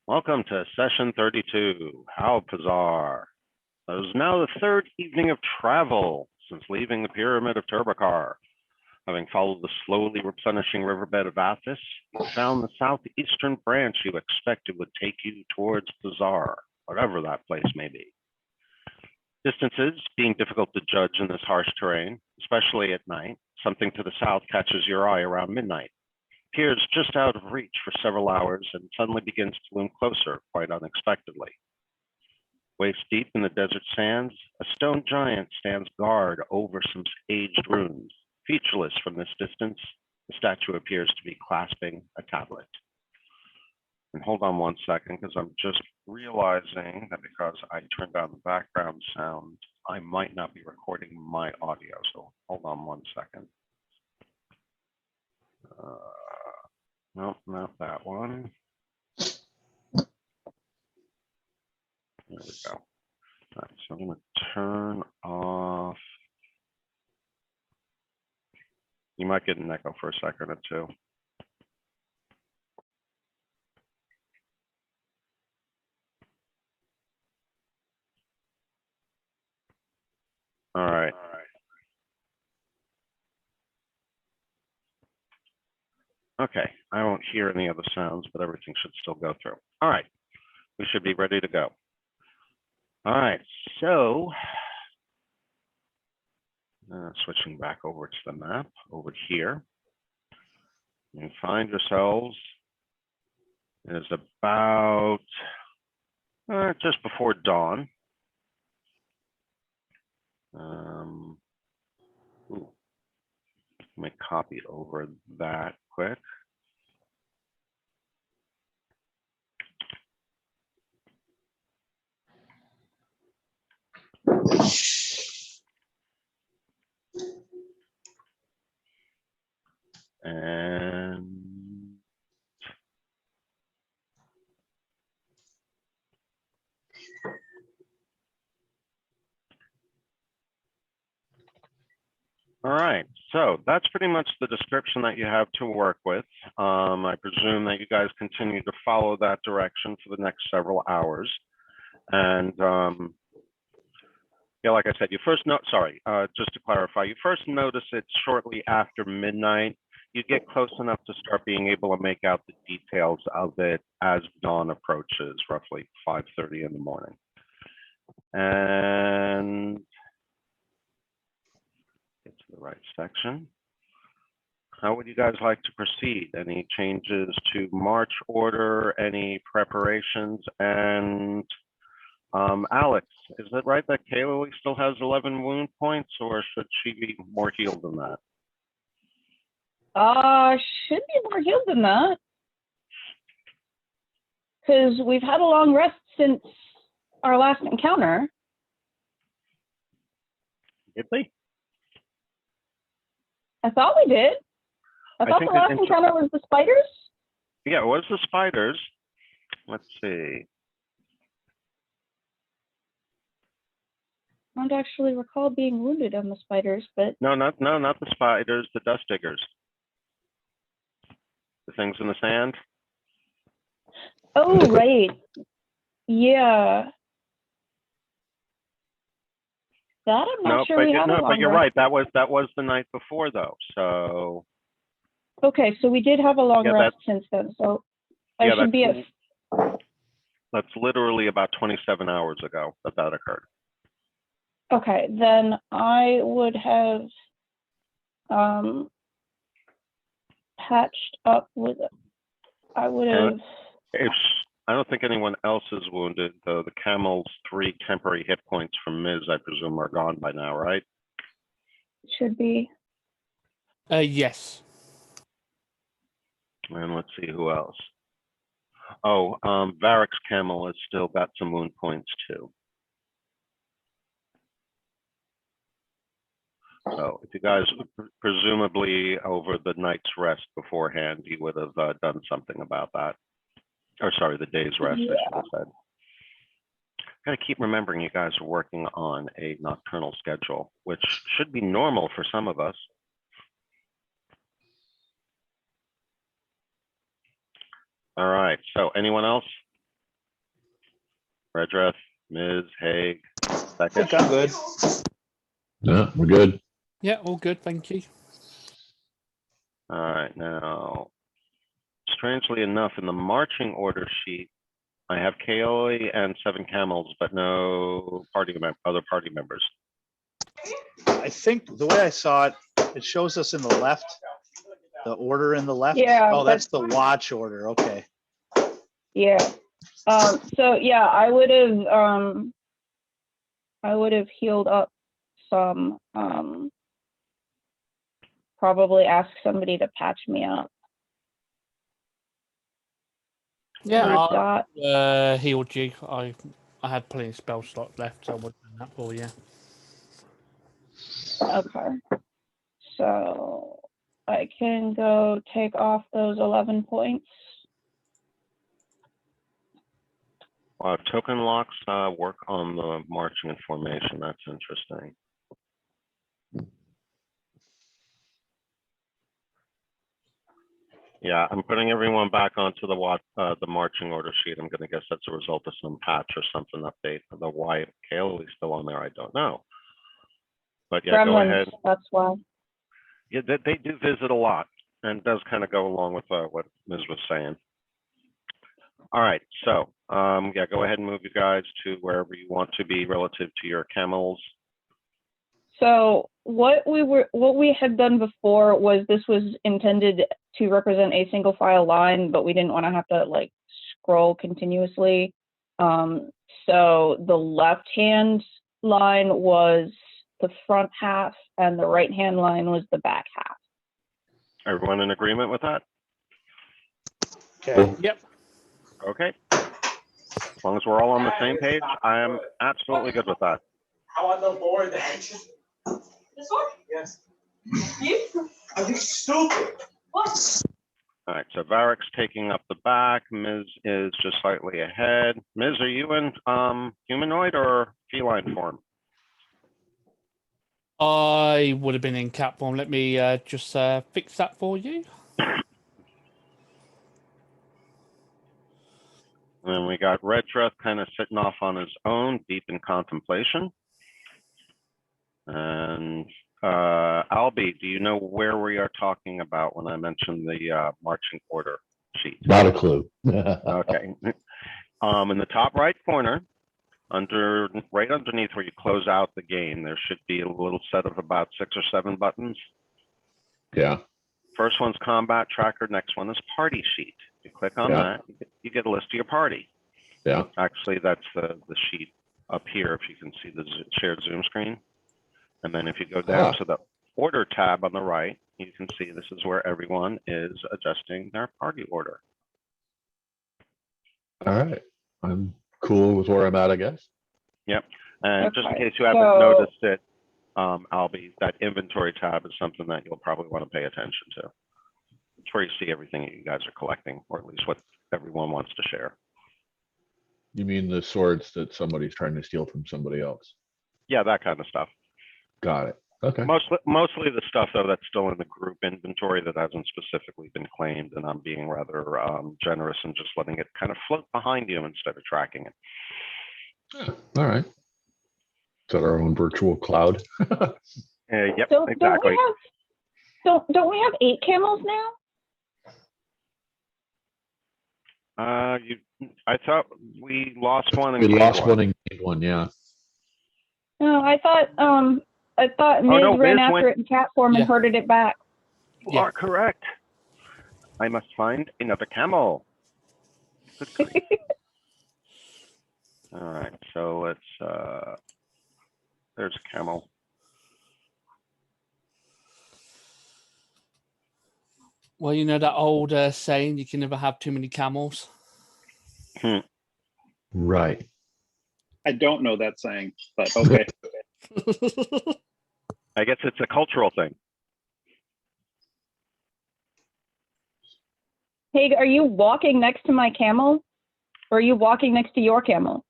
Welcome to session 32, How Pazar. It is now the third evening of travel since leaving the pyramid of Turbakar. Having followed the slowly replenishing riverbed of Athos, you found the southeastern branch you expected would take you towards Pazar, whatever that place may be. Distances being difficult to judge in this harsh terrain, especially at night, something to the south catches your eye around midnight. Appears just out of reach for several hours and suddenly begins to loom closer quite unexpectedly. Waist deep in the desert sands, a stone giant stands guard over some aged ruins. Featureless from this distance, the statue appears to be clasping a tablet. And hold on one second, because I'm just realizing that because I turned down the background sound, I might not be recording my audio. So hold on one second. Nope, not that one. There we go. All right, so I'm going to turn off. You might get an echo for a second or two. All right. Okay, I won't hear any other sounds, but everything should still go through. All right, we should be ready to go. All right, so switching back over to the map over here. You find yourselves, it is about just before dawn. Let me copy over that quick. And all right, so that's pretty much the description that you have to work with. I presume that you guys continue to follow that direction for the next several hours. And yeah, like I said, you first just to clarify, you first notice it shortly after midnight. You get close enough to start being able to make out the details of it as dawn approaches, roughly 5:30 in the morning. And get to the right section. How would you guys like to proceed? Any changes to march order, any preparations? And Alex, is it right that Kayla still has 11 wound points, or should she be more healed than that? Should be more healed than that. Because we've had a long rest since our last encounter. Did we? I thought we did. I thought the last encounter was the spiders? Yeah, it was the spiders. Let's see. I don't actually recall being wounded on the spiders, but... No, not the spiders, the dust diggers. The things in the sand. Oh, right. Yeah. That I'm not sure we had a long but you're rest. right. That was the night before, though. So. Okay, so we did have a long rest since then. So I should be at. That's literally about 27 hours ago that occurred. Okay, then I would have patched up with it. I would have. I don't think anyone else is wounded, though. The camel's 3 temporary hit points from Ms., I presume, are gone by now, right? Should be. Yes. And let's see who else. Oh, Varric's camel has still got some wound points too. So if you guys, presumably over the night's rest beforehand, you would have done something about that. Or sorry, the day's rest, yeah. I should have said. Gotta keep remembering you guys are working on a nocturnal schedule, which should be normal for some of us. All right, so anyone else? Redreth, Ms. Haig, I Beckett. think I'm good. No, we're good. Yeah, all good, thank you. All right, now, strangely enough, in the marching order sheet, I have Kaoli and 7 camels, but no other party members. I think the way I saw it, it shows us in the left, the order in the left. Yeah, Oh, that's the watch order. Okay. Yeah. So yeah, I would have healed up some, probably ask somebody to patch me up. Yeah, We've got, I healed you. I had plenty of spell slots left, so I would have done that for you. okay. So I can go take off those 11 points. Token locks work on the marching and formation. That's interesting. Yeah, I'm putting everyone back onto the marching order sheet. I'm going to guess that's a result of some patch or something update. Although why Kaoli's still on there, I don't know. But yeah, go Gremlins, ahead. that's why. Yeah, they do visit a lot, and it does kind of go along with what Ms. was saying. All right, so yeah, go ahead and move you guys to wherever you want to be relative to your camels. So what we had done before was this was intended to represent a single file line, but we didn't want to have to like scroll continuously. So the left hand line was the front half and the right hand line was the back half. Everyone in agreement with that? Okay. Yep. Okay. As long as we're all on the same page, I am absolutely good with that. I want the board that just. This one? Yes. You? I think it's stupid. What? All right, so Varric's taking up the back. Ms. is just slightly ahead. Ms., are you in humanoid or feline form? I would have been in cat form. Let me just fix that for you. And we got Redreth kind of sitting off on his own, deep in contemplation. And Albie, do you know where we are talking about when I mentioned the marching order sheet? Not a clue. Okay. In the top right corner, right underneath where you close out the game, there should be a little set of about 6 or 7 buttons. Yeah. First one's combat tracker. Next one is party sheet. You click on that, you get a list of your party. Yeah. Actually, that's the sheet up here, if you can see the shared Zoom screen. And then if you go down to the order tab on the right, you can see this is where everyone is adjusting their party order. All right. I'm cool with where I'm at, I guess. Yep. And just in Okay, case you haven't so- noticed it, Albie, that inventory tab is something that you'll probably want to pay attention to. It's where you see everything that you guys are collecting, or at least what everyone wants to share. You mean the swords that somebody's trying to steal from somebody else? Yeah, that kind of stuff. Got it. Okay. Mostly the stuff, though, that's still in the group inventory that hasn't specifically been claimed, and I'm being rather generous and just letting it kind of float behind you instead of tracking it. Yeah, all right. Is that our own virtual cloud? Yep, Don't exactly. we have 8 camels now? I thought we lost one and We gained lost one. one and gained one, yeah. No, I thought Ms. no, ran Ms. after went- it in cat form and Yeah. herded it back. You are correct. I must find another camel. Good grief. All right, so let's, there's a camel. Well, you know that old saying, you can never have too many camels. Right. I don't know that saying, but okay. I guess it's a cultural thing. Hey, are you walking next to my camel? Or are you walking next to your camel?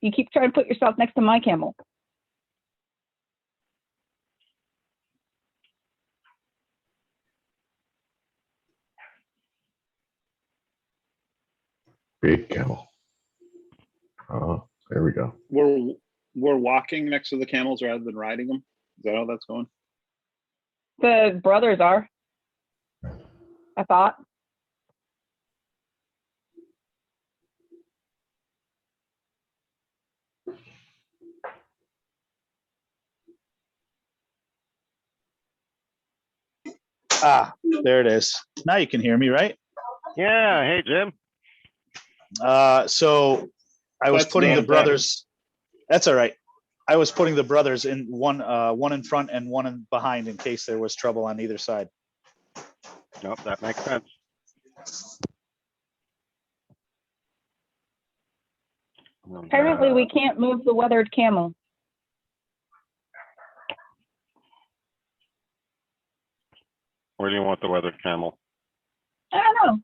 You keep trying to put yourself next to my camel. Big camel. Oh, there we go. We're walking next to the camels rather than riding them. Is that how that's going? The brothers are. I thought. Ah, there it is. Now you can hear me, right? Yeah, hey, Jim. So I was That's putting not the bad. brothers. That's all right. I was putting the brothers in one in front and one in behind in case there was trouble on either side. Nope, that makes sense. Apparently, we can't move the weathered camel. Where do you want the weathered camel? I don't know.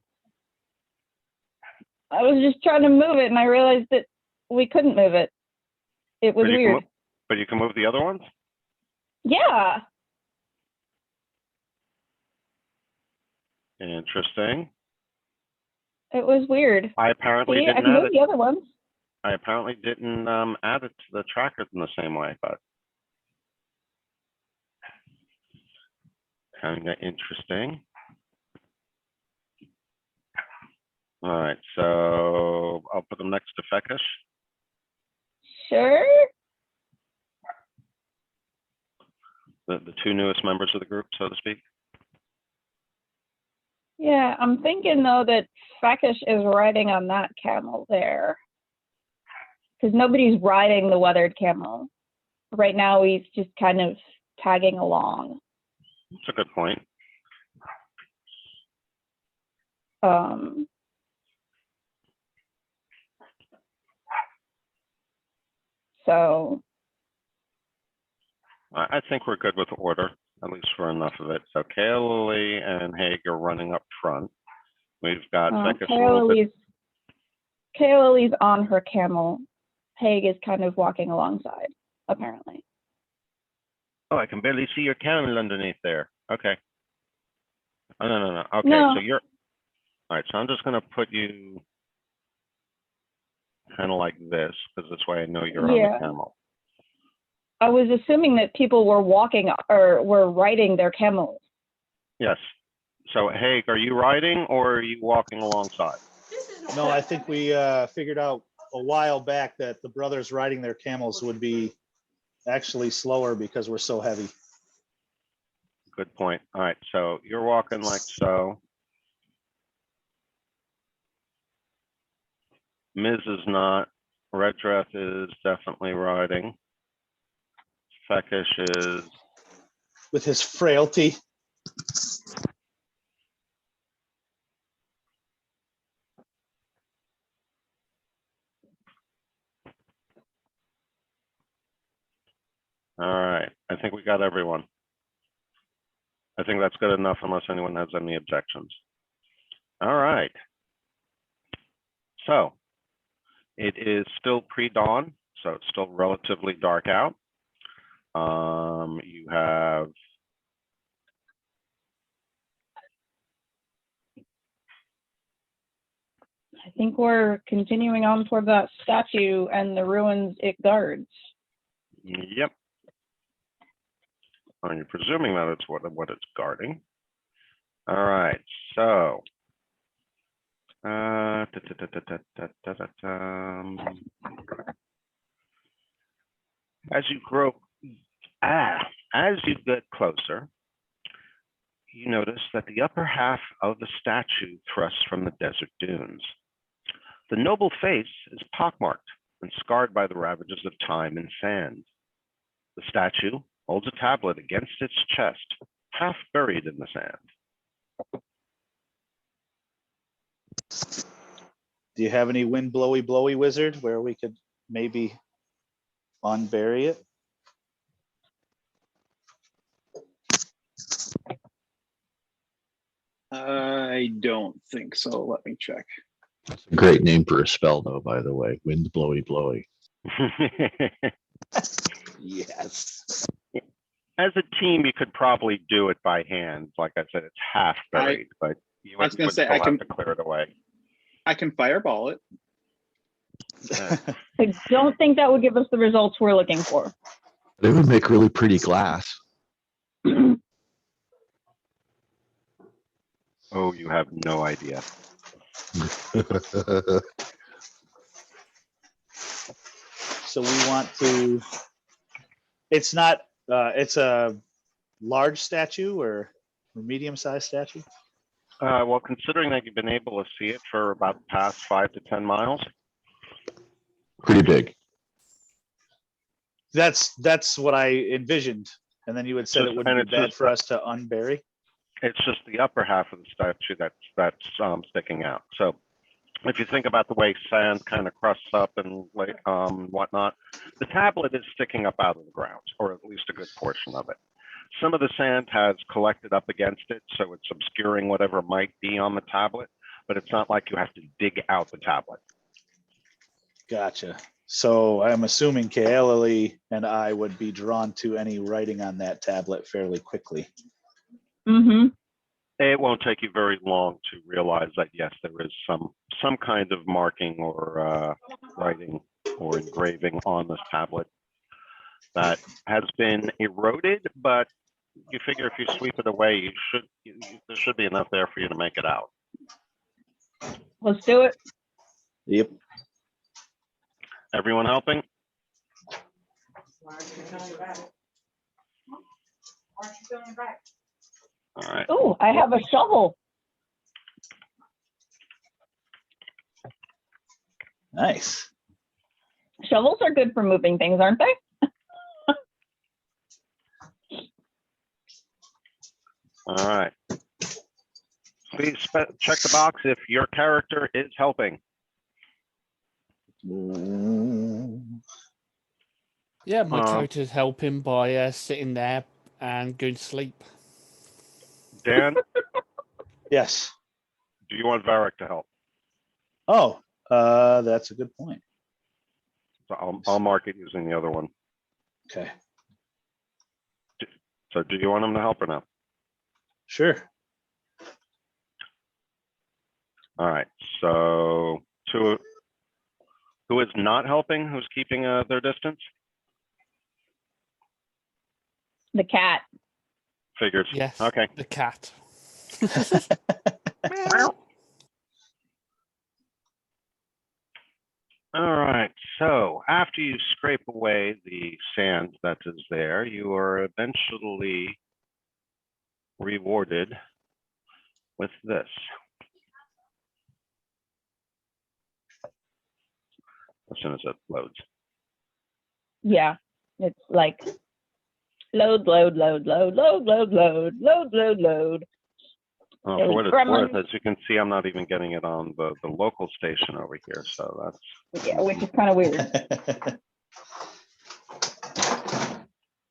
I was just trying to move it, and I realized that we couldn't move it. It was But you can weird. mo- But you can move the other ones? Yeah. Interesting. It was weird. I apparently See, I didn't can add move it. the other ones. I apparently didn't add it to the trackers in the same way, but kind of interesting. All right, so I'll put them next to Fekish. Sure. The two newest members of the group, so to speak. Yeah, I'm thinking though that Fekish is riding on that camel there. Because nobody's riding the weathered camel. Right now he's just kind of tagging along. That's a good point. So I think we're good with order, at least for enough of it. So Kaylee and Haig are running up front. We've got Fekish a little bit. Kaylee's on her camel. Haig is kind of walking alongside, apparently. Oh, I can barely see your camel underneath there. Okay. Oh, no. Okay, No. so you're, all right, so I'm just gonna put you kind of like this, because this way I know you're on Yeah. the camel. I was assuming that people were walking or were riding their camels. Yes. So Haig, are you riding or are you walking alongside? No, I think we figured out a while back that the brothers riding their camels would be actually slower because we're so heavy. Good point. All right, so you're walking like so. Miz is not. Red Dress is definitely riding. Fekish is, With his frailty. all right. I think we got everyone. I think that's good enough unless anyone has any objections. All right. So it is still pre-dawn, so it's still relatively dark out. You have I think we're continuing on toward that statue and the ruins it guards. Yep. You're presuming that it's what it's guarding. All right, so as you get closer, you notice that the upper half of the statue thrusts from the desert dunes. The noble face is pockmarked and scarred by the ravages of time and sand. The statue holds a tablet against its chest, half buried in the sand. Do you have any wind blowy wizard where we could maybe unbury it? I don't think so. Let me check. It's a great name for a spell, though, by the way. Wind blowy. Yes. As a team, you could probably do it by hand. Like I said, it's half buried, but you I was would gonna say, still I have can- to clear it away. I can fireball it. I don't think that would give us the results we're looking for. It would make really pretty glass. Oh, you have no idea. So we want to, it's not, it's a large statue or medium-sized statue? Well, considering that you've been able to see it for about the past 5 to 10 miles, Pretty big. That's what I envisioned. And then you had said it wouldn't be bad for us to unbury. it's just the upper half of the statue that's sticking out. So if you think about the way sand kind of crusts up and like whatnot, the tablet is sticking up out of the ground, or at least a good portion of it. Some of the sand has collected up against it, so it's obscuring whatever might be on the tablet, but it's not like you have to dig out the tablet. Gotcha. So I'm assuming Kaeli and I would be drawn to any writing on that tablet fairly quickly. Mm-hmm. It won't take you very long to realize that, yes, there is some kind of marking or writing or engraving on this tablet that has been eroded, but you figure if you sweep it away, there should be enough there for you to make it out. Let's do it. Yep. Everyone helping? All right. Oh, I have a shovel. Nice. Shovels are good for moving things, aren't they? All right. Please check the box if your character is helping. Yeah, my character's helping by sitting there and going to sleep. Dan, Yes. do you want Varric to help? Oh, that's a good point. So I'll mark it using the other one. Okay. So do you want him to help or no? Sure. All right. So who is not helping? Who's keeping their distance? The cat. Figures. Yes. Okay. The cat. All right. So after you scrape away the sand that is there, you are eventually rewarded with this. As soon as it loads. Yeah. It's like load, load, load, load, load, load, load, load, load, load. For what it's worth, as you can see, I'm not even getting it on the local station over here. So that's Yeah, which is kind of weird.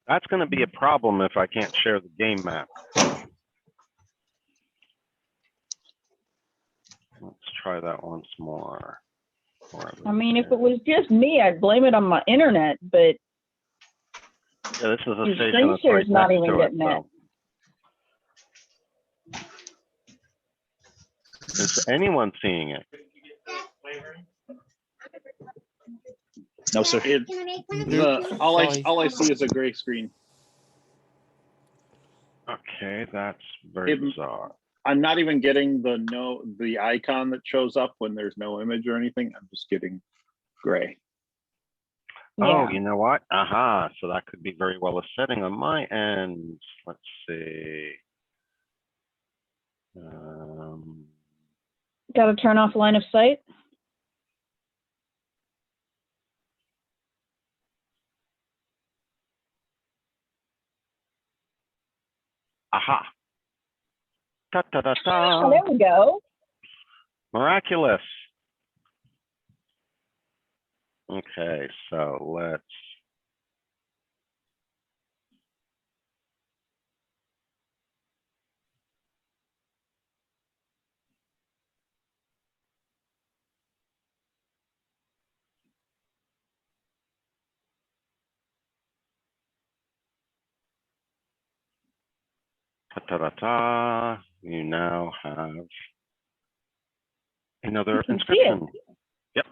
that's going to be a problem if I can't share the game map. Let's try that once more. I mean, if it was just me, I'd blame it on my internet, but Yeah, this is a your station screen that's share right is not next even to it. getting it. So. Is anyone seeing it? No, sir. All I see is a gray screen. Okay, that's very bizarre. I'm not even getting the icon that shows up when there's no image or anything. I'm just getting gray. Yeah. Oh, you know what? Aha, so that could be very well a setting on my end. Let's see. Got to turn off line of sight. Aha. Ta ta ta Oh, ta. there we go. Miraculous. Okay, so let's. Ta ta ta ta. You now have Another can see it. inscription. Yep.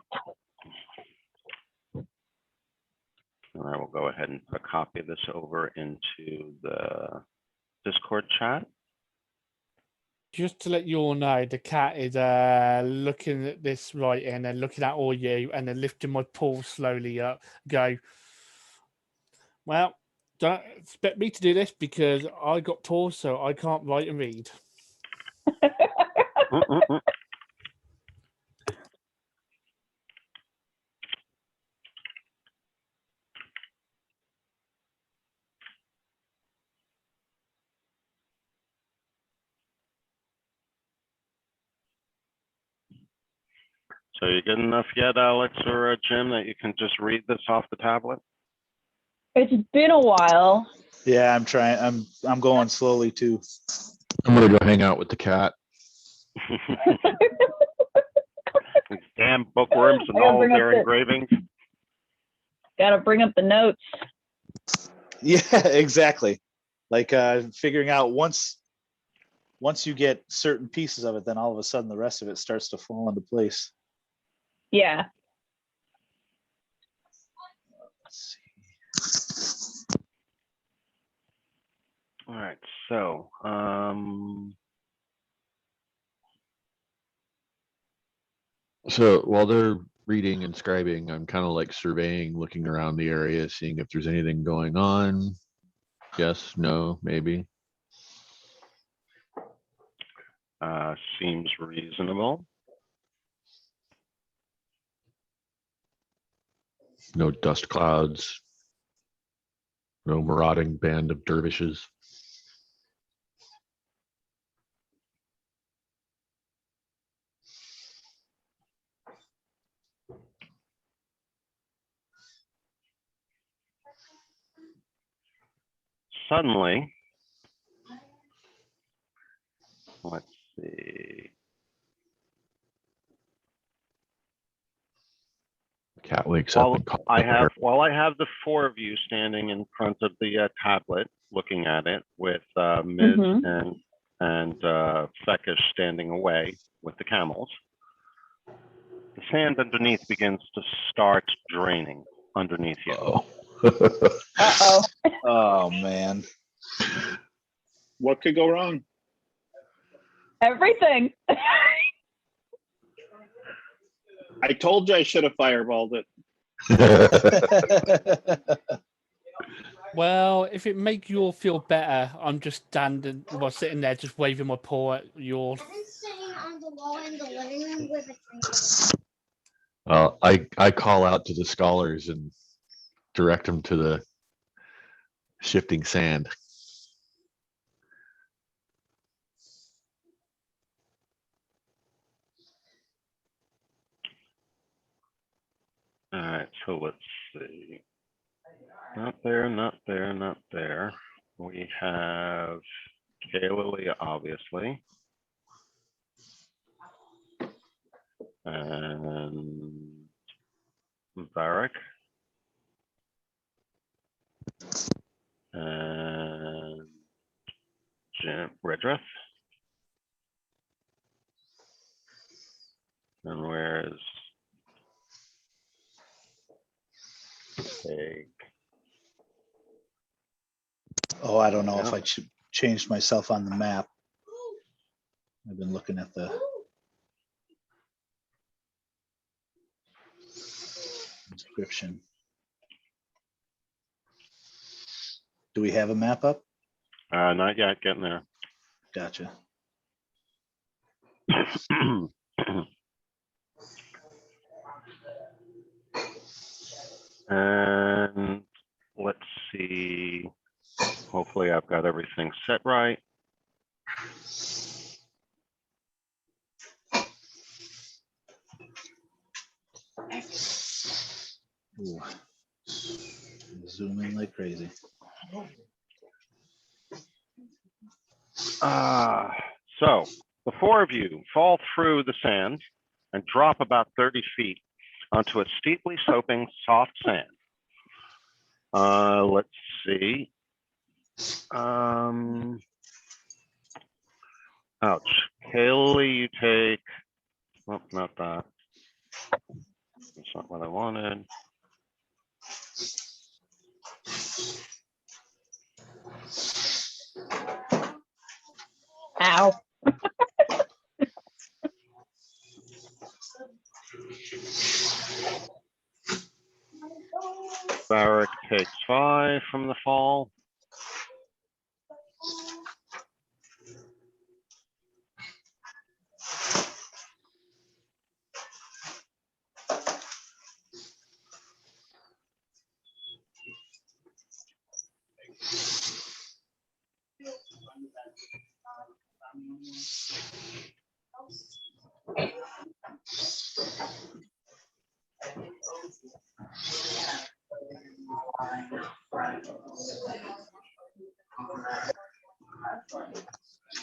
And I will go ahead and put a copy of this over into the Discord chat. Just to let you all know, the cat is looking at this writing and then looking at all you and then lifting my paw slowly up. Go, well, don't expect me to do this because I got paws, so I can't write and read. So you good enough yet, Alex or Jim, that you can just read this off the tablet? It's been a while. Yeah, I'm trying. I'm going slowly too. I'm gonna go hang out with the cat. These damn bookworms and I gotta all bring up their the- engravings. Gotta bring up the notes. Yeah, exactly. Like figuring out once you get certain pieces of it, then all of a sudden the rest of it starts to fall into place. Yeah. Let's see. All right, so So while they're reading and scribing, I'm kind of like surveying, looking around the area, seeing if there's anything going on. Yes, no, maybe. seems reasonable. No dust clouds. No marauding band of dervishes. Suddenly, let's see. Cat wakes up and calls up her. While I have the four of you standing in front of the tablet, looking at it, with Miz Mhm. and Fekish standing away with the camels, the sand underneath begins to start draining underneath you. Oh. Uh-oh. Oh man. What could go wrong? Everything. I told you I should have fireballed it. Well, if it makes you all feel better, I'm just standing, well, sitting there, just waving my paw at you all. I've been sitting on the wall in the living room with a drink. I call out to the scholars and direct them to the shifting sand. All right, so let's see. Not there, not there, not there. We have Kayla, obviously. And Varric. And Jim Redrith. And where's Peg? Oh, I don't know if I changed myself on the map. I've been looking at the description. Do we have a map up? Not yet, getting there. Gotcha. And let's see. Hopefully I've got everything set right. Ooh. Zoom in like crazy. So the four of you fall through the sand and drop about 30 feet onto a steeply sloping soft sand. Let's see. Ouch. Haley, you take Oh, not that. That's not what I wanted. Ow. Barrack takes 5 from the fall.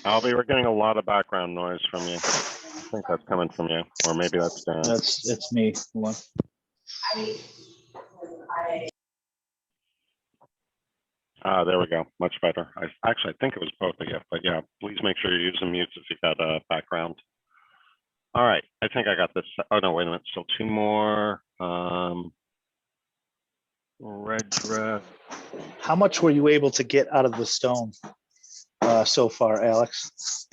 Albie, we're getting a lot of background noise from you. I think that's coming from you, or maybe that's Dan. It's me. Hold on. Ah, there we go. Much better. I think it was both of you, but yeah, please make sure you're using mutes if you've got a background. All right, I think I got this. Oh no, wait a minute. Still 2 more. Red dress. How much were you able to get out of the stone so far, Alex?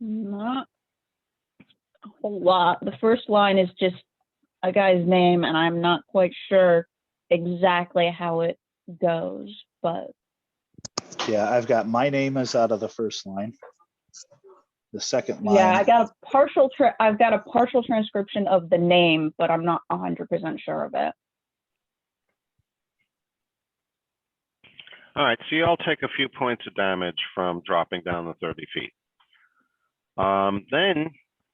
Not a whole lot. The first line is just a guy's name, and I'm not quite sure exactly how it goes, but Yeah, I've got my name is out of the first line. The second line. yeah, I've got a partial transcription of the name, but I'm not 100% sure of it. All right, so you all take a few points of damage from dropping down the 30 feet. Then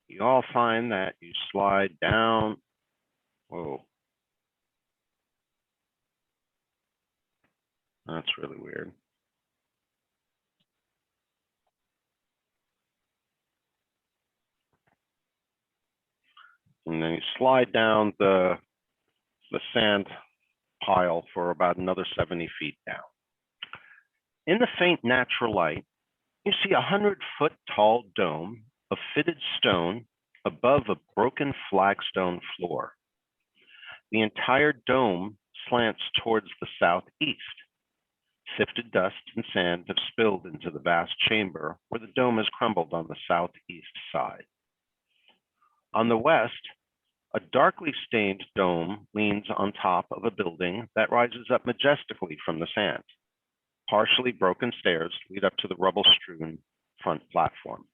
you all find that you slide down. Whoa. That's really weird. And then you slide down the sand pile for about another 70 feet down. In the faint natural light, you see a 100-foot tall dome of fitted stone above a broken flagstone floor. The entire dome slants towards the southeast. Sifted dust and sand have spilled into the vast chamber where the dome has crumbled on the southeast side. On the west, a darkly stained dome leans on top of a building that rises up majestically from the sand. Partially broken stairs lead up to the rubble-strewn front platform.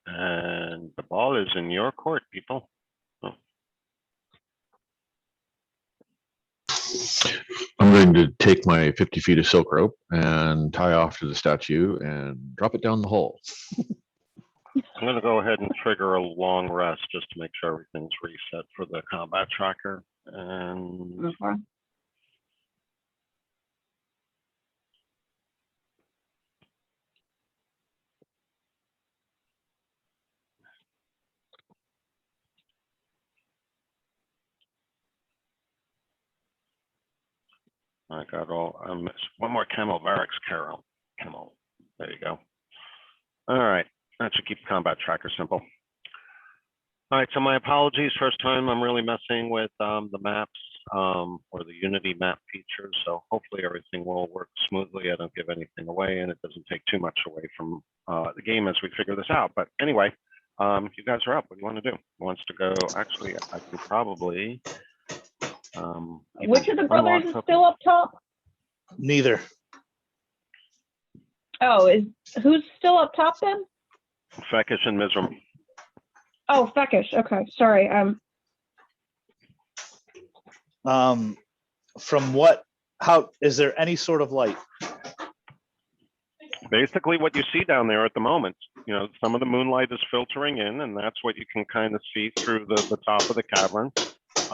And the ball is in your court, people. Oh. I'm going to take my 50 feet of silk rope and tie off to the statue and drop it down the hole. I'm going to go ahead and trigger a long rest just to make sure everything's reset for the combat tracker. And Okay. I got all, one more camel barracks, Carol. Camel. There you go. All right. That should keep combat tracker simple. All right. So my apologies. First time I'm really messing with the maps or the Unity map features. So hopefully everything will work smoothly. I don't give anything away and it doesn't take too much away from the game as we figure this out. But anyway, you guys are up. What do you want to do? Who wants to go? Actually, I could probably. Which of the brothers is still up top? Neither. Oh, who's still up top then? Fekish and Mizram. Oh, Fekish. Okay, sorry. From what? How is there any sort of light? Basically, what you see down there at the moment, you know, some of the moonlight is filtering in, and that's what you can kind of see through the top of the cavern.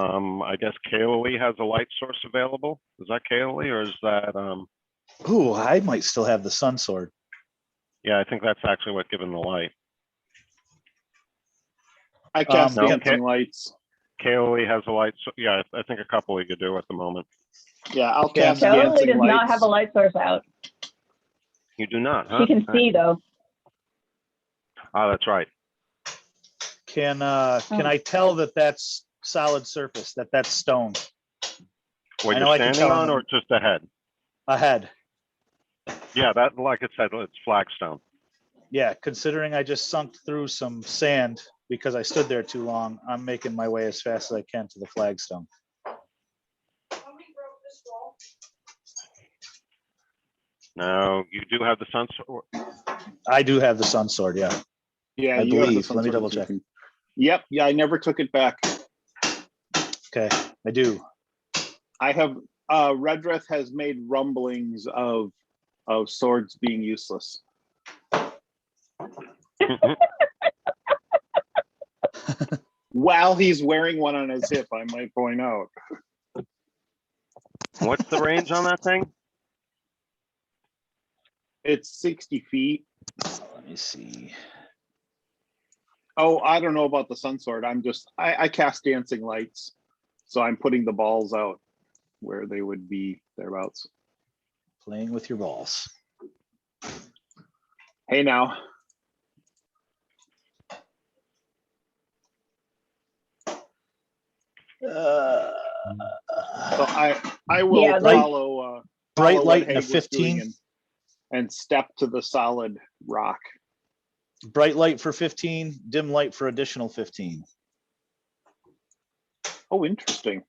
I guess Kaoli has a light source available. Is that Kaoli or is that? Ooh, I might still have the sun sword. Yeah, I think that's actually what given the light. I cast No. dancing lights. KOE has a light. So yeah, I think a couple we could do at the moment. Yeah, I'll Yeah, cast Kelly dancing does lights. not have a light source out. You do not, huh? She can see though. Oh, that's right. Can I tell that that's solid surface, that that's stone? What I know you're I can standing tell on, him. or just ahead? Ahead. Yeah, that, like I said, it's flagstone. Yeah, considering I just sunk through some sand because I stood there too long, I'm making my way as fast as I can to the flagstone. Now you do have the sun. I do have the sun sword, yeah. Yeah, I you have the believe. Let me sensor double that you check. can- Yep. Yeah, I never took it back. Okay, I do. I have. Redrith has made rumblings of swords being useless. While he's wearing one on his hip, I might point out. What's the range on that thing? It's 60 feet. Let me see. Oh, I don't know about the sun sword. I cast dancing lights, so I'm putting the balls out where they would be thereabouts. Playing with your balls. Hey now. So I will Yeah, they- follow Bright what light and a Haig was doing 15. and step to the solid rock. Bright light for 15, dim light for additional 15. Oh, interesting.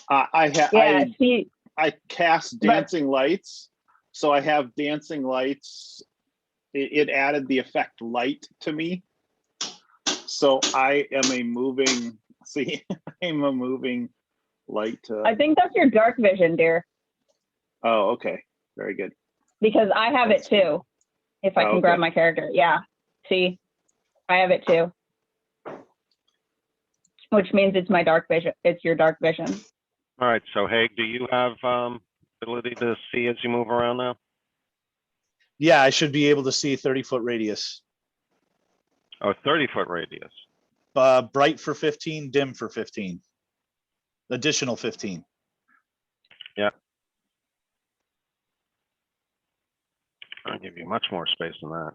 Yeah, she. I cast But- dancing lights, so I have dancing lights. It added the effect light to me. So I am a moving. See, I'm a moving light. I think that's your dark vision, dear, Oh, okay, very good. because I have it too. If I Oh, can grab okay. my character, yeah. See, I have it too. Which means it's my dark vision. It's your dark vision. All right, so Haig, do you have ability to see as you move around now? Yeah, I should be able to see 30-foot radius. Oh, 30-foot radius. Bright for 15, dim for 15. Additional 15. I'll give you much more space than that.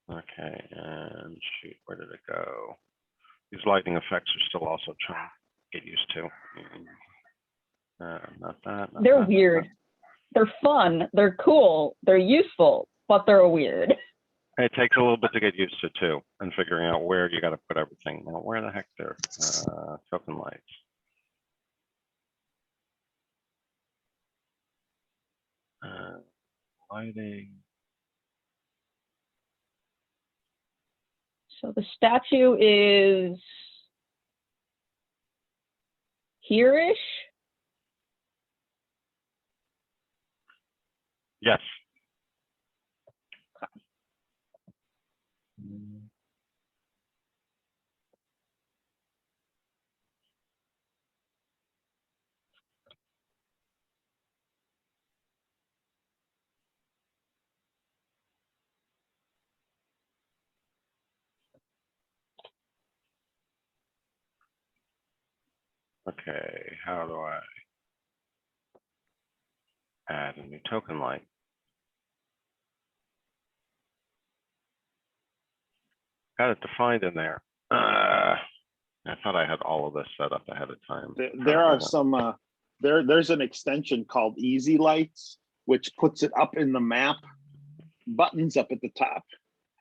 Okay, and shoot, where did it go? These lightning effects are still also trying to get used to. Not that. Not They're that, weird. They're fun. They're cool. They're useful, but they're weird. It takes a little bit to get used to too, and figuring out where you got to put everything. Now, where the heck there? Token lights. Lighting. So the statue is here-ish. Yes. Okay, how do I add a new token light? Got it defined in there. I thought I had all of this set up ahead of time. There are some. There's an extension called Easy Lights, which puts it up in the map, buttons up at the top,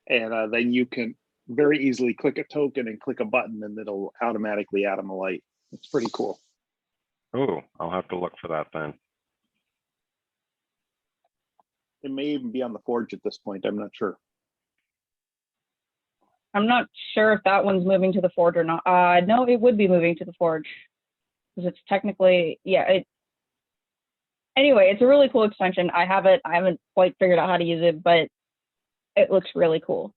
and then you can very easily click a token and click a button, and it'll automatically add them a light. It's pretty cool. Oh, I'll have to look for that then. It may even be on the Forge at this point. I'm not sure. I'm not sure if that one's moving to the Forge or not. No, it would be moving to the Forge because it's technically, yeah. Anyway, it's a really cool extension. I have it. I haven't quite figured out how to use it, but it looks really cool.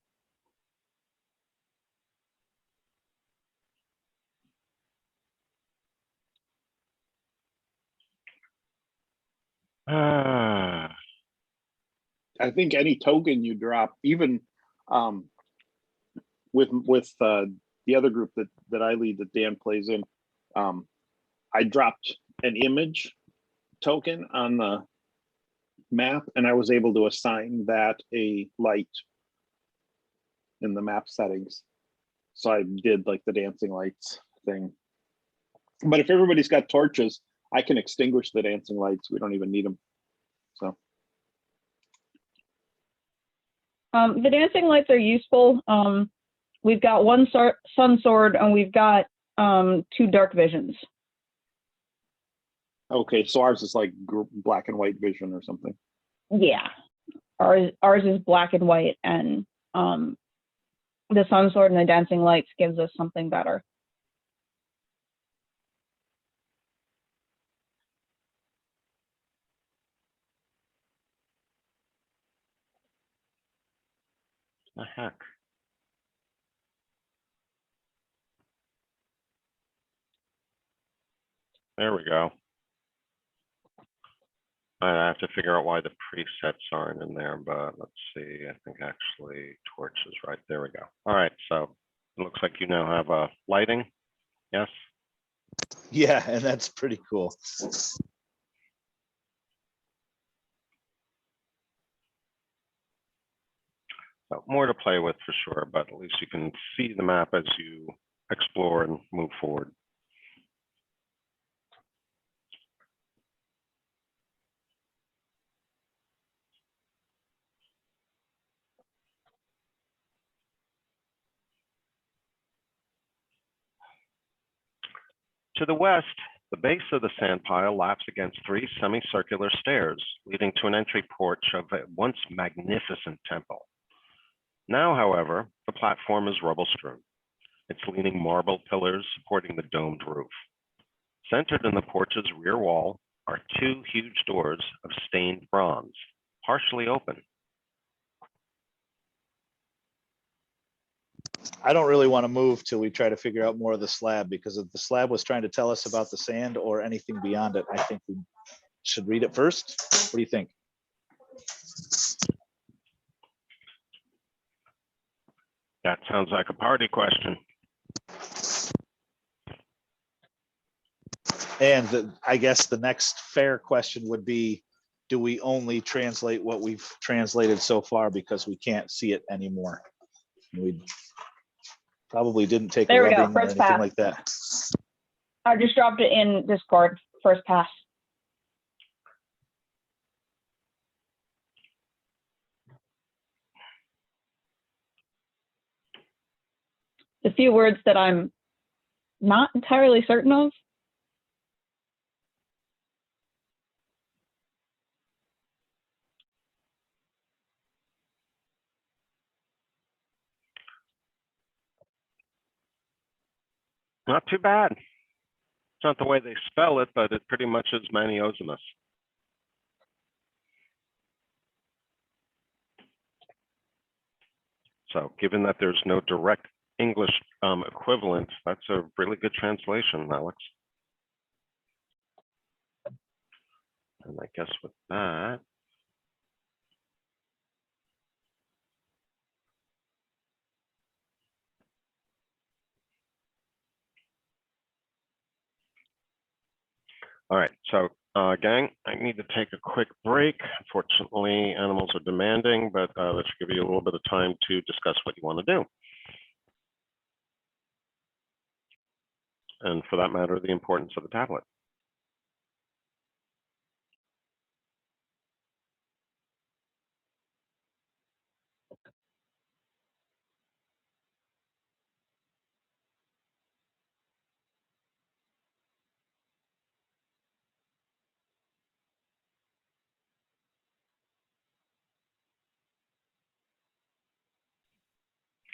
I think any token you drop, even with the other group that I lead, that Dan plays in, I dropped an image token on the map, and I was able to assign that a light in the map settings. So I did like the dancing lights thing. But if everybody's got torches, I can extinguish the dancing lights. We don't even need them. So the dancing lights are useful. We've got one sun sword and we've got 2 dark visions. okay, so ours is like black and white vision or something. Yeah, ours is black and white, and the sun sword and the dancing lights gives us something better. The heck? There we go. I have to figure out why the presets aren't in there, but let's see. I think actually torch is right. There we go. All right, so it looks like you now have a lighting. Yes. Yeah, and that's pretty cool. So more to play with for sure, but at least you can see the map as you explore and move forward. To the west, the base of the sand pile laps against 3 semicircular stairs, leading to an entry porch of a once magnificent temple. Now, however, the platform is rubble-strewn, its leaning marble pillars supporting the domed roof. Centered in the porch's rear wall are 2 huge doors of stained bronze, partially open. I don't really want to move till we try to figure out more of the slab, because if the slab was trying to tell us about the sand or anything beyond it, I think we should read it first. What do you think? That sounds like a party question. And I guess the next fair question would be, do we only translate what we've translated so far because we can't see it anymore? We probably didn't take There a we go, rubbing or first anything pass. like that. I just dropped it in Discord, first pass. A few words that I'm not entirely certain of. Not too bad. It's not the way they spell it, but it pretty much is Maniozimus. So given that there's no direct English equivalent, that's a really good translation, Alex. And I guess with that, all right, so gang, I need to take a quick break. Unfortunately, animals are demanding, but that should give you a little bit of time to discuss what you want to do. And for that matter, the importance of the tablet.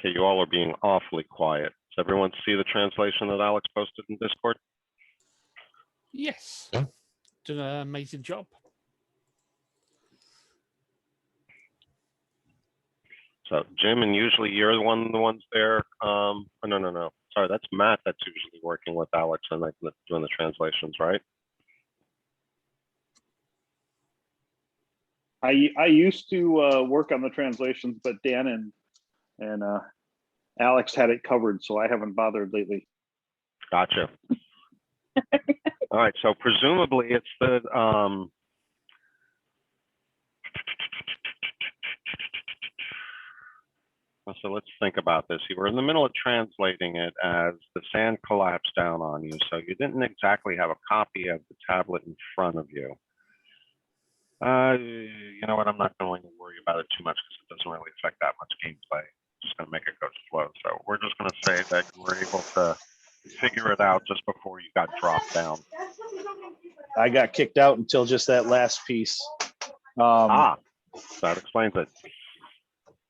Okay, you all are being awfully quiet. Does everyone see the translation that Alex posted in Discord? Yes. Yeah. Did an amazing job. So Jim, and usually you're the ones there. Oh, no. Sorry, that's Matt that's usually working with Alex and like doing the translations, right? I used to work on the translations, but Dan and Alex had it covered, so I haven't bothered lately. Gotcha. All right, so presumably it's the so let's think about this. You were in the middle of translating it as the sand collapsed down on you, so you didn't exactly have a copy of the tablet in front of you. You know what? I'm not going to worry about it too much because it doesn't really affect that much gameplay. Just going to make it go slow. So we're just going to say that you were able to figure it out just before you got dropped down. I got kicked out until just that last piece. That explains it.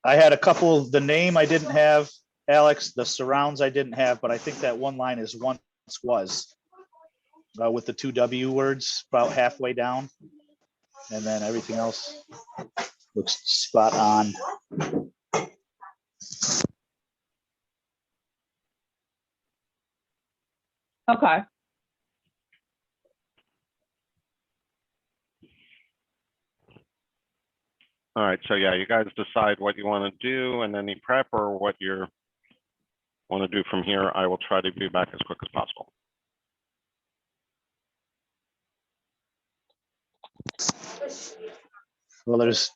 I had a couple, the name I didn't have, Alex, the surrounds I didn't have, but I think that one line is once was with the 2 W words about halfway down. And then everything else looks spot on. Okay. All right, so yeah, you guys decide what you want to do and any prep or what you want to do from here. I will try to be back as quick as possible. Well, there's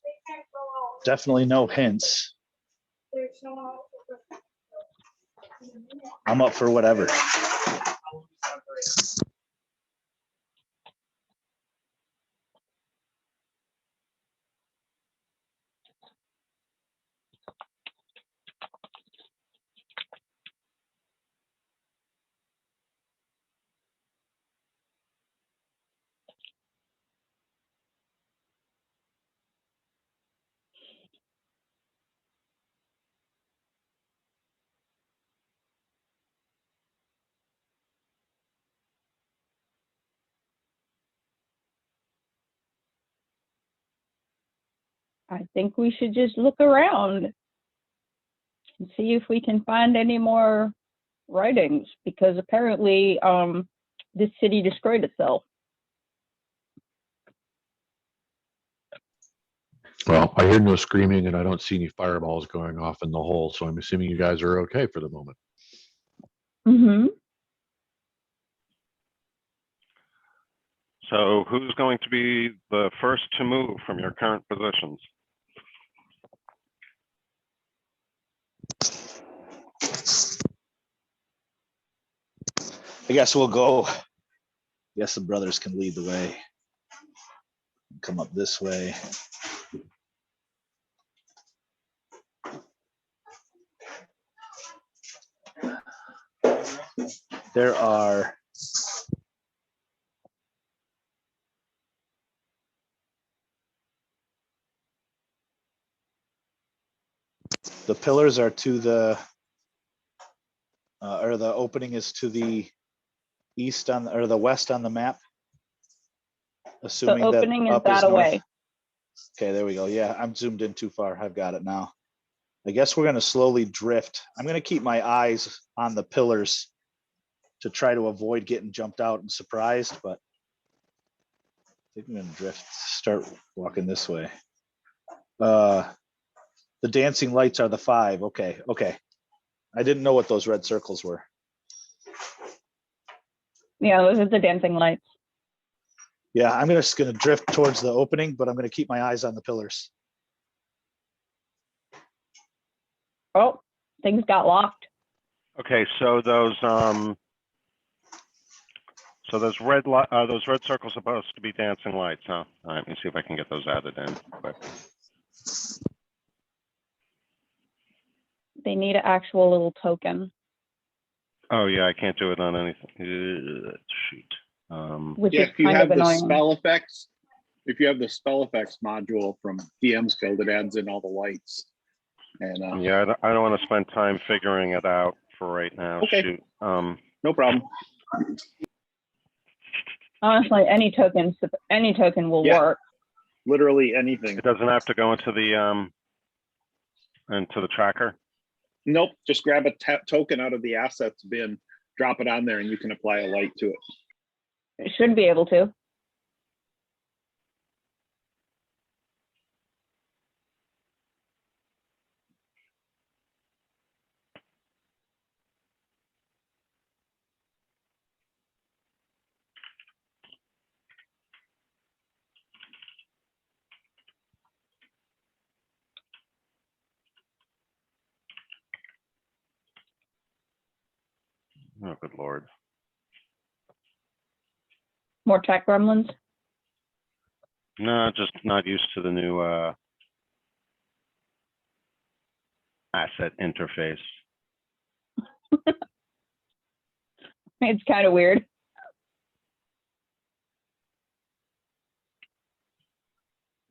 definitely no hints. I'm up for whatever. I think we should just look around and see if we can find any more writings, because apparently this city destroyed itself. Well, I hear no screaming and I don't see any fireballs going off in the hole, so I'm assuming you guys are okay for the moment. Mm-hmm. So who's going to be the first to move from your current positions? I guess we'll go. I guess the brothers can lead the way. Come up this way. There are the pillars are to the or the opening is to the east on or the west on the map. Assuming The opening that is up that north. away. Okay, there we go. Yeah, I'm zoomed in too far. I've got it now. I guess we're going to slowly drift. I'm going to keep my eyes on the pillars to try to avoid getting jumped out and surprised, but I think I'm going to drift, start walking this way. The dancing lights are the 5. Okay, okay. I didn't know what those red circles were. Yeah, those are the dancing lights. Yeah, I'm just going to drift towards the opening, but I'm going to keep my eyes on the pillars. Oh, things got locked. Okay, so those red circles are supposed to be dancing lights, huh? All right, let me see if I can get those added in quick. They need an actual little token. Oh yeah, I can't do it on anything. Shoot. Which Yeah, is if you kind have of the annoying. spell effects, if you have the spell effects module from DM's Guild, it adds in all the lights. And Yeah, I don't want to spend time figuring it out for right now. Okay. Shoot. no problem. Honestly, any token will Yeah. work. Literally anything. It doesn't have to go into the tracker. Nope, just grab a token out of the assets bin, drop it on there, and you can apply a light to it. It should be able to. Oh, good Lord. More tech gremlins. No, just not used to the new asset interface. It's kind of weird.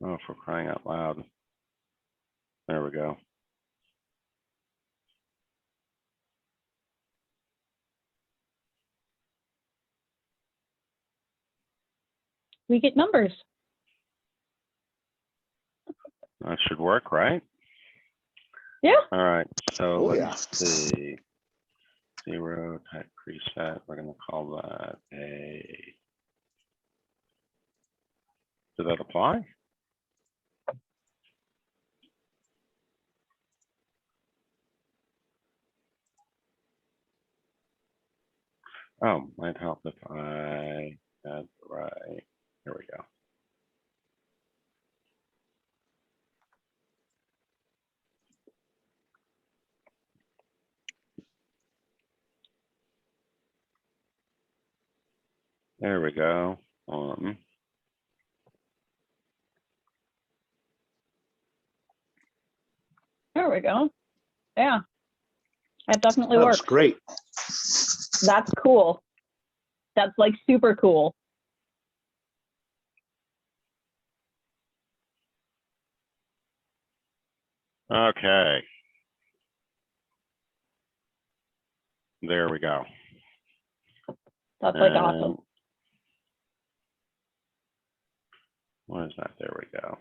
Oh, for crying out loud. There we go. We get numbers. That should work, right? Yeah. All right, so Oh, let's see. 0 type preset. We're going to call that a. Did that apply? Oh, might help if I had the right. Here we go. There we go. There we go. Yeah. That definitely That was works. great. That's cool. That's like super cool. Okay. There we go. That's like awesome. What is that? There we go.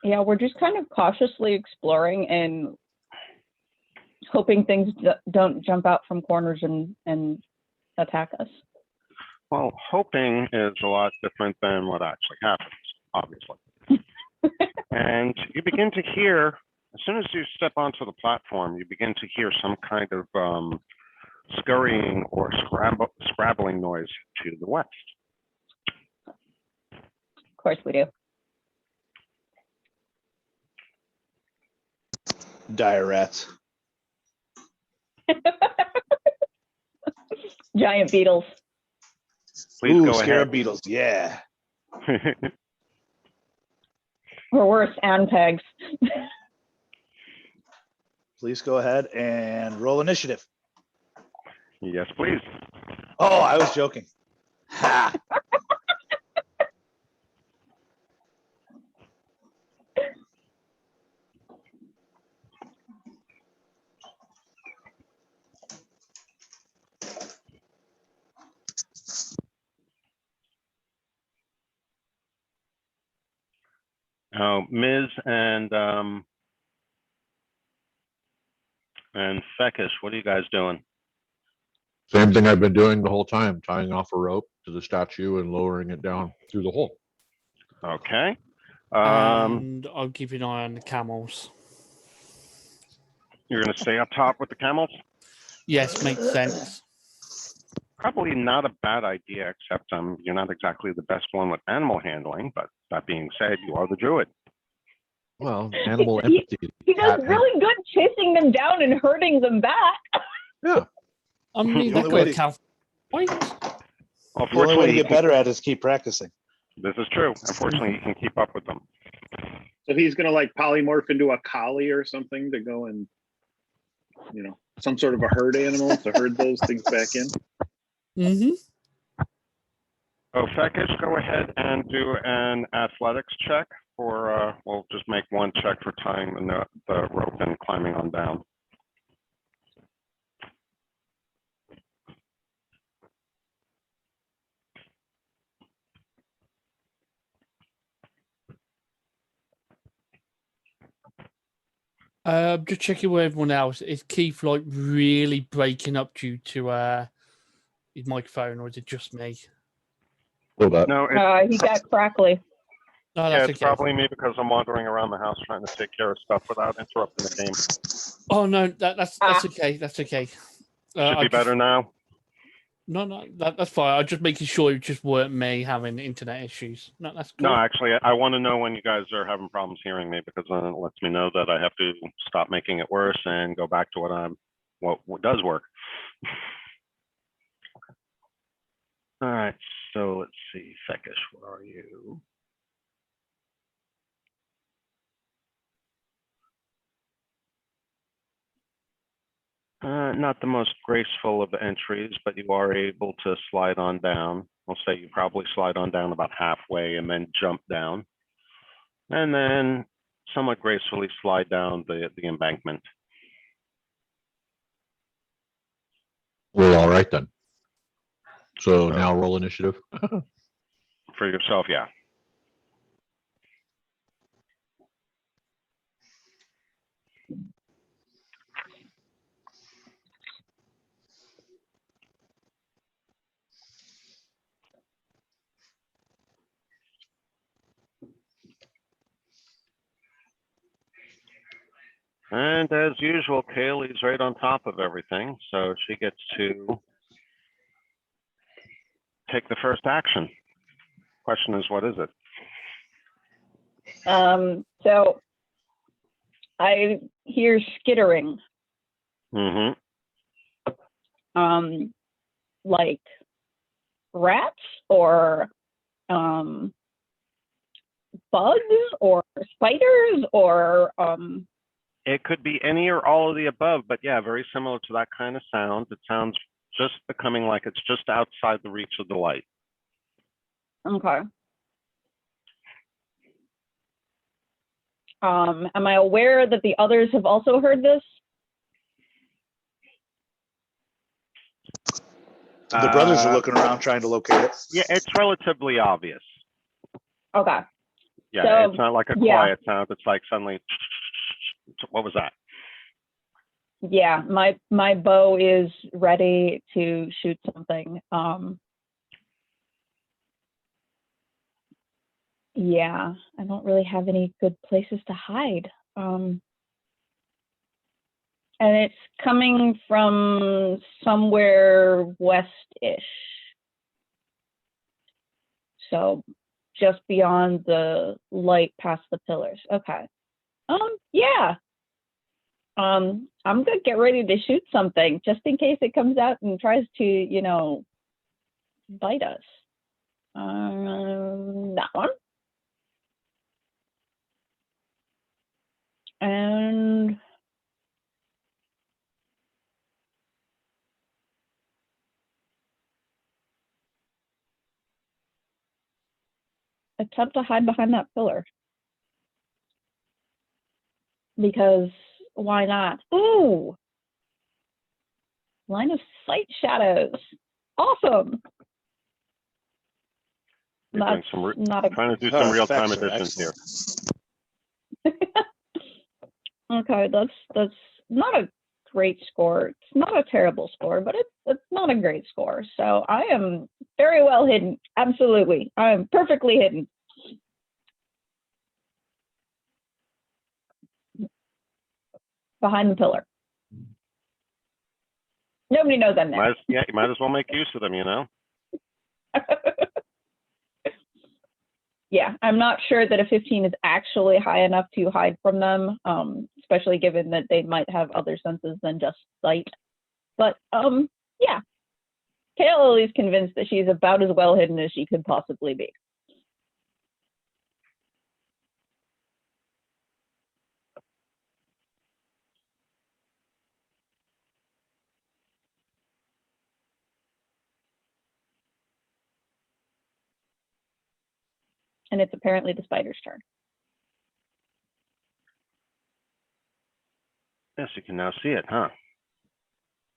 Yeah, we're just kind of cautiously exploring and hoping things don't jump out from corners and attack us. Well, hoping is a lot different than what actually happens, obviously. And you begin to hear, as soon as you step onto the platform, you begin to hear some kind of scurrying or scrabbling noise to the west. Of course we do. Dire rats. Giant beetles. Please go scarab ahead. beetles. Yeah. Or worse, anpegs. Please go ahead and roll initiative. Yes, please. Oh, I was joking. Ha! Oh, Ms. and Fekish, what are you guys doing? Same thing I've been doing the whole time, tying off a rope to the statue and lowering it down through the hole. Okay. And I'll keep an eye on the camels. You're going to stay up top with the camels? Yes, makes sense. Probably not a bad idea, except you're not exactly the best one with animal handling, but that being said, you are the druid. Well, animal empathy. He does really good chasing them down and hurting them back. Yeah. I mean, The that only could way count. Wait. The only way to get better at it is keep practicing. This is true. Unfortunately, you can keep up with them. So he's gonna like polymorph into a collie or something to go and, some sort of a herd animal to herd those things back in. Mm-hmm. Oh, Fekish, go ahead and do an athletics check for, we'll just make one check for tying the rope and climbing on down. Just checking with everyone else. Is Keith like really breaking up due to his microphone, or is it just me? Well, that No, He got crackly. No, yeah, that's it's okay. probably me because I'm wandering around the house trying to take care of stuff without interrupting the game. Oh no, that's okay. That's okay. Should be better now. No, that's fine. I'm just making sure it just weren't me having internet issues. No, that's cool. No, actually, I want to know when you guys are having problems hearing me because then it lets me know that I have to stop making it worse and go back to what does work. All right, so let's see, Fekish, where are you? Not the most graceful of entries, but you are able to slide on down. I'll say you probably slide on down about halfway and then jump down. And then somewhat gracefully slide down the embankment. we're all right then. So now roll initiative. For yourself, yeah. And as usual, Kaylee's right on top of everything, so she gets to take the first action. Question is, what is it? So I hear skittering, Mm-hmm. like rats or bugs or spiders or It could be any or all of the above, but yeah, very similar to that kind of sound. It sounds just becoming like it's just outside the reach of the light. okay. Am I aware that the others have also heard this? The brothers are looking around trying to locate it. Yeah, it's relatively obvious. Okay. Yeah, So, it's not like a yeah. quiet sound. It's like suddenly, what was that? Yeah, my bow is ready to shoot something. Yeah, I don't really have any good places to hide. And it's coming from somewhere west-ish. So just beyond the light past the pillars. Okay. Yeah. I'm gonna get ready to shoot something just in case it comes out and tries to, you know, bite us. That one. And attempt to hide behind that pillar. Because why not? Ooh! Line of sight shadows. Awesome. You're doing That's some not a trying to do some real-time Effects are additions here. excellent. okay. That's not a great score. It's not a terrible score, but it's not a great score. So I am very well hidden. Absolutely, I am perfectly hidden. Behind the pillar. Nobody knows I'm there. You might as well make use of them, you know? Yeah, I'm not sure that a 15 is actually high enough to hide from them, especially given that they might have other senses than just sight. But yeah, Kayla is convinced that she's about as well hidden as she could possibly be. And it's apparently the spider's turn. Yes, you can now see it, huh?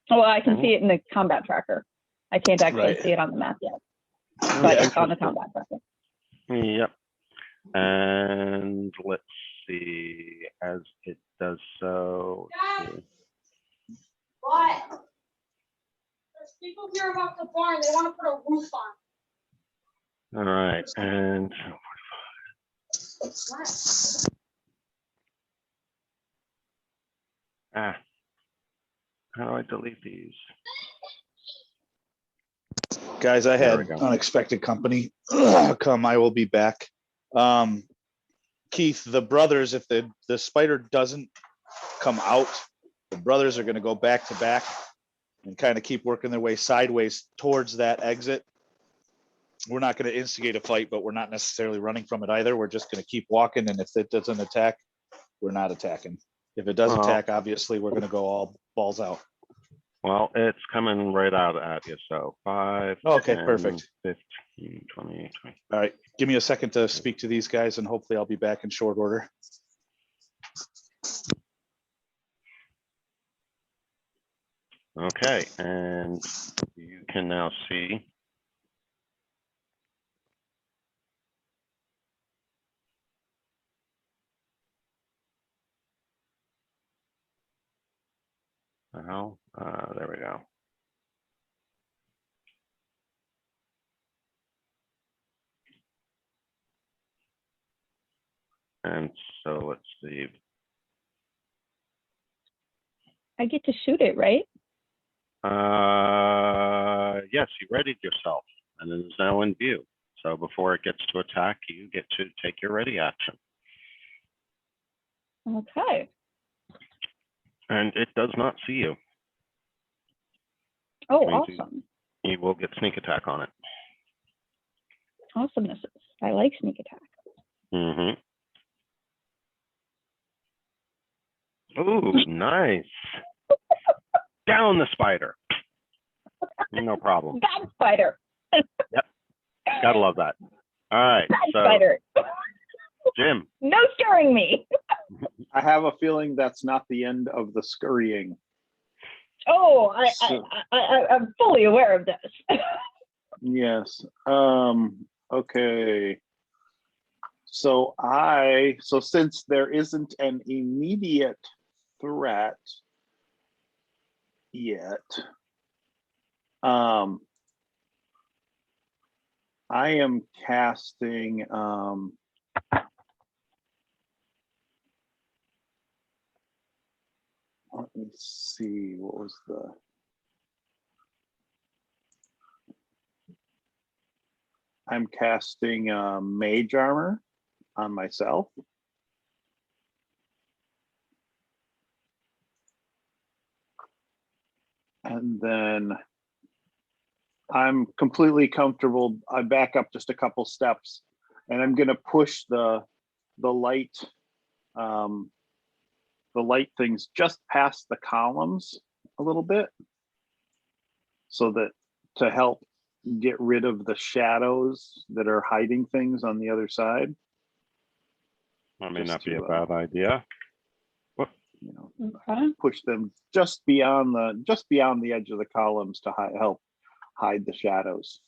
Well, I can see it in the combat tracker. I can't actually Right. see it on the map yet, but Yeah. it's on the combat tracker. Yep. And let's see as it does so. What? There's people here about the barn. They want to put a roof on. All right, and What? how do I delete these? Guys, I There had we go. unexpected company come. I will be back. Keith, the brothers, if the spider doesn't come out, the brothers are going to go back to back and kind of keep working their way sideways towards that exit. We're not going to instigate a fight, but we're not necessarily running from it either. We're just going to keep walking, and if it doesn't attack, we're not attacking. If it does attack, obviously we're going to go all balls out. Well, it's coming right out at you, so 5, Okay, 10, perfect. 15, 20, 20. All right, give me a second to speak to these guys, and hopefully I'll be back in short order. Okay, and you can now see how, there we go. And so let's see. I get to shoot it, right? Yes, you readied yourself, and it is now in view. So before it gets to attack, you get to take your ready action. Okay. And it does not see you. Oh, Which means awesome. You will get sneak attack on it. Awesomeness. I like sneak attack. Mm-hmm. Ooh, nice. Down the spider. No problem. Bad spider. Yep. Gotta love that. All right. Bad So, spider. Jim. No scaring me. I have a feeling that's not the end of the scurrying. Oh, So- I'm fully aware of this. Yes. Okay. So since there isn't an immediate threat yet, I am casting let me see, what was I'm casting mage armor on myself. And then I'm completely comfortable. I back up just a couple steps, and I'm going to push the light things just past the columns a little bit, so that to help get rid of the shadows that are hiding things on the other side. That may Just not be a to, bad idea. You know, Okay. push them just beyond the edge of the columns to help hide the shadows.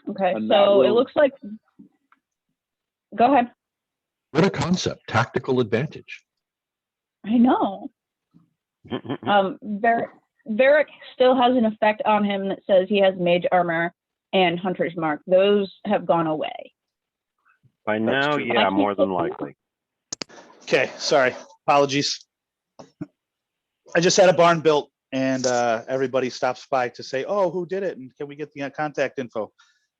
Okay. And that So it will- looks like. Go ahead. What a concept, tactical advantage. I know. Varric still has an effect on him that says he has mage armor and hunter's mark. Those have gone away. By now, true. yeah, more than likely. Okay, sorry, apologies. I just had a barn built, and everybody stops by to say, "Oh, who did it? And can we get the contact info?"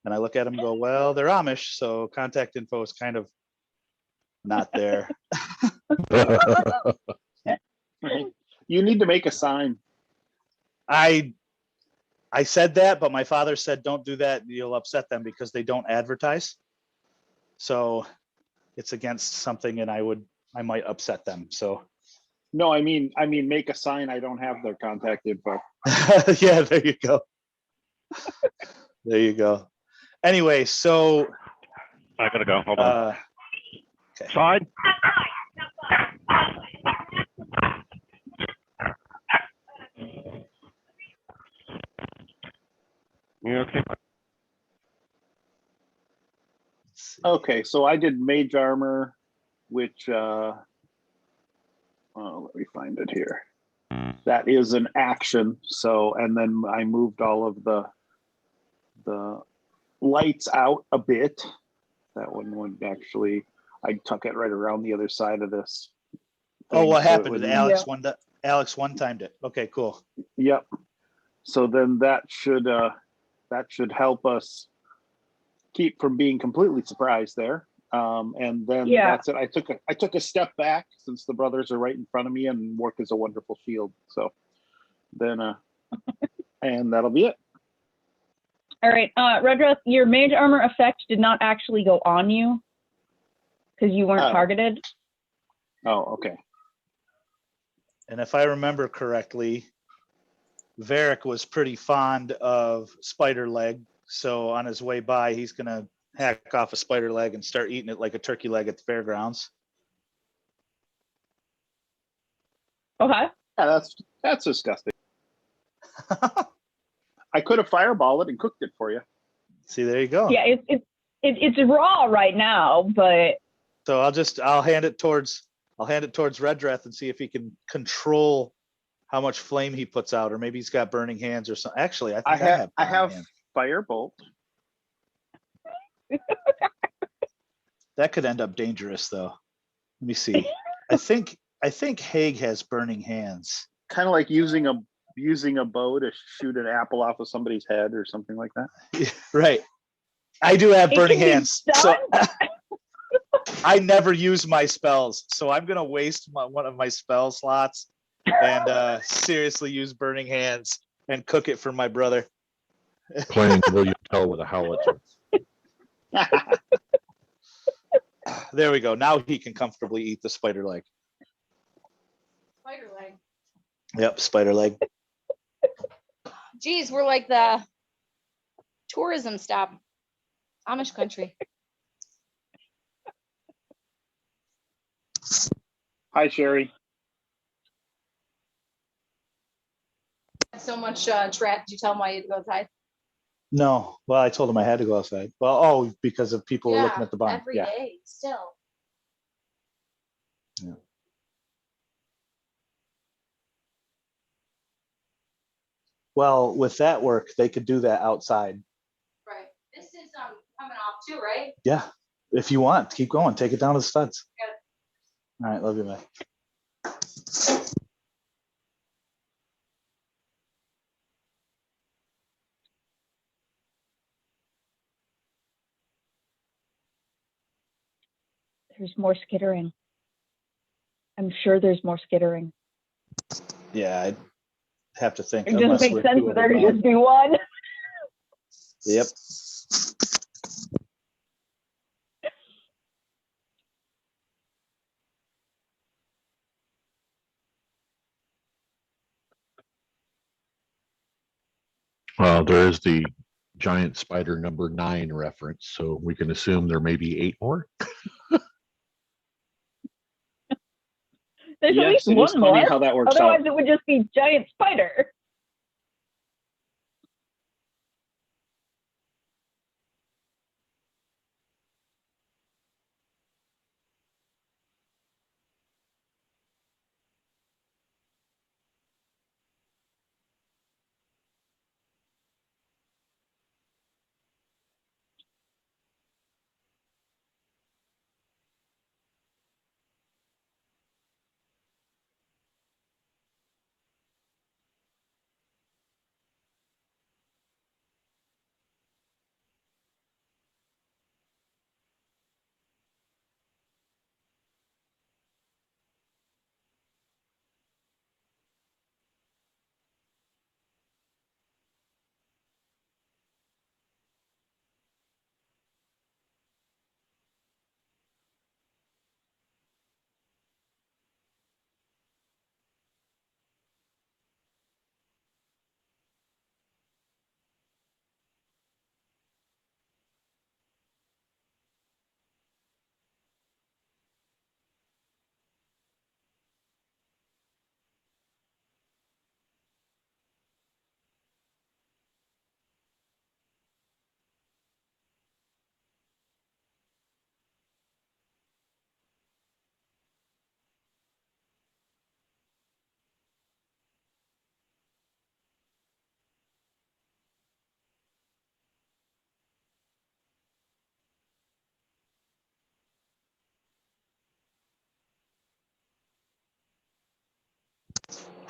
And I look at them and go, "Well, they're Amish, so contact info is kind of not there." You need to make a sign. I said that, but my father said, "Don't do that. You'll upset them because they don't advertise." So it's against something, and I might upset them. So No, I mean, make a sign. I don't have their contact info. yeah, there you go. There you go. Anyway, so I gotta go. Hold on. Okay. Side. You okay? Okay, so I did mage armor which let me find it here. That is an action. So, and then I moved all of the lights out a bit. That one would actually, I tuck it right around the other side of this. Oh, what So it happened? would- Did Alex one timed it? Okay, cool. Yep. So then that should help us keep from being completely surprised there. And then that's it. I took a step back since the brothers are right in front of me and work as a wonderful shield. So then and that'll be it. All right, Redreth, your mage armor effect did not actually go on you because you weren't targeted. Oh, okay. And if I remember correctly, Varric was pretty fond of spider leg. So on his way by, he's going to hack off a spider leg and start eating it like a turkey leg at the fairgrounds. Okay. Yeah, that's disgusting. I could have fireballed it and cooked it for you. See, there you go. Yeah, it's raw right now, but So I'll hand it towards Redreth and see if he can control how much flame he puts out, or maybe he's got burning hands or something. Actually, I think I have burning hands. Firebolt. That could end up dangerous, though. Let me see. I think Haig has burning hands. Kind of like using a bow to shoot an apple off of somebody's head or something like that. Right. I do have burning can be hands. So I never use my spells, so I'm gonna waste one of my spell slots and seriously use burning hands and cook it for my brother. Playing William Tell with a howitzer. There we go. Now he can comfortably eat the spider leg. Spider leg. Yep, spider leg. Geez, we're like the tourism stop. Amish country. Hi, Sherry. So much trap. Did you tell him why you had to go outside? No, well, I told him I had to go outside. Well, because of people were looking at the barn. Every Yeah. day, still. Yeah. Well, with that work, they could do that outside. Right. This is coming off too, right? Yeah, if you want, keep going. Take it down to the studs. Good. All right, love you, man. there's more skittering. I'm sure there's more skittering. Yeah, I'd have to think. It doesn't unless make we're sense doing for there to it just be one. Yep. Well, there is the giant spider number 9 reference, so we can assume there may be 8 more. There's at Yes, least it is one funny more. how that works Otherwise, out. it would just be giant spider.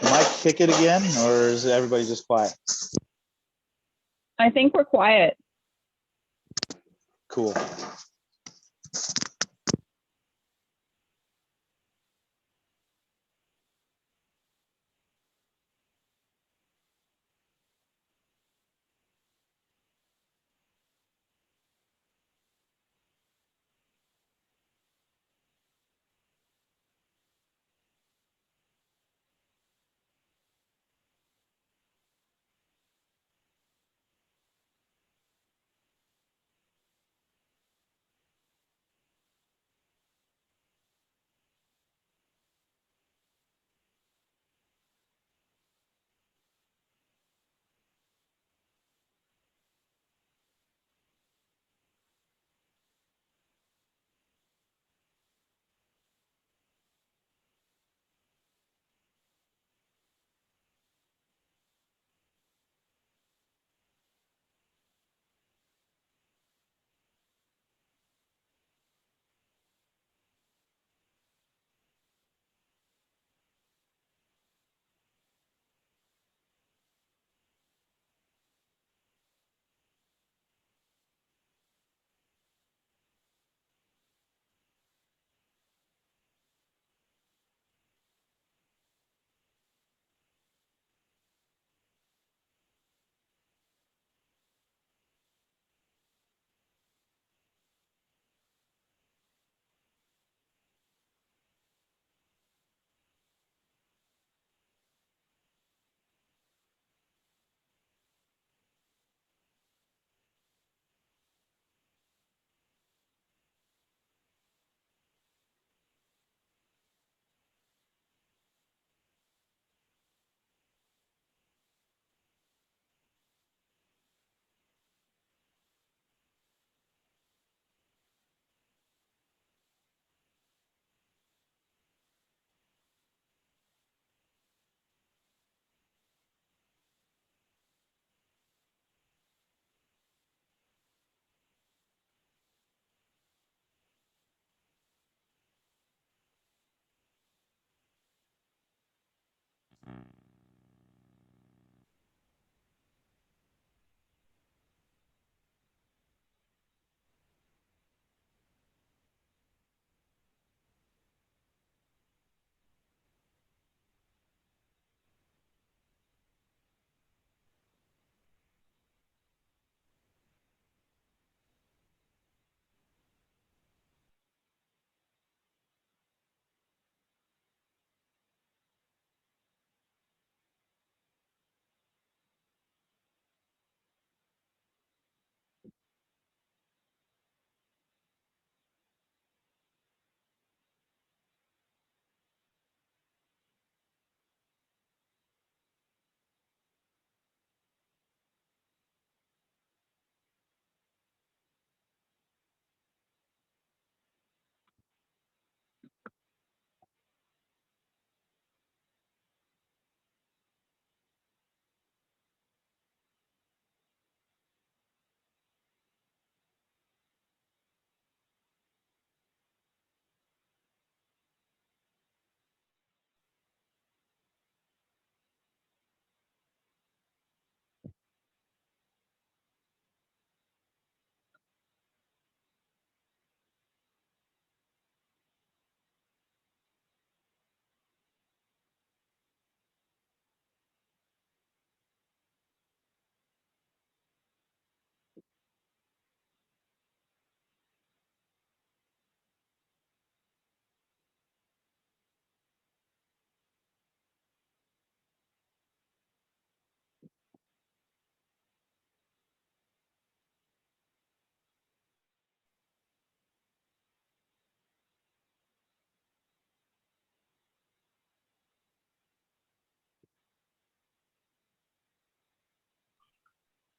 Am I kick it again, or is everybody just quiet? I think we're quiet. Cool.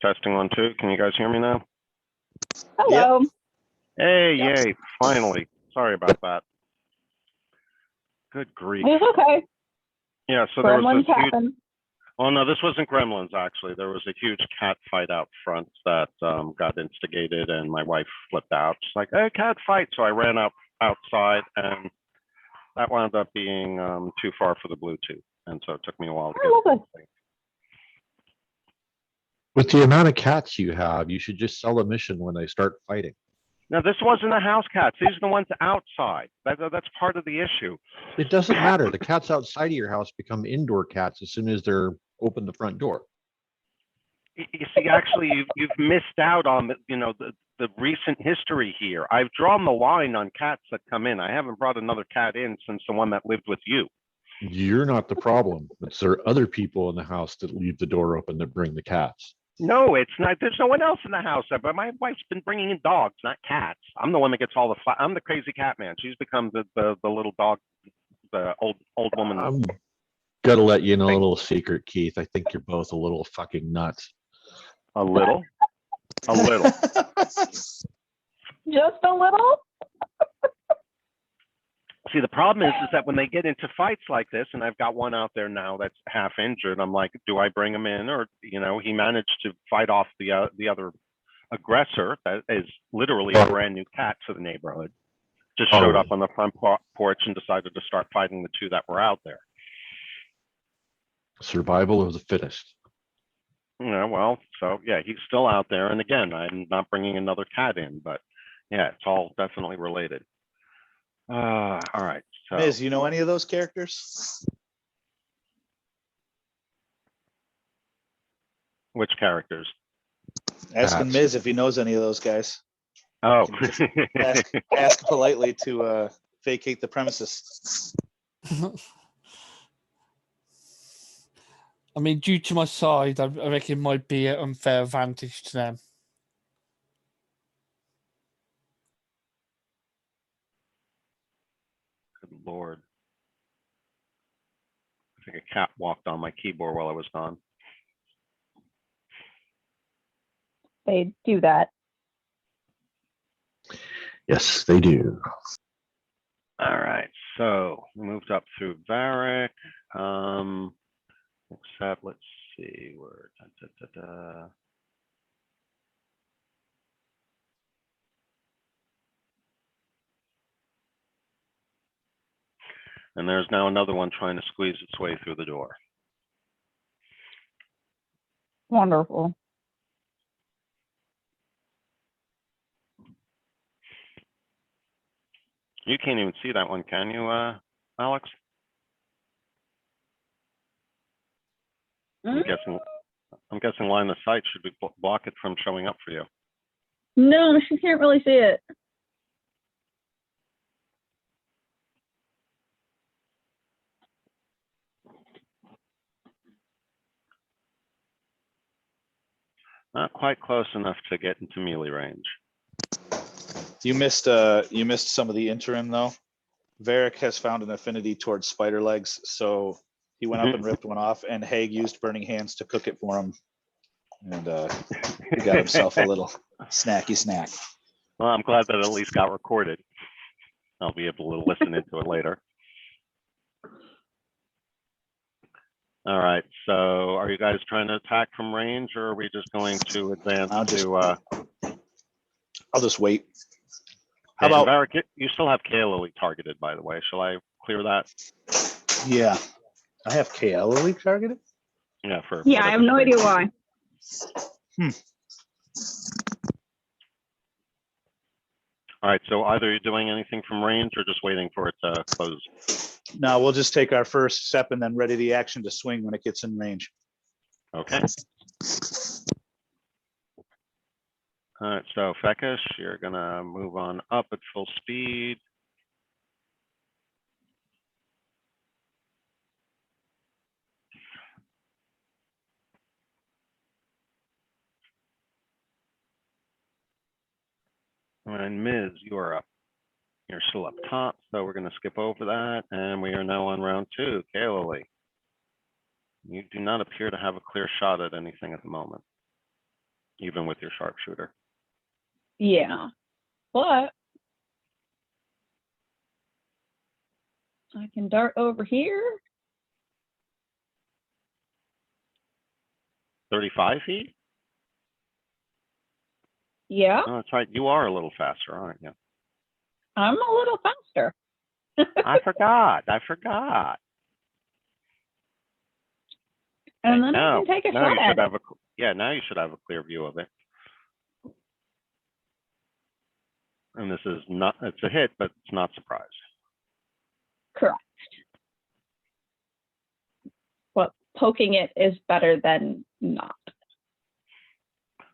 Testing 1, 2. Can you guys hear me now? Hello. Hey, Yep. yay, finally. Sorry about that. Good grief. It's okay. Yeah, so there was Gremlins this huge, happen. oh no, this wasn't gremlins actually. There was a huge cat fight out front that got instigated and my wife flipped out. She's like, hey, cat fight. So I ran outside and that wound up being too far for the Bluetooth. And so it took me a while to I love get it. With the amount of cats you have, you should just sell a mission when they start fighting. Now, this wasn't the house cats. These are the ones outside. That's part of the issue. It doesn't matter. The cats outside of your house become indoor cats as soon as they're open the front door. You see, actually, you've missed out on the recent history here. I've drawn the line on cats that come in. I haven't brought another cat in since the one that lived with you. You're not the problem. It's there are other people in the house that leave the door open that bring the cats. No, it's not. There's no one else in the house. But my wife's been bringing in dogs, not cats. I'm the one that gets all the I'm the crazy cat man. She's become the little dog, the old woman. I'm gonna let you know a little secret, Keith. I think you're both a little fucking nuts. A little. A little. Just a little? See, the problem is that when they get into fights like this, and I've got one out there now that's half injured, I'm like, do I bring him in? Or, he managed to fight off the other aggressor that is literally a brand new cat to the neighborhood. Just showed up on the front porch and decided to start fighting the two that were out there. Survival of the fittest. Yeah, well, so yeah, he's still out there. And again, I'm not bringing another cat in, but yeah, it's all definitely related. All right. So, Miz, you know any of those characters? which characters? Asking Miz if he knows any of those guys. Oh, Ask politely to vacate the premises. I mean, due to my side, I reckon it might be an unfair advantage to them. good Lord. I think a cat walked on my keyboard while I was gone. They do that. Yes, they do. All right, so we moved up through Varric. Except, let's see, where. And there's now another one trying to squeeze its way through the door. Wonderful. You can't even see that one, can you, Alex? I'm guessing line of sight should be block it from showing up for you. No, she can't really see it. Not quite close enough to get into melee range. You missed some of the interim though. Varric has found an affinity towards spider legs, so he went up and ripped one off, and Haig used burning hands to cook it for him. And he got himself a little snacky snack. Well, I'm glad that it at least got recorded. I'll be able to listen into it later. All right, so are you guys trying to attack from range, or are we just going to advance I'll just wait. How about Varric, you still have Kael'li targeted, by the way. Shall I clear that? Yeah, I have Kael'li targeted. Yeah, Yeah, I have no idea why. All right, so either you're doing anything from range or just waiting for it to close. No, we'll just take our first step and then ready the action to swing when it gets in range. Okay. All right, so Fekish, you're gonna move on up at full speed. And Miz, you are up. You're still up top, so we're gonna skip over that, and we are now on round 2, Kael'li. You do not appear to have a clear shot at anything at the moment, even with your sharpshooter. Yeah, but I can dart over here. 35 feet? Yeah, Oh, that's right. You are a little faster, aren't you? I'm a little faster. I forgot. And then now, I can take a now you shot at should it. have a, yeah, now you should have a clear view of it. And this is not, it's a hit, but it's not surprise. Correct. But poking it is better than not.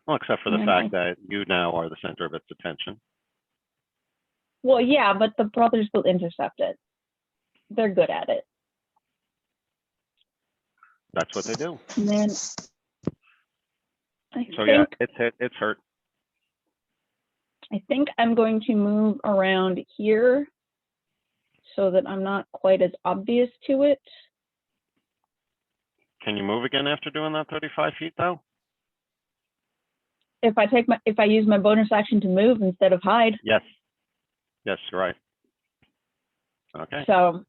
Well, except for the And fact that you now are the center of its attention. Well, yeah, but the brothers will intercept it. They're good at it. That's what they do. And then So yeah, it's hit, it's hurt. I think I'm going to move around here so that I'm not quite as obvious to it. Can you move again after doing that 35 feet though? If I use my bonus action to move instead of hide. Yes. Yes, you're right. Okay. So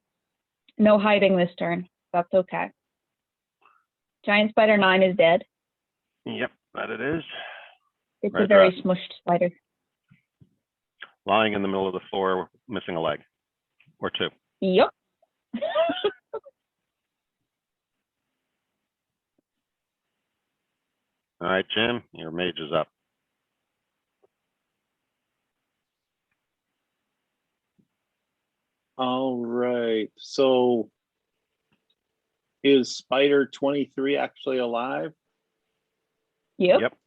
no hiding this turn. That's okay. Giant spider 9 is dead. Yep, that it is. It's Right, a very right. smushed spider. Lying in the middle of the floor, missing a leg or two. Yep. All right, Jim, your mage is up. All right, so is Spider 23 actually alive? Yep. Yep.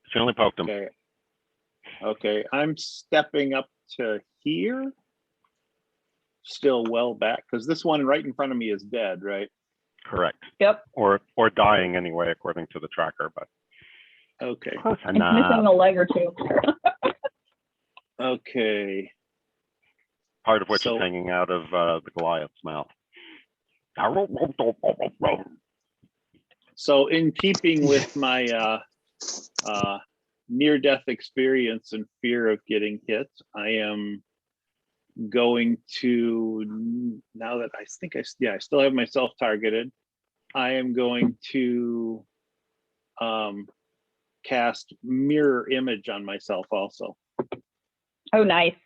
She only poked him. Okay. Okay, I'm stepping up to here. Still well back, because this one right in front of me is dead, right? Correct. Yep. Or dying anyway, according to the tracker, but Okay, close It's missing enough. a leg or two. okay. Part of which So- is hanging out of the Goliath's mouth. So in keeping with my near-death experience and fear of getting hit, I am going to, now that I think I still have myself targeted, I am going to cast mirror image on myself also. Oh, nice.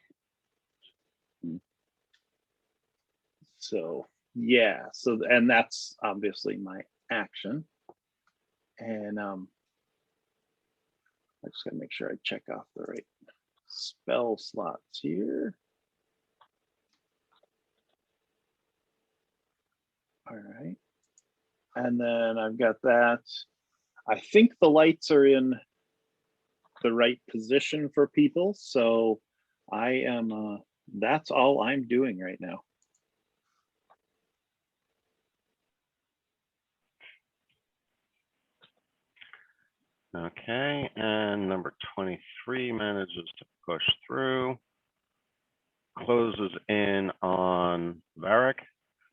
So yeah, so and that's obviously my action. And I just gotta make sure I check off the right spell slots here. All right. And then I've got that. I think the lights are in the right position for people. So I am, that's all I'm doing right now. Okay, and number 23 manages to push through. Closes in on Varric.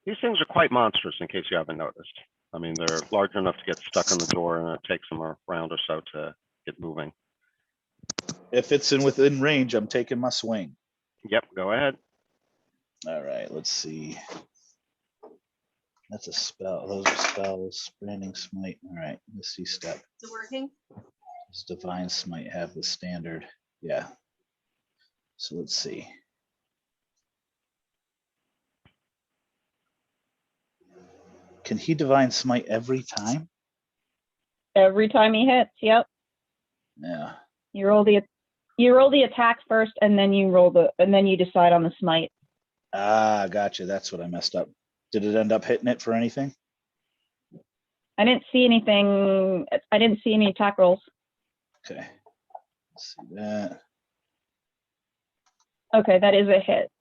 These things are quite monstrous in case you haven't noticed. I mean, they're large enough to get stuck in the door and it takes them a round or so to get moving. If it's within range, I'm taking my swing. Yep, go ahead. All right, let's see. That's a spell. Those are spells. Branding smite. All right, let's see step. Is it working? Does divine smite have the standard? Yeah. So let's see. Can he divine smite every time? Every time he hits, yep. Yeah. You roll the attack first, and then you decide on the smite. Ah, gotcha. That's what I messed up. Did it end up hitting it for anything? I didn't see anything. I didn't see any attack rolls. Okay. Let's see that. Okay, that is a hit.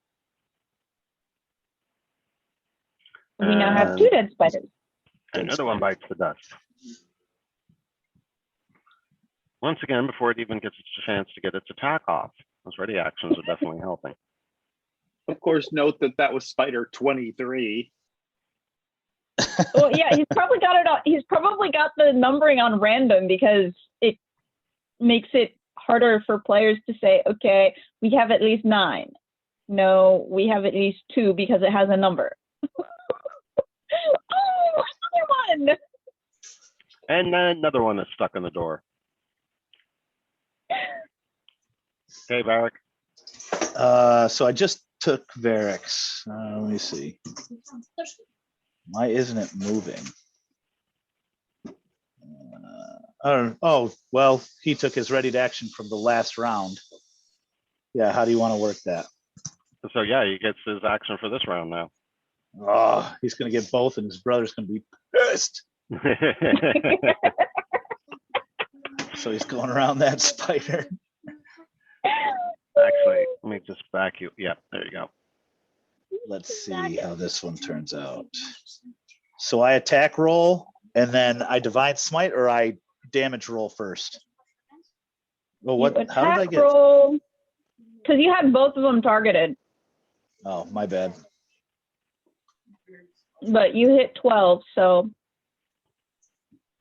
We now have 2 dead spiders. Another one bites the dust. Once again, before it even gets a chance to get its attack off, those ready actions are definitely helping. Of course, note that that was Spider 23. Well, yeah, he's probably got it on. He's probably got the numbering on random because it makes it harder for players to say, okay, we have at least 9. No, we have at least 2 because it has a number. Oh, another one. And then another one that's stuck in the door. Okay, Varric. So I just took Varric's. Let me see. Why isn't it moving? Oh, well, he took his ready to action from the last round. Yeah, how do you want to work that? So yeah, he gets his action for this round now. Oh, he's gonna get both and his brother's gonna be pissed. So he's going around that spider. Actually, let me just back you. Yeah, there you go. Let's see how this one turns out. So I attack roll and then I divine smite, or I damage roll first? Well, what, how did I get? Because you had both of them targeted, Oh, my bad. but you hit 12, so.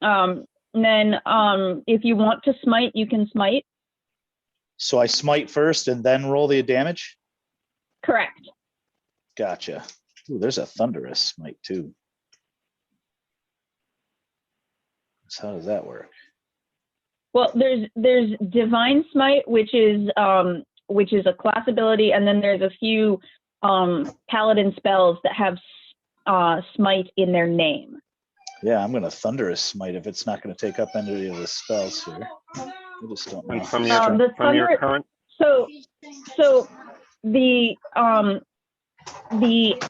Then if you want to smite, you can smite. So I smite first and then roll the damage? Correct. Gotcha. Ooh, there's a thunderous smite too. So how does that work? Well, there's divine smite, which is a class ability, and then there's a few paladin spells that have smite in their name. Yeah, I'm gonna thunderous smite if it's not gonna take up any of the spells here. I just don't know. And from The your current, So the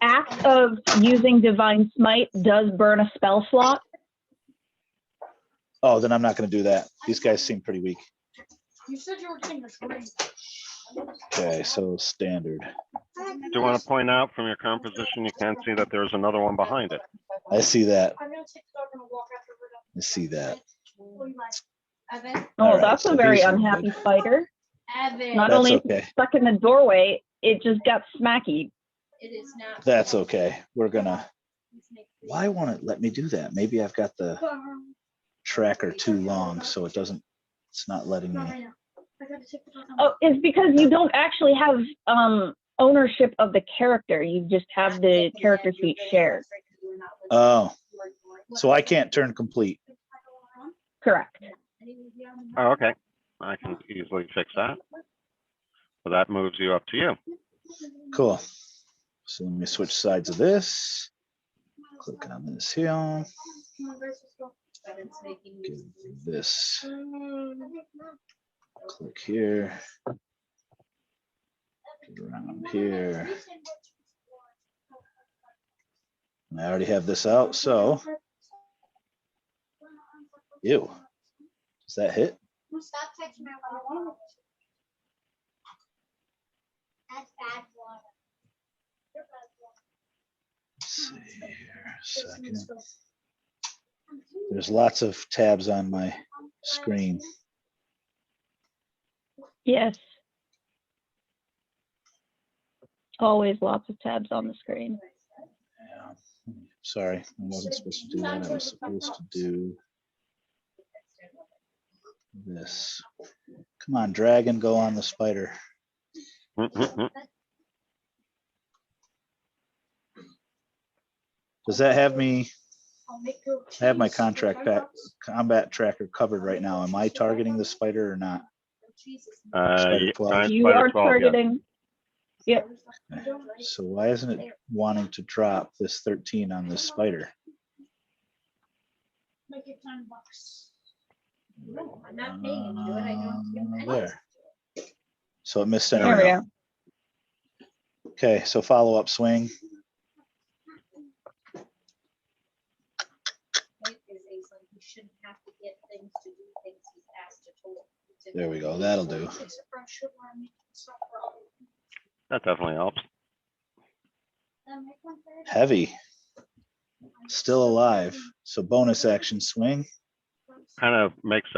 act of using divine smite does burn a spell slot. Oh, then I'm not gonna do that. These guys seem pretty weak. You said you were getting this ring. Okay, so standard. do you want to point out from your current position, you can see that there's another one behind it. I see that. I'm gonna take the dog on a walk after we're done. I see that. What do you like? Evan? Oh, All right, that's so a very these are unhappy good. spider. Evan. Not That's only okay. stuck in the doorway, it just got smacky. It is not. That's okay. We're gonna, why won't it let me do that? Maybe I've got the tracker too long, so it doesn't, it's not letting me. I gotta take the dog on Oh, it's because you don't actually have ownership of the character. You just have the character sheet shared. Oh, so I can't turn complete. Correct. Oh, okay. I can easily fix that. So that moves you up to you. Cool. So let me switch sides of this. Click on this here. Give this. Click here. Get around here. And I already have this out, so. Ew. Does that hit? Stop touching my water. That's bad water. Let's see here a second. There's lots of tabs on my screen. Yes. Always lots of tabs on the screen. Yeah. Sorry, I wasn't supposed to do that. I was supposed to do this. Come on, dragon, go on the spider. Does that have me? I have my combat tracker covered right now. Am I targeting the spider or not? Spider 12. You are targeting. Yep. Okay. So why isn't it wanting to drop this 13 on this spider? Make it $10. No, I'm not paying him to do it. I don't give him any. There. So it missed There we anyway. go. Okay, so follow up swing. He shouldn't have to get things to do things he's asked to do. There we go. That'll do. That definitely helps. Heavy. Still alive. So bonus action swing. Kind of makes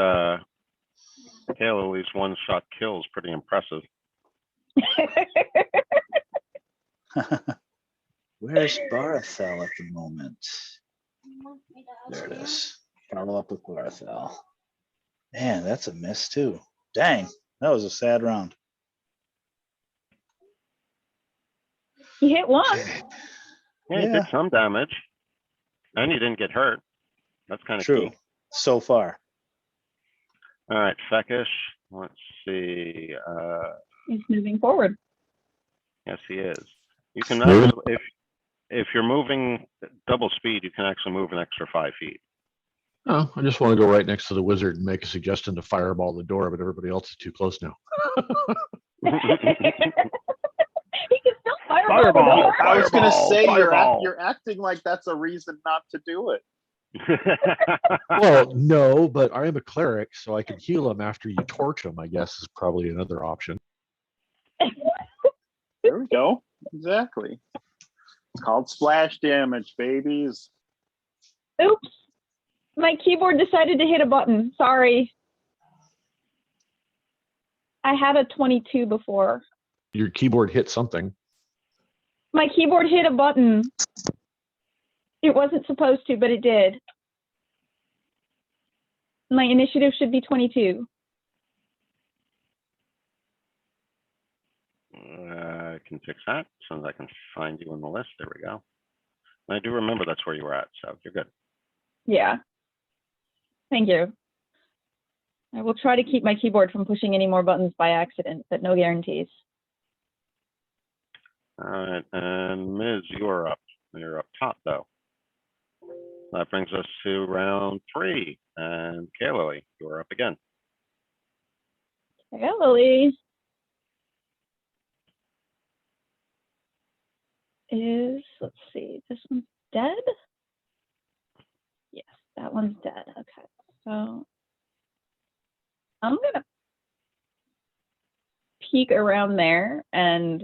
Elohir's one-shot kills pretty impressive. Where's Barathel at the moment? There it is. Follow up with Barathel. Man, that's a miss too. Dang, that was a sad round. You hit one. Yeah, you did some damage. And you didn't get hurt. That's kind of True. key. So far. All right, Feckish. Let's see. He's moving forward. Yes, he is. You can actually, if you're moving double speed, you can actually move an extra 5 feet. Oh, I just want to go right next to the wizard and make a suggestion to fireball the door, but everybody else is too close now. He can still fireball. the Fireball. door. I was gonna say Fireball. you're acting like that's a reason not to do it. Well, no, but I am a cleric, so I can heal him after you torch him, I guess, is probably another option. There we go. Exactly. It's called splash damage, babies. Oops. My keyboard decided to hit a button. Sorry. I had a 22 before. Your keyboard hit something. My keyboard hit a button. It wasn't supposed to, but it did. My initiative should be 22. I can fix that. As soon as I can find you on the list. There we go. And I do remember that's where you were at, so you're good. Yeah. Thank you. I will try to keep my keyboard from pushing any more buttons by accident, but no guarantees. All right, and Ms., you are up. You're up top, though. That brings us to round 3, and Kaylee, you are up again. Hey, Lily. Let's see, this one's dead? Yes, that one's dead. Okay, so I'm gonna peek around there and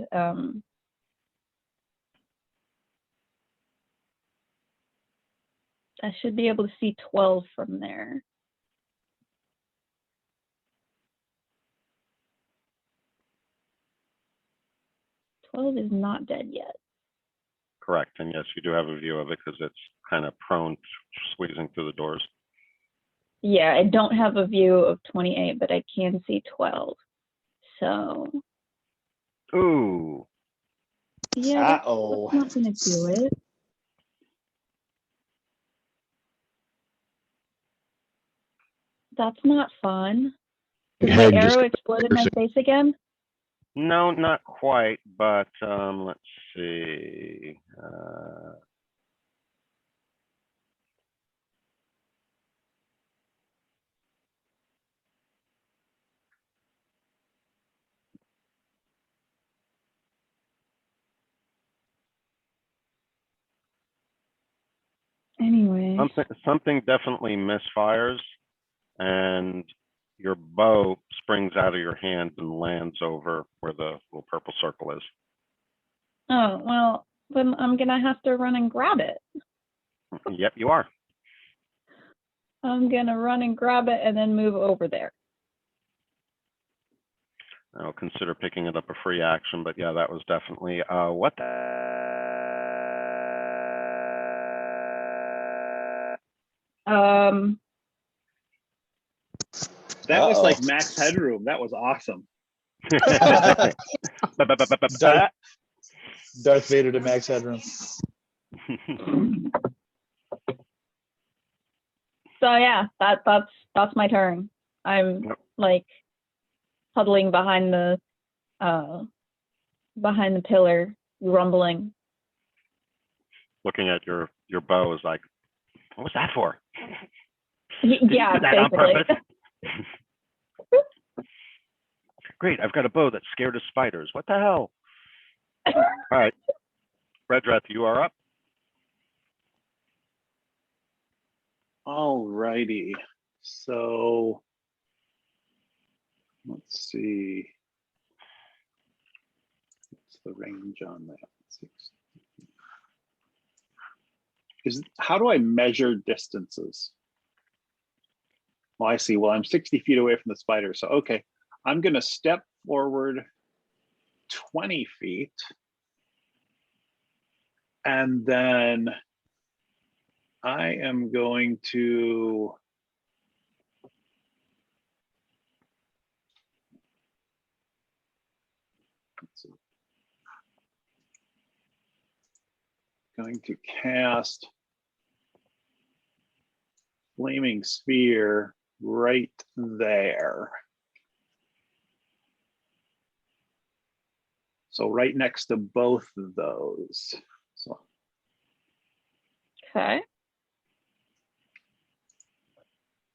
I should be able to see 12 from there. Twelve is not dead yet. Correct, and yes, you do have a view of it because it's kind of prone to squeezing through the doors. Yeah, I don't have a view of 28, but I can see 12. So Ooh, yeah, that's Uh-oh. not gonna do it. That's not fun. Does my Head just arrow explode in my face again? no, not quite, but let's see. Anyway. Something definitely misfires, and your bow springs out of your hand and lands over where the little purple circle is. Oh, well, then I'm gonna have to run and grab it. Yep, you are. I'm gonna run and grab it and then move over there. I'll consider picking it up a free action, but yeah, that was definitely what the That was like Uh-oh. max headroom. That was awesome. Darth, Darth Vader to Max Headroom. So yeah, that's my turn. I'm Yep. like huddling behind the pillar, rumbling. Looking at your bow is like, what was that for? Yeah, Did that on basically. purpose? Great, I've got a bow that's scared of spiders. What the hell? All right, Redreth, you are up. All righty. So let's see. What's the range on that? How do I measure distances? Well, I see. Well, I'm 60 feet away from the spider. So, okay, I'm going to step forward 20 feet. And then I am going to cast Flaming Sphere right there. So right next to both of those. So Okay.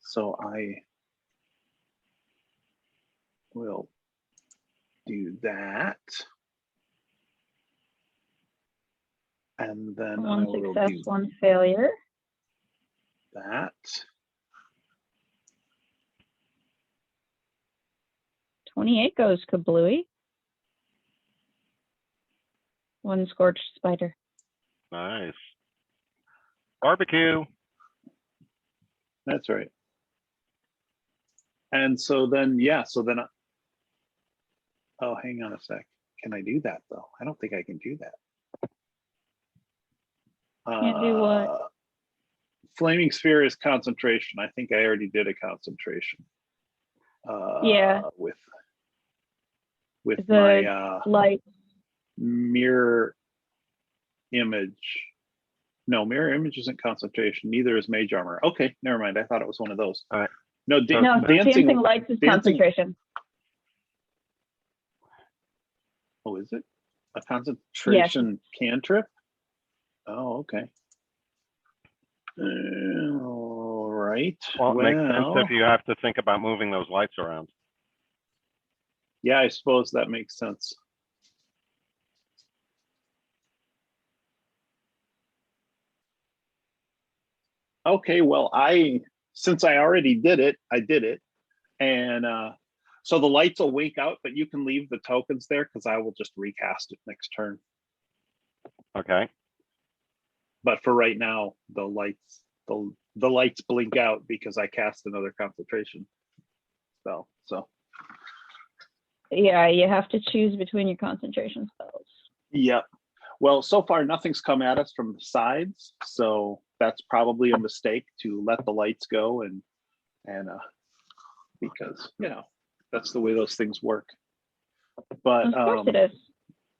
So I will do that. And then I One will success, do one failure. that. 28 goes kablooey. One scorched spider. Nice. Barbecue. That's right. And so then, yeah, so then, oh, hang on a sec. Can I do that though? I don't think I can do that. Can't do what? Flaming sphere is concentration. I think I already did a concentration. Yeah. With The my light. mirror image. No, mirror image isn't concentration. Neither is mage armor. Okay, never mind. I thought it was one of those. All right. No, No, dancing lights is concentration. Oh, is it a concentration cantrip? Oh, okay. All right. Well, it makes sense if you have to think about moving those lights around. Yeah, I suppose that makes sense. Okay, well, since I already did it, I did it. And so the lights will wink out, but you can leave the tokens there because I will just recast it next turn. Okay. But for right now, the lights blink out because I cast another concentration spell. So Yeah, you have to choose between your concentration spells. yep. Well, so far nothing's come at us from the sides, so that's probably a mistake to let the lights go and because that's the way those things work. But Of course it is.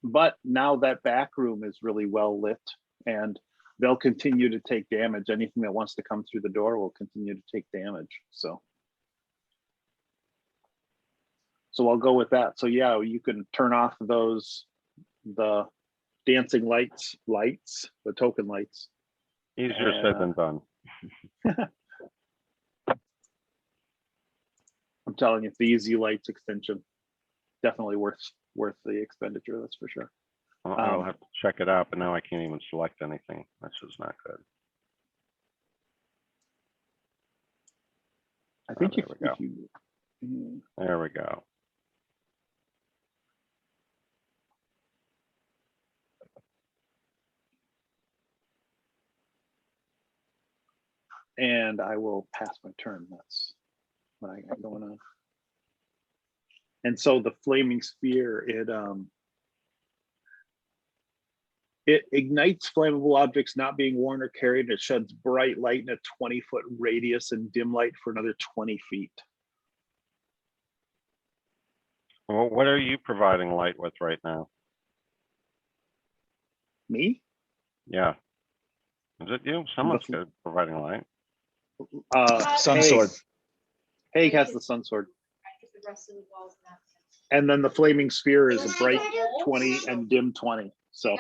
But now that back room is really well lit, and they'll continue to take damage. Anything that wants to come through the door will continue to take damage. So I'll go with that. So yeah, you can turn off the dancing lights, the token lights. Easier said than done. I'm telling you, the easy lights extension, definitely worth the expenditure, that's for sure. I'll have to check it out, but now I can't even select anything. That's just not good. I think there we go. There we go. And I will pass my turn. That's what I got going on. And so the flaming sphere, it ignites flammable objects not being worn or carried. It sheds bright light in a 20-foot radius and dim light for another 20 feet. Well, what are you providing light with right now? Me? Yeah. Is it you? Someone's good providing light. Sun sword. Haig has the sun sword. And then the flaming sphere is a bright 20 and dim 20. So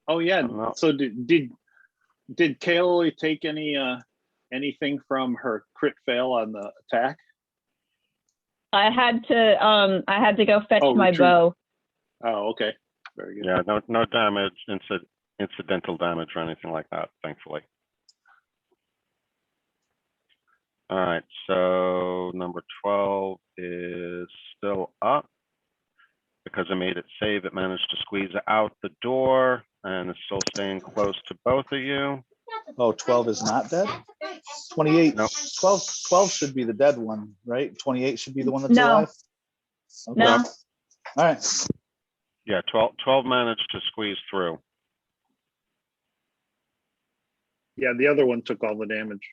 oh yeah. So did Kaylee take anything from her crit fail on the attack? I had to go fetch my bow. Oh, okay. Very good. Yeah, no damage, incidental damage or anything like that, thankfully. All right, so number 12 is still up. Because I made it save, it managed to squeeze out the door and is still staying close to both of you. Oh, 12 is not dead? 28, Nope. 12 should be the dead one, right? 28 should be the one that's No. alive? Okay. No. All right. Yeah, 12 managed to squeeze through. Yeah, the other one took all the damage.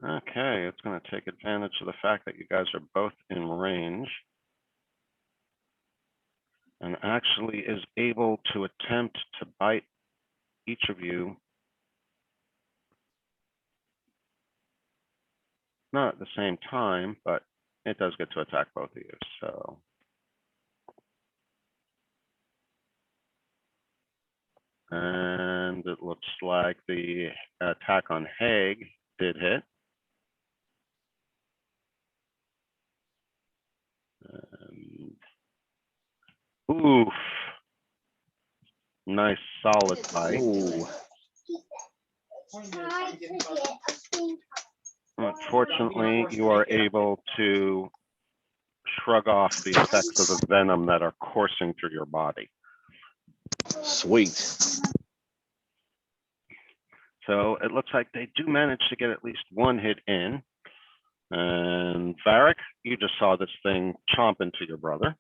Okay, it's going to take advantage of the fact that you guys are both in range and actually is able to attempt to bite each of you. Not at the same time, but it does get to attack both of you. So and it looks like the attack on Haig did hit. Oof. Nice solid bite. Ooh. Unfortunately, you are able to shrug off the effects of the venom that are coursing through your body. Sweet. So it looks like they do manage to get at least one hit in. And Varric, you just saw this thing chomp into your brother.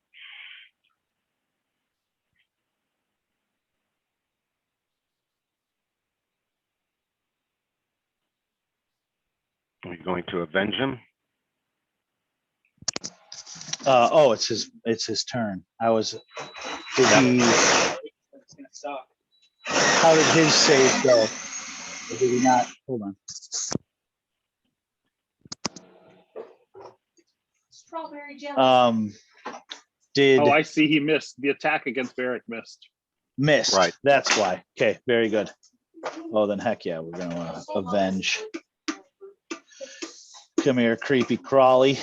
Are you going to avenge him? Oh, it's his turn. Did he? How did his save go? Or did he not? Hold on. Strawberry jelly. Did Oh, I see. He missed. The attack against Barrick missed. missed? Right. That's why. Okay, very good. Oh, then heck yeah, we're gonna avenge. Come here, creepy crawly.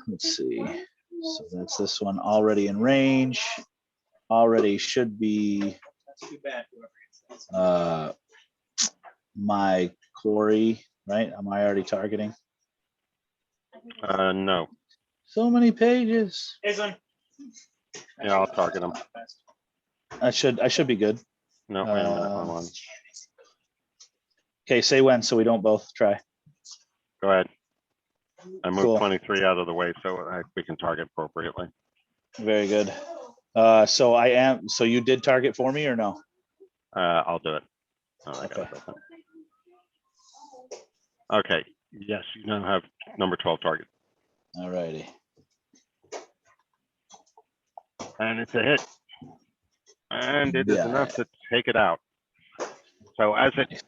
Let's see. So that's this one already in range. Already should be my Corey, right? Am I already targeting? No. So many pages. Yeah, I'll target him. I should be good. No, wait a minute. Hold on. Okay, say when so we don't both try. Go ahead. I moved Cool. 23 out of the way so we can target appropriately. Very good. So you did target for me or no? I'll do it. Oh, I got Okay. it open. Okay. Yes, you now have number 12 target. All righty. And it's a hit. And it is Yeah. enough to take it out. So as it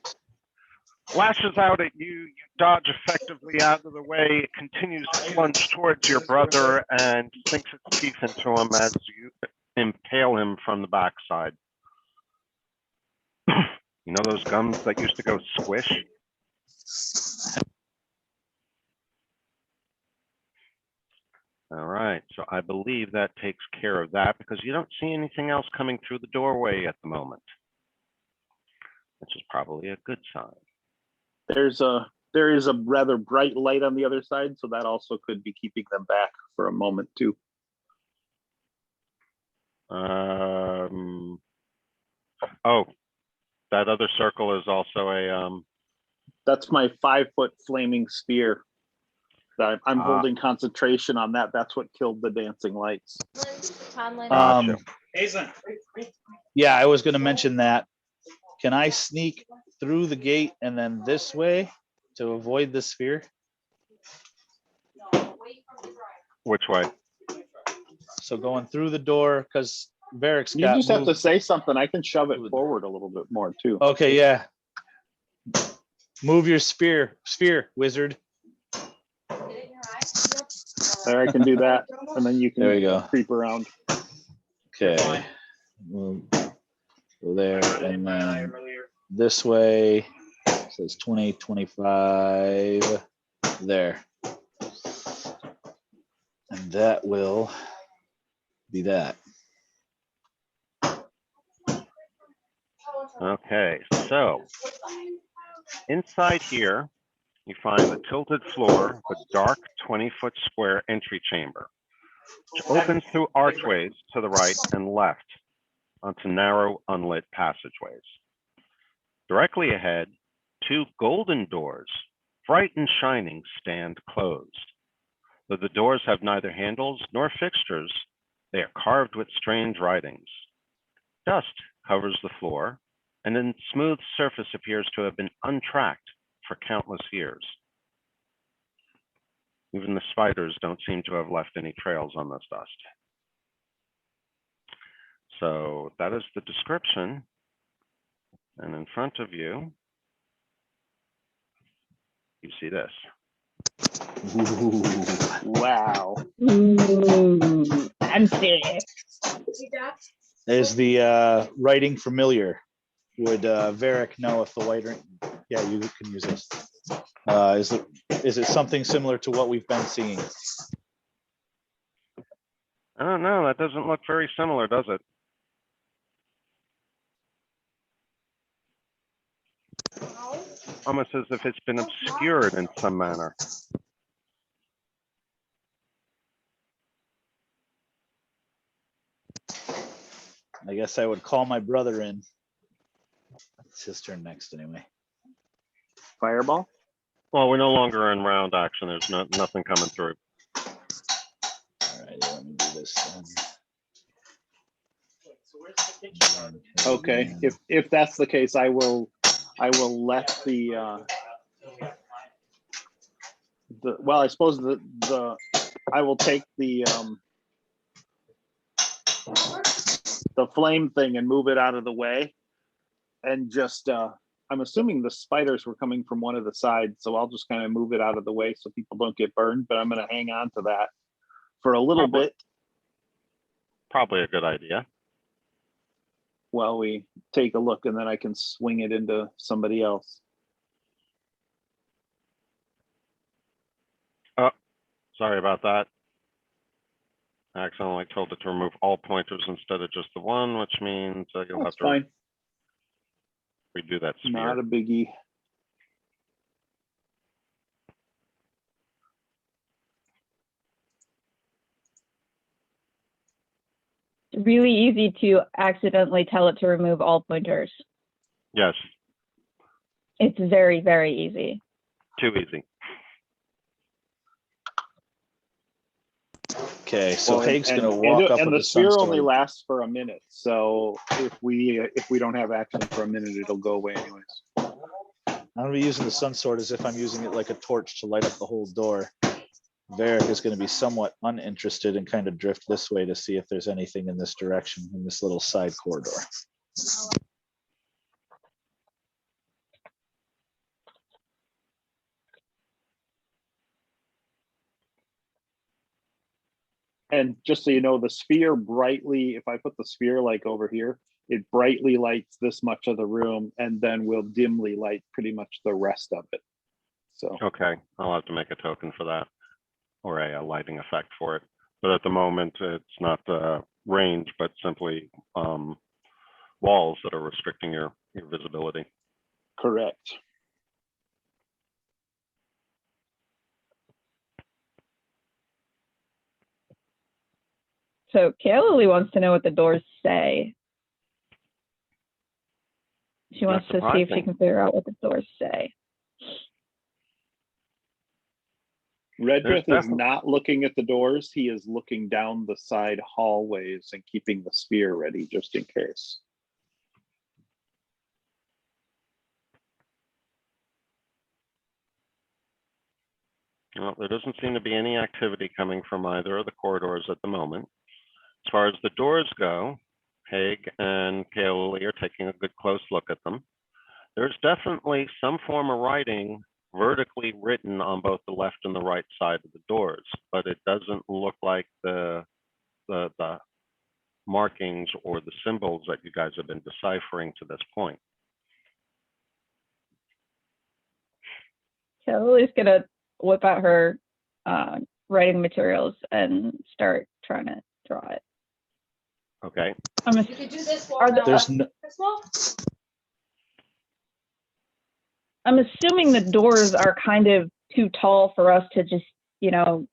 lashes out at you, you dodge effectively out of the way. It continues to plunge towards your brother and sinks its teeth into him as you impale him from the backside. You know those gums that used to go squish? All right, so I believe that takes care of that because you don't see anything else coming through the doorway at the moment, which is probably a good sign. There is a rather bright light on the other side, so that also could be keeping them back for a moment too. Oh, that other circle is also a That's my 5-foot flaming spear. That I'm holding concentration on that. That's what killed the dancing lights. Gotcha. Yeah, I was going to mention that. Can I sneak through the gate and then this way to avoid the sphere? Which way? So going through the door because Varric's You got just have to moved. say something. I can shove it forward a little bit more too. Okay, yeah. Move your sphere, wizard. There, I can do that, and then you can There we go. creep around. Okay. We'll go there and then this way. Says 20, 25 there. And that will be that. Okay, so inside here, you find the tilted floor, the dark 20-foot square entry chamber, which opens through archways to the right and left onto narrow, unlit passageways. Directly ahead, 2 golden doors, bright and shining, stand closed. Though the doors have neither handles nor fixtures, they are carved with strange writings. Dust covers the floor, and then smooth surface appears to have been untracked for countless years. Even the spiders don't seem to have left any trails on this dust. So that is the description. And in front of you, you see this. Wow. Ooh, fancy. Is the writing familiar? Would Varric know if the writing? Yeah, you can use this. Is it something similar to what we've been seeing? I don't know. That doesn't look very similar, does it? Almost as if it's been obscured in some manner. I guess I would call my brother in. It's his turn next anyway. Fireball? Well, we're no longer in round action. There's nothing coming through. All right, let me do this then. Okay, if that's the case, I will let the well, I suppose I will take the flame thing and move it out of the way, and just I'm assuming the spiders were coming from one of the sides, so I'll just kind of move it out of the way so people don't get burned, but I'm going to hang on to that for a little bit Probably a good idea. while we take a look, and then I can swing it into somebody else. Sorry about that. I accidentally told it to remove all pointers instead of just the one, which means you'll That's have to fine. redo that sphere. Not a biggie. It's really easy to accidentally tell it to remove all pointers. Yes, It's very, very easy. too easy. Okay, so Well, Haig's gonna walk up and with the sphere sun only sword. lasts for a minute, so if we don't have action for a minute, it'll go away anyways. I'm gonna be using the sun sword as if I'm using it like a torch to light up the whole door. Varric is gonna be somewhat uninterested and kind of drift this way to see if there's anything in this direction, in this little side corridor. And just so you know, the sphere brightly, if I put the sphere like over here, it brightly lights this much of the room and then will dimly light pretty much the rest of it. So, Okay, I'll have to make a token for that, or a lighting effect for it. But at the moment, it's not range, but simply walls that are restricting your visibility. correct. So Kaylee wants to know what the doors say. She wants to see if she can figure out what the doors say. Redrith is not looking at the doors. He is looking down the side hallways and keeping the sphere ready just in case. Well, there doesn't seem to be any activity coming from either of the corridors at the moment. As far as the doors go, Haig and Kaoli are taking a good close look at them. There's definitely some form of writing vertically written on both the left and the right side of the doors, but it doesn't look like the markings or the symbols that you guys have been deciphering to this point. Kaylee's gonna whip out her writing materials and start trying to draw it. Okay. I'm You could do this Are one. the- There's no, I'm assuming the doors are kind of too tall for us to just,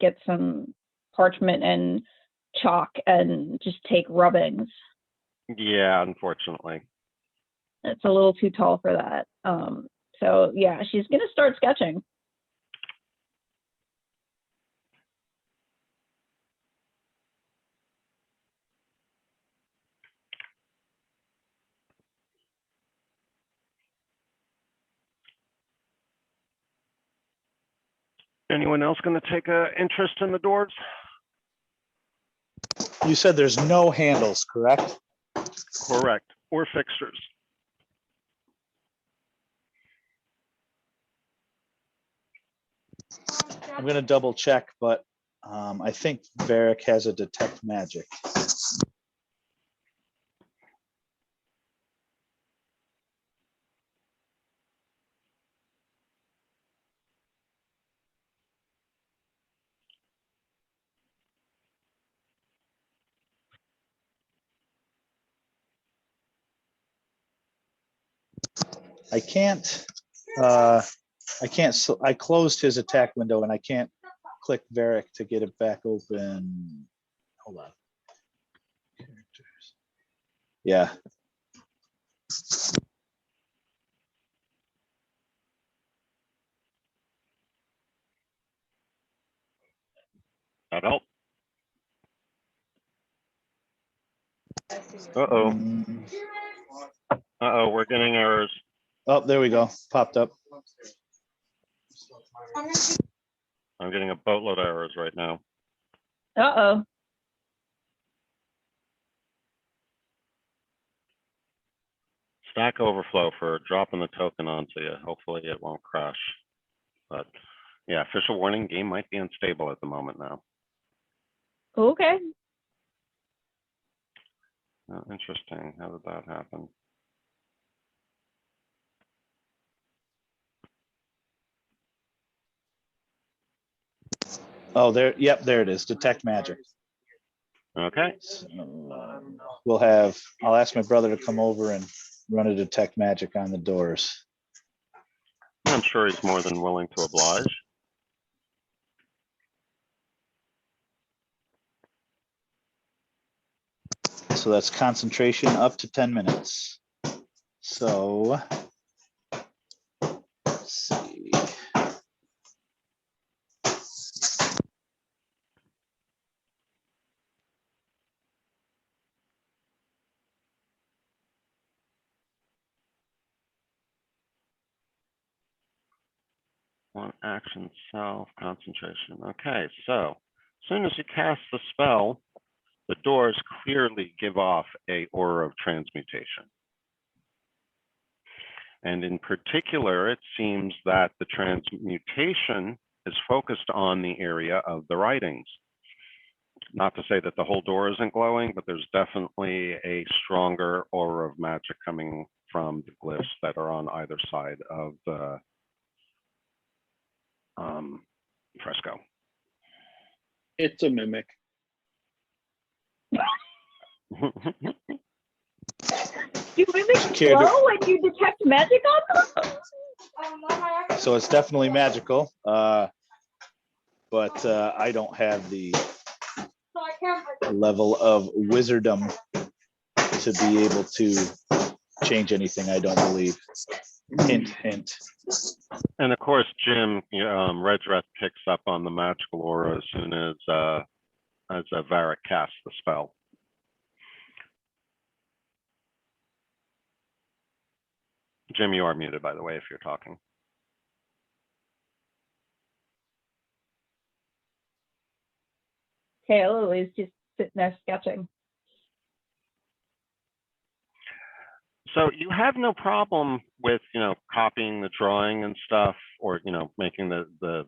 get some parchment and chalk and just take rubbings. Yeah, unfortunately. It's a little too tall for that. So yeah, she's gonna start sketching. Anyone else going to take an interest in the doors? You said there's no handles, correct? Correct. Or fixtures. I'm gonna double check, but I think Varric has a detect magic. I closed his attack window and I can't click Varric to get it back open. Hold on. Characters. Yeah. That help? Uh-oh. Uh-oh, we're getting errors. Oh, there we go. Popped up. I'm getting a boatload of errors right now. Uh-oh. Stack Overflow for dropping the token onto you. Hopefully it won't crash. But yeah, official warning, game might be unstable at the moment now. Okay. Oh, interesting. How did that happen? Oh, there. Yep, there it is. Detect magic. Okay. So, I'll ask my brother to come over and run a detect magic on the doors. I'm sure he's more than willing to oblige. So that's concentration up to 10 minutes. So let's see. One action, self, concentration. Okay, so as soon as you cast the spell, the doors clearly give off a aura of transmutation. And in particular, it seems that the transmutation is focused on the area of the writings. Not to say that the whole door isn't glowing, but there's definitely a stronger aura of magic coming from the glyphs that are on either side of the fresco. It's a mimic. Do mimics Care to- glow when you detect magic on them? So it's definitely magical, but I don't have the level of wizardom to be able to change anything, I don't believe. Hint, hint. And of course, Jim, Red Dress picks up on the magical aura as soon as Varric casts the spell. Jim, you are muted, by the way, if you're talking. Kale is just sitting there sketching. So you have no problem with, copying the drawing and stuff, or, making the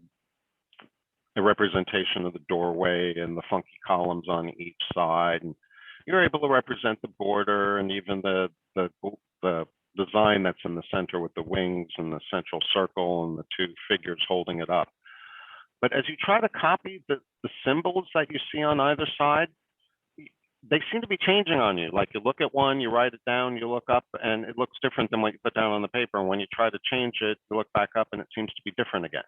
representation of the doorway and the funky columns on each side. And you're able to represent the border and even the design that's in the center with the wings and the central circle and the two figures holding it up. But as you try to copy the symbols that you see on either side, they seem to be changing on you. Like you look at one, you write it down, you look up, and it looks different than what you put down on the paper. And when you try to change it, you look back up and it seems to be different again.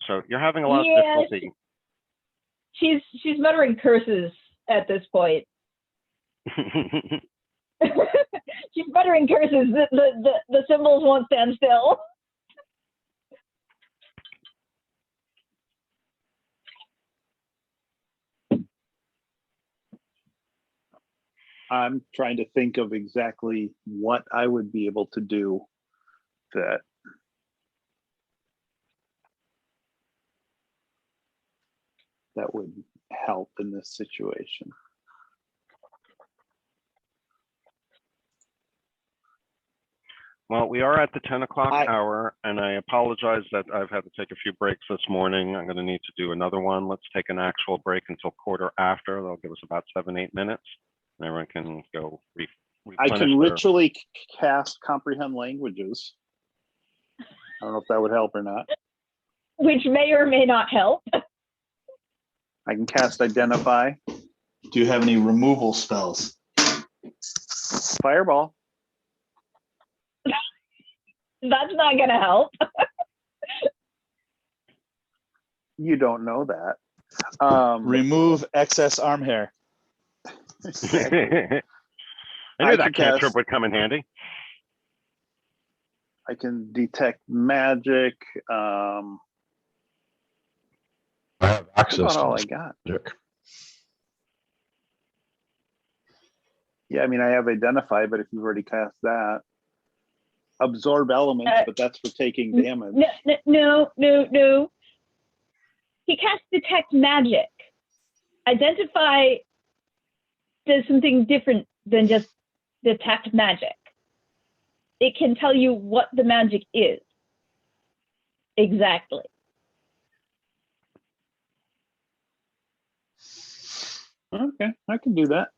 So you're having a lot of difficulty. She's muttering curses at this point. She's muttering curses. The symbols won't stand still. I'm trying to think of exactly what I would be able to do that. that would help in this situation. Well, we are at the 10 o'clock I- hour, and I apologize that I've had to take a few breaks this morning. I'm going to need to do another one. Let's take an actual break until quarter after. That'll give us about 7-8 minutes. And everyone can go I can replenish their- ritually cast comprehend languages. I don't know if that would help or not. Which may or may not help. I can cast identify. Do you have any removal spells? Fireball. That's not going to help. You don't know that. Remove excess arm hair. I I knew that could cantrip cast- would come in handy. I can detect magic. I have That's access about to all I this got. magic. Yeah, I mean, I have identify, but if you've already cast that, absorb elements, but that's for taking damage. No. He cast detect magic. Identify does something different than just detect magic. It can tell you what the magic is. Exactly. Okay, I can do that.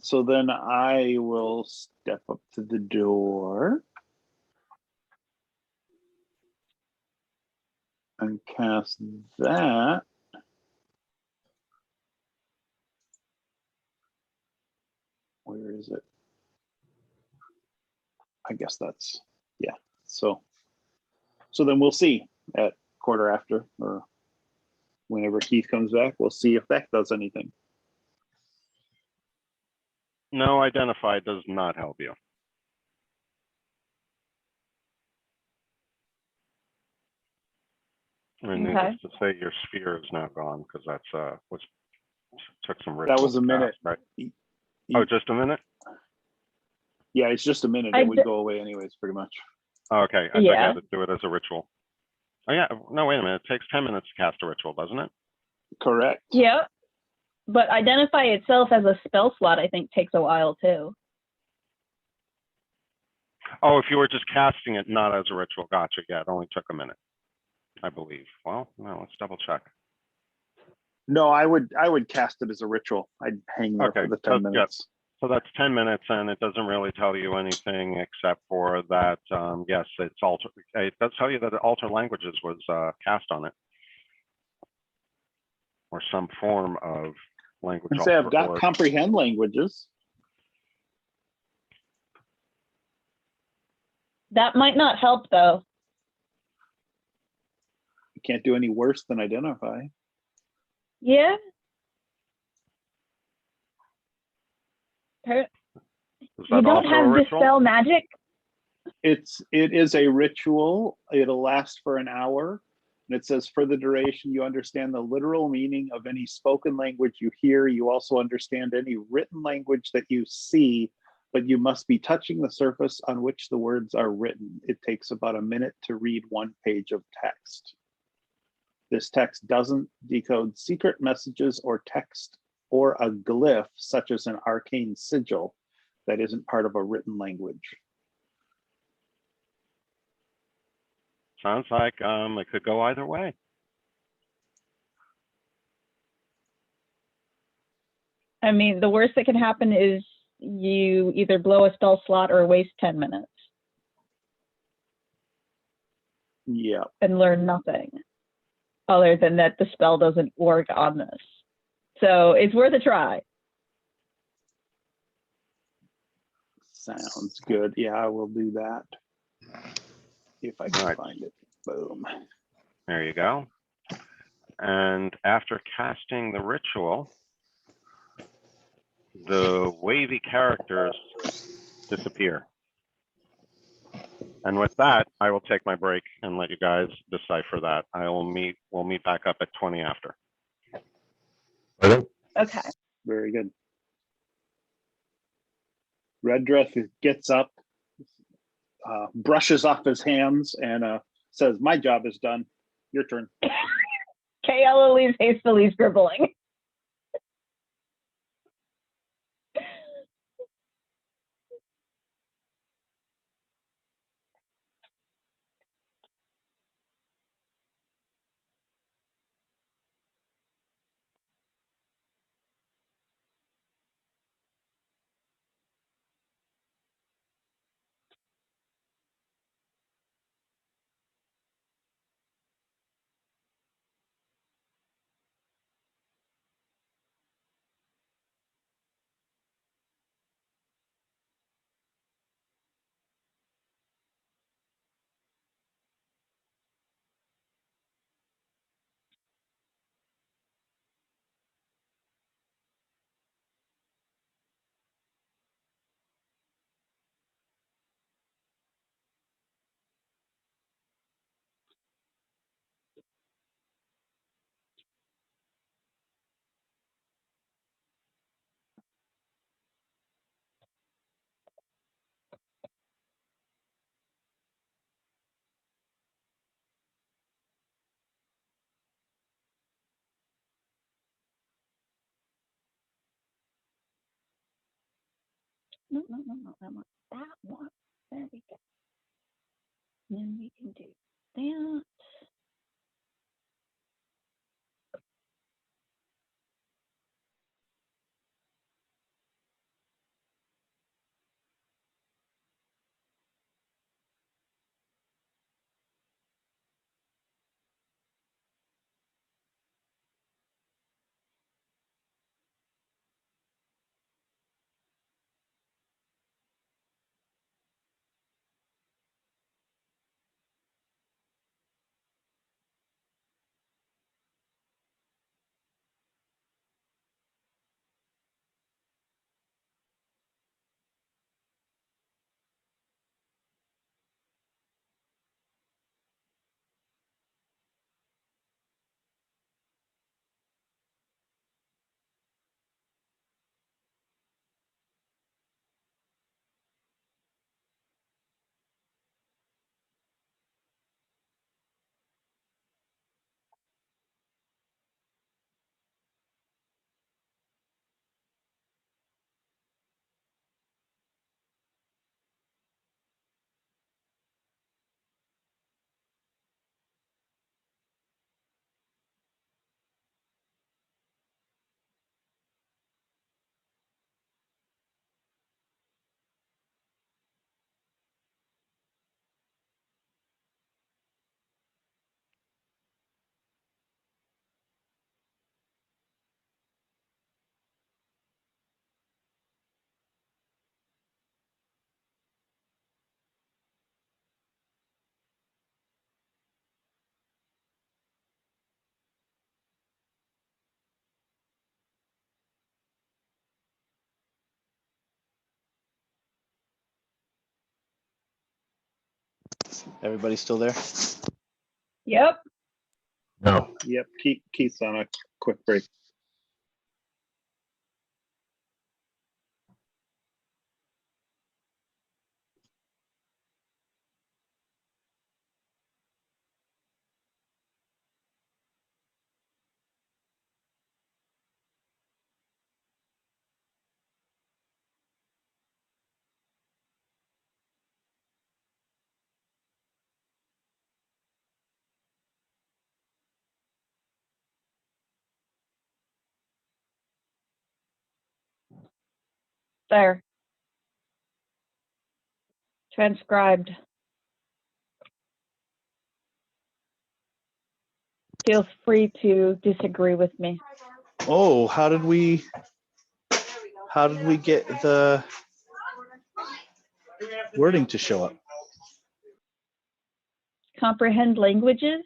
So then I will step up to the door and cast that. Where is it? I guess that's, yeah. So then we'll see at quarter after, or whenever Keith comes back, we'll see if that does anything. No, identify does not help you. And Okay. needless to say, your sphere is now gone because that's took some That was a ritual minute. cast, right? Oh, just a minute? Yeah, it's just a minute. I It would d- go away anyways, pretty much. Oh, okay, I thought you Yeah. had to do it as a ritual. Oh yeah, no, wait a minute. It takes 10 minutes to cast a ritual, doesn't it? Correct. Yeah. But identify itself as a spell slot, I think, takes a while too. Oh, if you were just casting it not as a ritual, gotcha. Yeah, it only took a minute, I believe. Well, no, let's double check. No, I would cast it as a ritual. I'd hang there Okay, for the so, 10 yeah. minutes. So that's 10 minutes, and it doesn't really tell you anything except for that, yes, it's alter. It does tell you that alter languages was cast on it, or some form of language. And say I've alter got or- comprehend languages. That might not help though. You can't do any worse than identify. Yeah. Is You that don't also a have ritual? dispel magic? It is a ritual. It'll last for an hour. And it says, for the duration, you understand the literal meaning of any spoken language you hear. You also understand any written language that you see, but you must be touching the surface on which the words are written. It takes about a minute to read one page of text. This text doesn't decode secret messages or text or a glyph, such as an arcane sigil, that isn't part of a written language. Sounds like it could go either way. I mean, the worst that can happen is you either blow a spell slot or waste 10 minutes Yeah. and learn nothing other than that the spell doesn't work on this. So it's worth a try. Sounds good. Yeah, I will do that. If I can Right. find it. Boom. There you go. And after casting the ritual, the wavy characters disappear. And with that, I will take my break and let you guys decipher that. We'll meet back up at 20 after. Okay. Very good. Red dress gets up, brushes off his hands and says, "My job is done. Your turn." Kayla is hastily scribbling. No, that one. That one. There we go. And then we can do that. Everybody still there? Yep. No. Yep, Keith's on a quick break. There. Transcribed. Feel free to disagree with me. Oh, how did we get the wording to show up? Comprehend languages.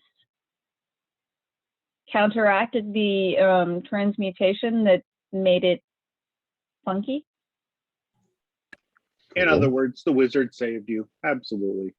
Counteracted the transmutation that made it funky. In other words, the wizard saved you. Absolutely.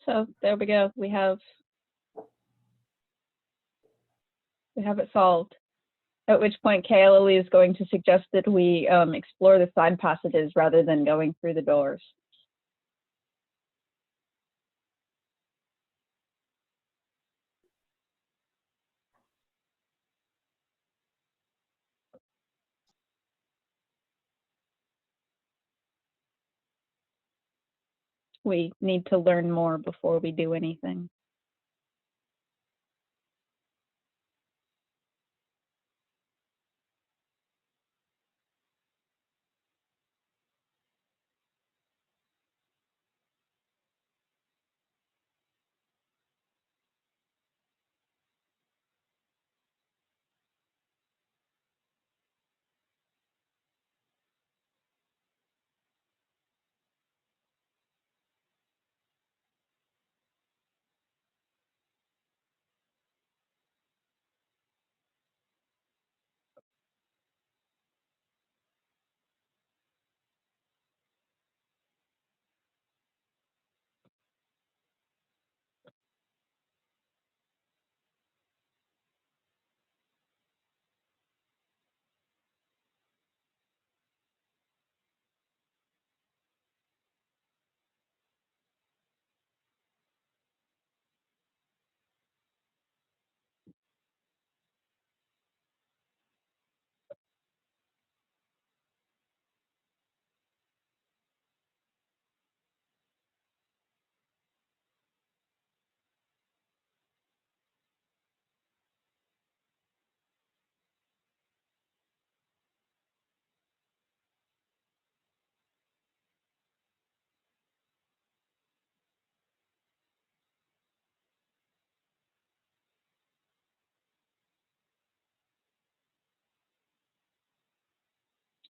So there we go. We have it solved. At which point Kaeli is going to suggest that we explore the side passages rather than going through the doors. We need to learn more before we do anything.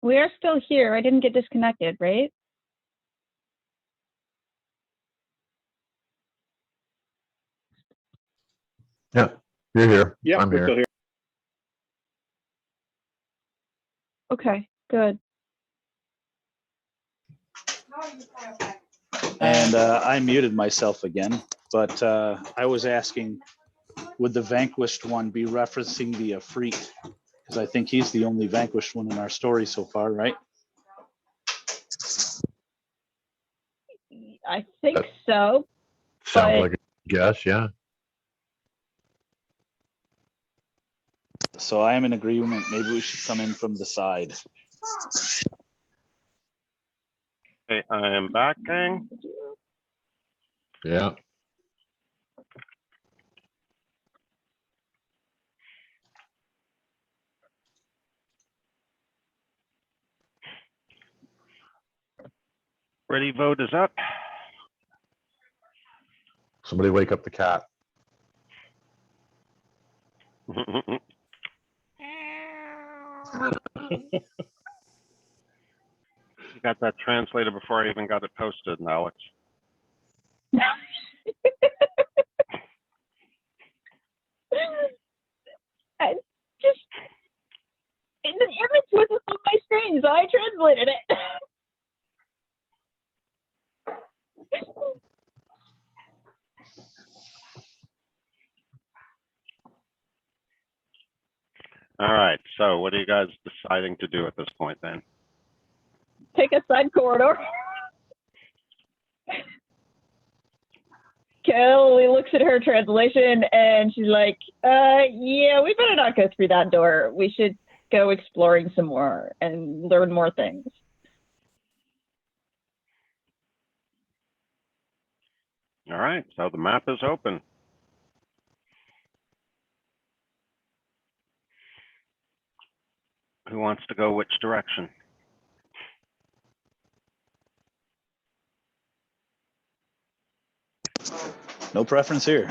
We are still here. I didn't get disconnected, right? Yeah, you're here. Yeah, I'm we're here. still here. Okay, good. And I muted myself again, but I was asking, would the vanquished one be referencing the Efreet? Because I think he's the only vanquished one in our story so far, right? I think so. Sounds But- like a guess, yeah. So I am in agreement. Maybe we should come in from the side. Okay, I am back, gang. Yeah. Ready, vote is up. Somebody wake up the cat. You got that translated before I even got it posted, Alex. I just, the image wasn't on my screen, so I translated it. All right, so what are you guys deciding to do at this point then? Take a side corridor. Kelly looks at her translation and she's like, yeah, we better not go through that door. We should go exploring some more and learn more things. All right, so the map is open. Who wants to go which direction? No preference here.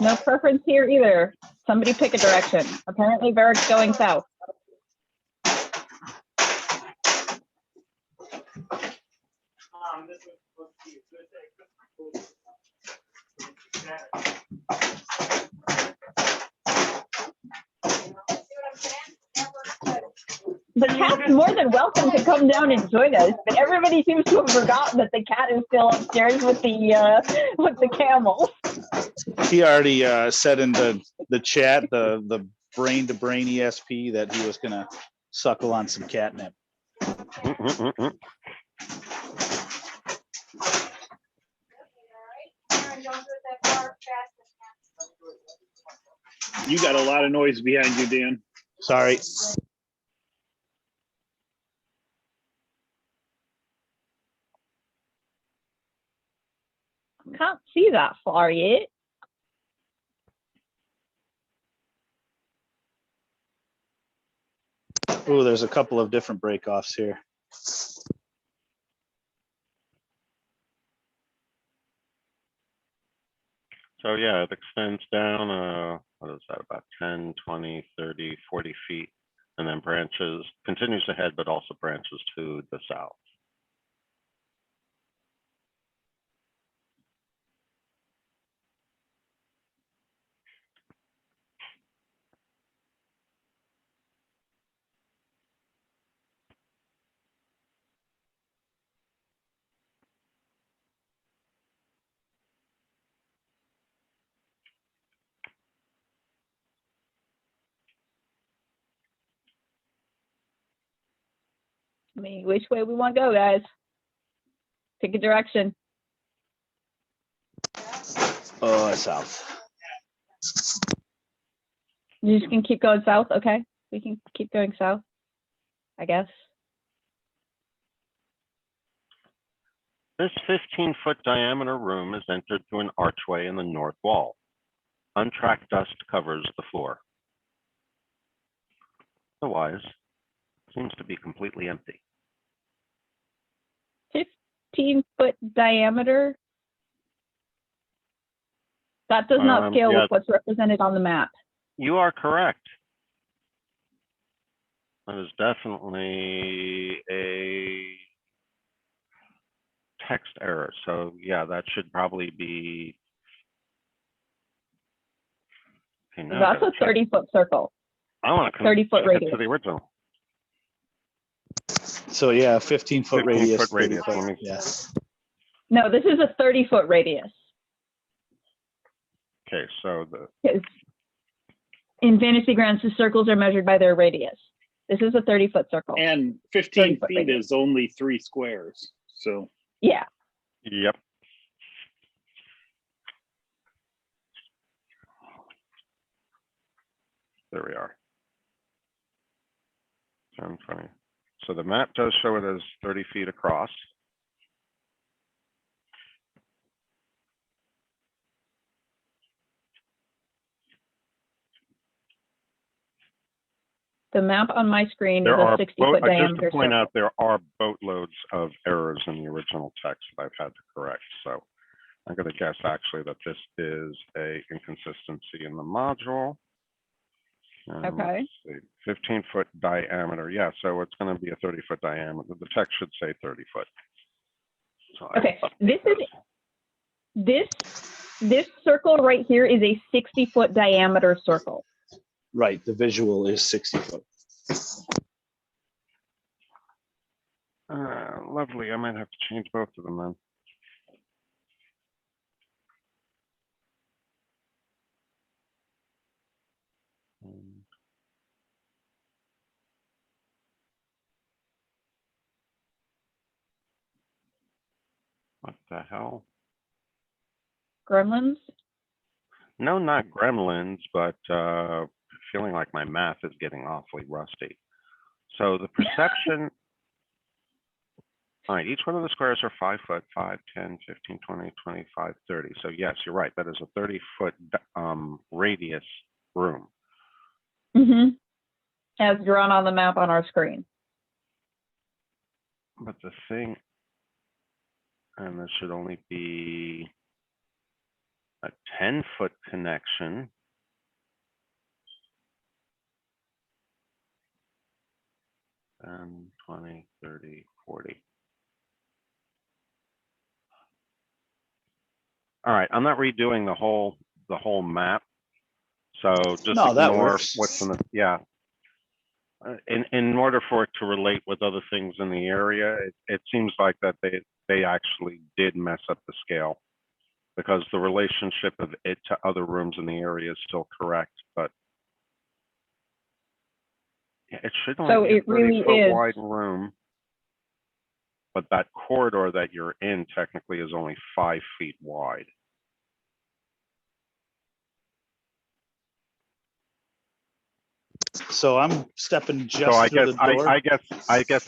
No preference here either. Somebody pick a direction. Apparently Varric's going south. The cat's more than welcome to come down and join us, but everybody seems to have forgotten that the cat is still upstairs with the camel. He already said in the chat, the brain to brain ESP, that he was gonna suckle on some catnip. You got a lot of noise behind you, Dan. Sorry. Can't see that far yet. Oh, there's a couple of different breakoffs here. So yeah, it extends down, what is that, about 10, 20, 30, 40 feet, and then branches, continues ahead, but also branches to the south. I mean, which way we want to go, guys? Pick a direction. South. You just can keep going south, okay? We can keep going south, I guess. This 15-foot diameter room is entered through an archway in the north wall. Untracked dust covers the floor. Otherwise, seems to be completely empty. 15-foot diameter? That does not scale yeah, with what's represented on the map. You are correct. That is definitely a text error. So yeah, that should probably be. Okay, That's a 30-foot circle. I want to 30-foot radius to the original. So yeah, 15-foot radius. 15-foot radius. Let me... Yes. No, this is a 30-foot radius. Okay, so the. In Fantasy Grounds, the circles are measured by their radius. This is a 30-foot circle. And 15 feet radius. is only 3 squares. So yeah. Yep. There we are. 10, 20. So the map does show it as 30 feet across. The map on my screen is a 60-foot diameter. Just to point out, there are boatloads of errors in the original text that I've had to correct. So I'm going to guess actually that this is a inconsistency in the module. And okay. 15-foot diameter. Yeah, so it's going to be a 30-foot diameter. The text should say 30 foot. So okay, this circle right here is a 60-foot diameter circle. Right, the visual is 60 foot. Lovely. I might have to change both of them then. What the hell? Gremlins? No, not gremlins, but feeling like my math is getting awfully rusty. So the perception, all right, each one of the squares are 5 foot, 5, 10, 15, 20, 25, 30. So yes, you're right. That is a 30-foot radius room. Mm-hmm. As drawn on the map on our screen. But the thing, and this should only be a 10-foot connection. And 20, 30, 40. All right, I'm not redoing the whole map. So just No, that ignore works. what's in the, yeah. in order for it to relate with other things in the area, it seems like that they actually did mess up the scale, because the relationship of it to other rooms in the area is still correct, but yeah, it should only So be a it really 30-foot is. wide room. But that corridor that you're in technically is only 5 feet wide. So I'm stepping just So I through guess the door. I guess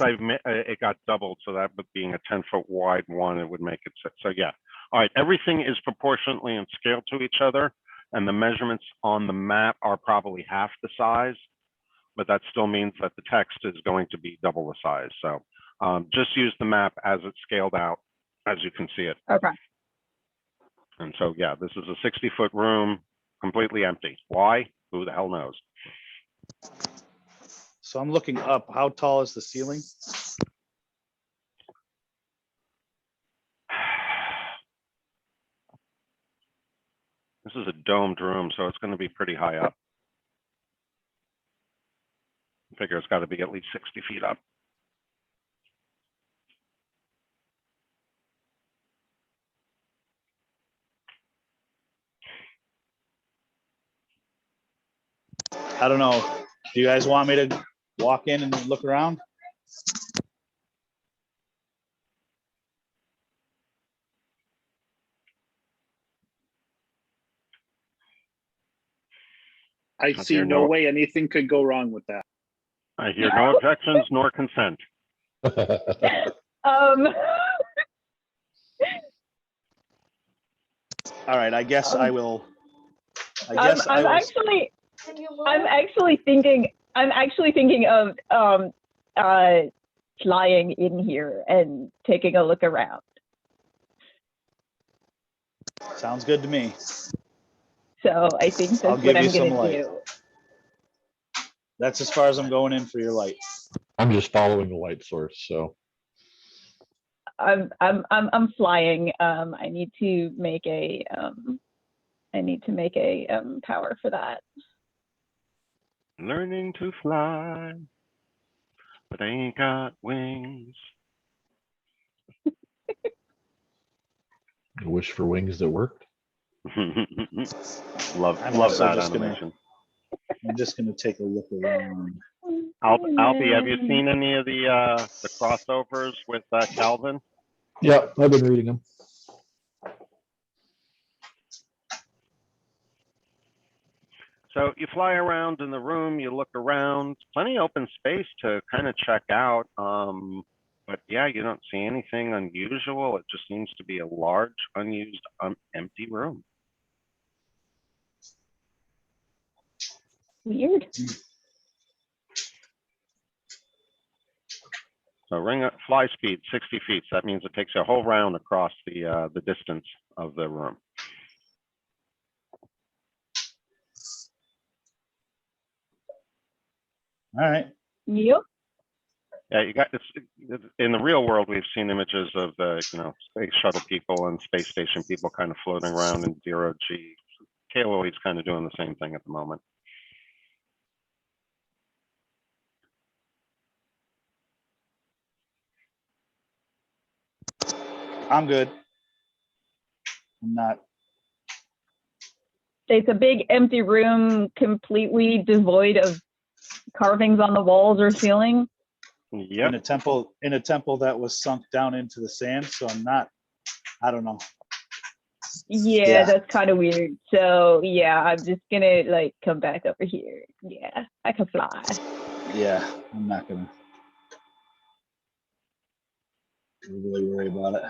it got doubled, so that but being a 10-foot wide one, it would make it so yeah. All right, everything is proportionately in scale to each other, and the measurements on the map are probably half the size, but that still means that the text is going to be double the size. So just use the map as it's scaled out, as you can see it. Okay. And so yeah, this is a 60-foot room, completely empty. Why? Who the hell knows? So I'm looking up. How tall is the ceiling? This is a domed room, so it's going to be pretty high up. I figure it's got to be at least 60 feet up. I don't know. Do you guys want me to walk in and look around? I I see hear no no- way anything could go wrong with that. I hear no objections nor consent. Um, All right, I guess I will. I I'm, guess I'm I will. actually, I'm actually thinking of flying in here and taking a look around. Sounds good to me. So I think that's I'll what give I'm you some gonna light. do. That's as far as I'm going in for your light. I'm just following the light source, so. I'm flying. I need to make a power for that. Learning to fly, but I ain't got wings. I wish for wings that worked. love I'm love also that just gonna- animation. I'm just going to take a look around. Alfie, have you seen any of the crossovers with Calvin? Yeah, I've been reading them. So you fly around in the room, you look around, plenty of open space to kind of check out. But yeah, you don't see anything unusual. It just seems to be a large, unused, empty room. Weird. So fly speed 60 feet. So that means it takes a whole round across the distance of the room. All right. Yep. Yeah, you got this. In the real world, we've seen images of the space shuttle people and space station people kind of floating around in 0G. KOE's kind of doing the same thing at the moment. I'm good. I'm not. It's a big empty room, completely devoid of carvings on the walls or ceiling. Yep. In a temple that was sunk down into the sand. So I'm not. I don't know. Yeah, that's kind of weird. So yeah, I'm just gonna come back over here. Yeah, I can fly. Yeah, I'm not gonna really worry about it.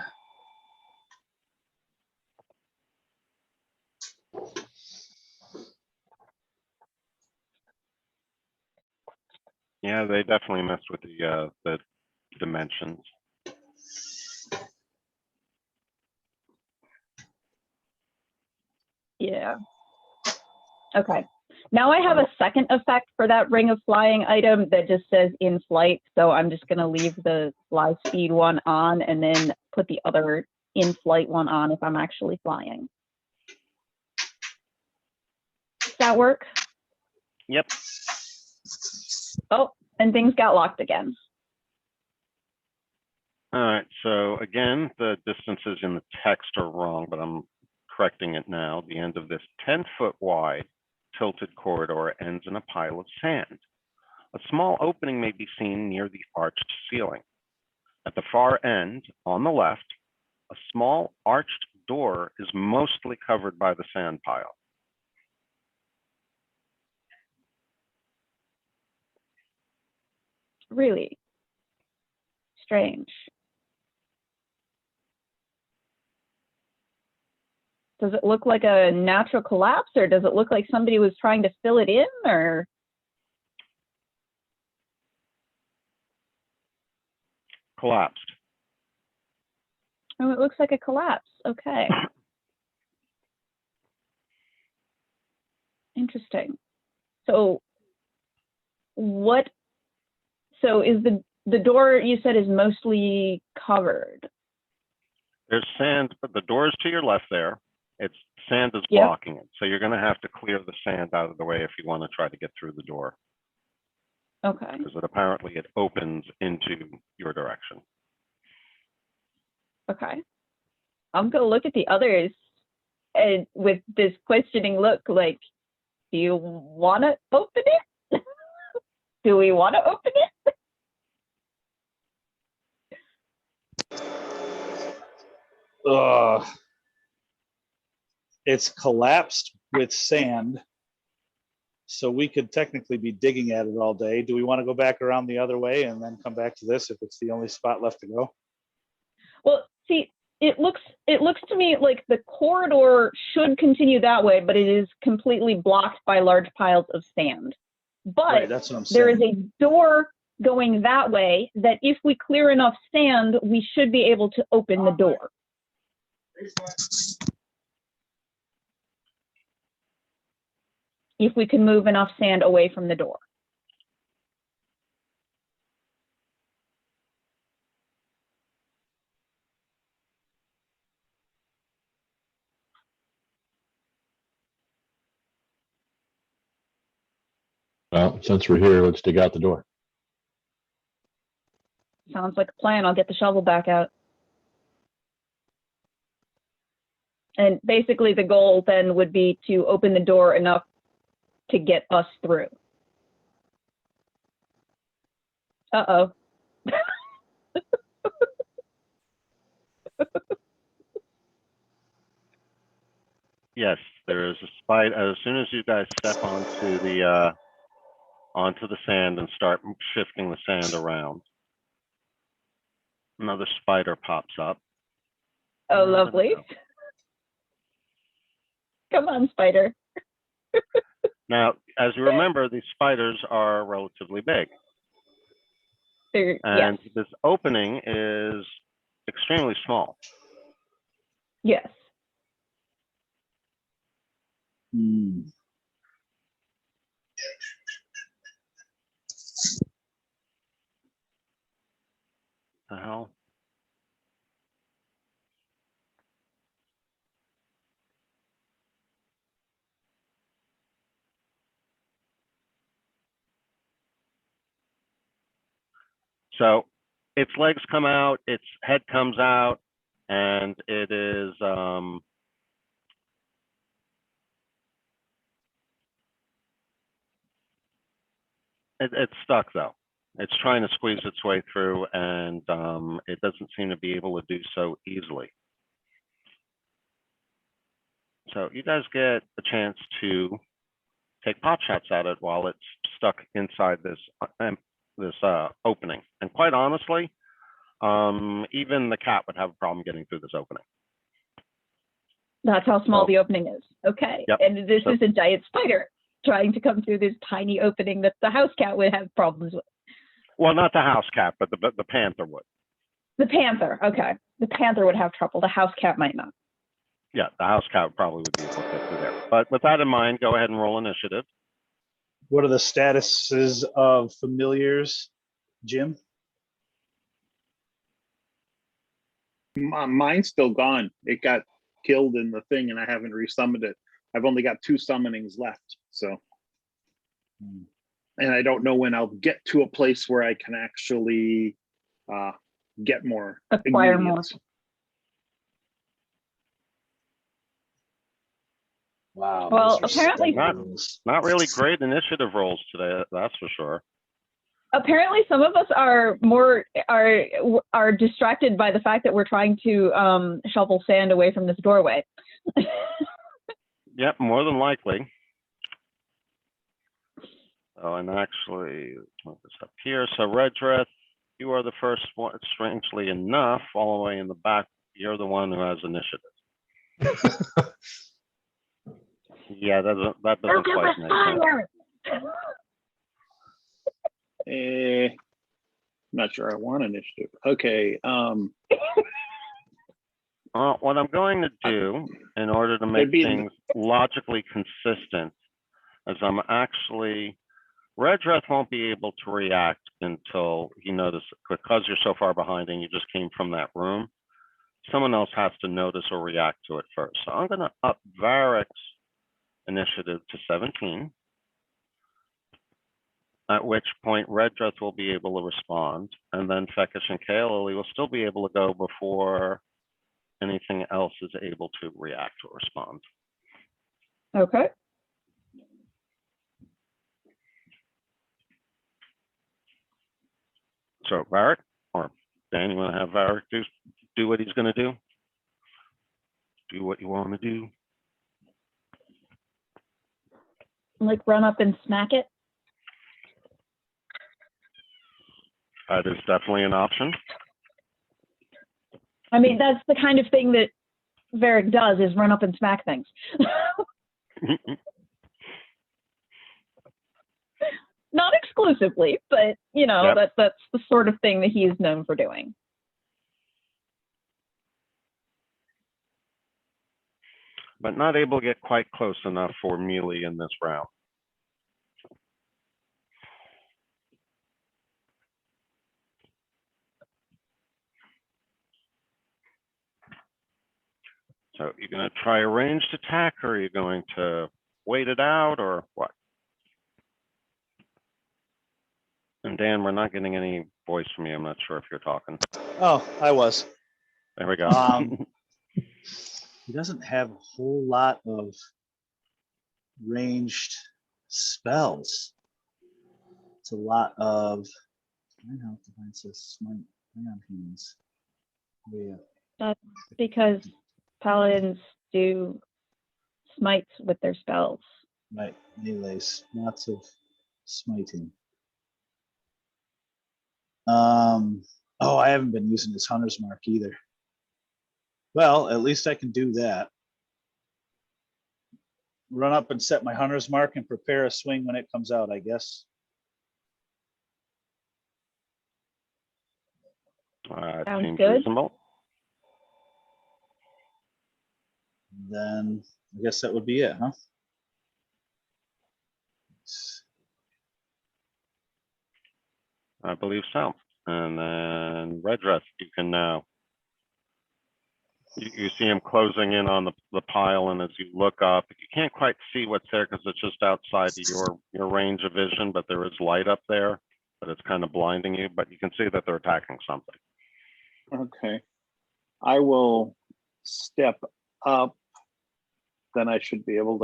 Yeah, they definitely messed with the dimensions. Yeah. Okay. Now I have a second effect for that ring of flying item that just says in flight. So I'm just going to leave the fly speed one on and then put the other in flight one on if I'm actually flying. Does that work? Yep. Oh, And things got locked again. All right, so again, the distances in the text are wrong, but I'm correcting it now. The end of this 10-foot wide tilted corridor ends in a pile of sand. A small opening may be seen near the arched ceiling. At the far end, on the left, a small arched door is mostly covered by the sand pile. Really strange. Does it look like a natural collapse, or does it look like somebody was trying to fill it in, or? Collapsed. Oh, it looks like a collapse. Okay. Interesting. So what, so is the door you said is mostly covered? There's sand, but the door is to your left there. It's sand is Yep. blocking it. So you're going to have to clear the sand out of the way if you want to try to get through the door, Okay. because it opens into your direction. Okay. I'm gonna look at the others and with this questioning look, like, do you want to open it? Do we want to open it? It's collapsed with sand. So we could technically be digging at it all day. Do we want to go back around the other way and then come back to this if it's the only spot left to go? Well, see, it looks to me like the corridor should continue that way, but it is completely blocked by large piles of sand. But Right, that's what I'm there is saying. a door going that way that if we clear enough sand, we should be able to open the door. If we can move enough sand away from the door. Well, since we're here, let's dig out the door. Sounds like a plan. I'll get the shovel back out. And basically the goal then would be to open the door enough to get us through. Uh-oh. Yes, there is a spider. As soon as you guys step onto the sand and start shifting the sand around, another spider pops up. Oh, lovely. Come on, spider. Now, as you remember, these spiders are relatively big. And Yes. this opening is extremely small. Yes. The hell? So its legs come out, its head comes out, and it is it's stuck though. It's trying to squeeze its way through, and it doesn't seem to be able to do so easily. So you guys get a chance to take pot shots at it while it's stuck inside this opening. And quite honestly, even the cat would have a problem getting through this opening. That's how small So- the opening is. Okay. Yep. And this So- is a giant spider trying to come through this tiny opening that the house cat would have problems with. Well, not the house cat, but the panther would. The panther, okay. The panther would have trouble. The house cat might not. Yeah, the house cat probably would be able to get through there. But with that in mind, go ahead and roll initiative. What are the statuses of familiars, Jim? Mine's still gone. It got killed in the thing, and I haven't resummoned it. I've only got 2 summonings left. So And I don't know when I'll get to a place where I can actually get more Acquire ingredients. Wow. Well, those are apparently- stunning rules. Not really great initiative rolls today, that's for sure. Apparently, some of us are distracted by the fact that we're trying to shovel sand away from this doorway. Yep, more than likely. Oh, and actually, let's move this up here. So Redreth, you are the first one, strangely enough, all the way in the back. You're the one who has initiative. Yeah, that doesn't quite make sense. I'm not sure I want initiative. Okay. Well, what I'm going to do in order to make Maybe in things logically consistent is I'm actually, Redreth won't be able to react until he notices, because you're so far behind and you just came from that room. Someone else has to notice or react to it first. So I'm going to up Varric's initiative to 17. At which point Redreth will be able to respond, and then Fekish and Kaeli will still be able to go before anything else is able to react or respond. Okay. So Varric, or Dan, you want to have Varric do what he's going to do? Do what you want to do. Like run up and smack it. That is definitely an option. I mean, that's the kind of thing that Varric does, is run up and smack things. Not exclusively, but you know, Yep. that's the sort of thing that he is known for doing. But not able to get quite close enough for melee in this round. So you're going to try a ranged attack, or are you going to wait it out, or what? And Dan, we're not getting any voice from you. I'm not sure if you're talking. Oh, I was. There we go. He doesn't have a whole lot of ranged spells. It's a lot of smite, hands. Oh, yeah. That's because paladins do smites with their spells. Right. Anyways, lots of smiting. Oh, I haven't been using this hunter's mark either. Well, at least I can do that. Run up and set my hunter's mark and prepare a swing when it comes out, I guess. Sounds Seems good. reasonable. Then I guess that would be it, huh? I believe so. And then Redreth, you can now. You see him closing in on the pile, and as you look up, you can't quite see what's there because it's just outside of your range of vision, but there is light up there, but it's kind of blinding you, but you can see that they're attacking something. Okay. I will step up. Then I should be able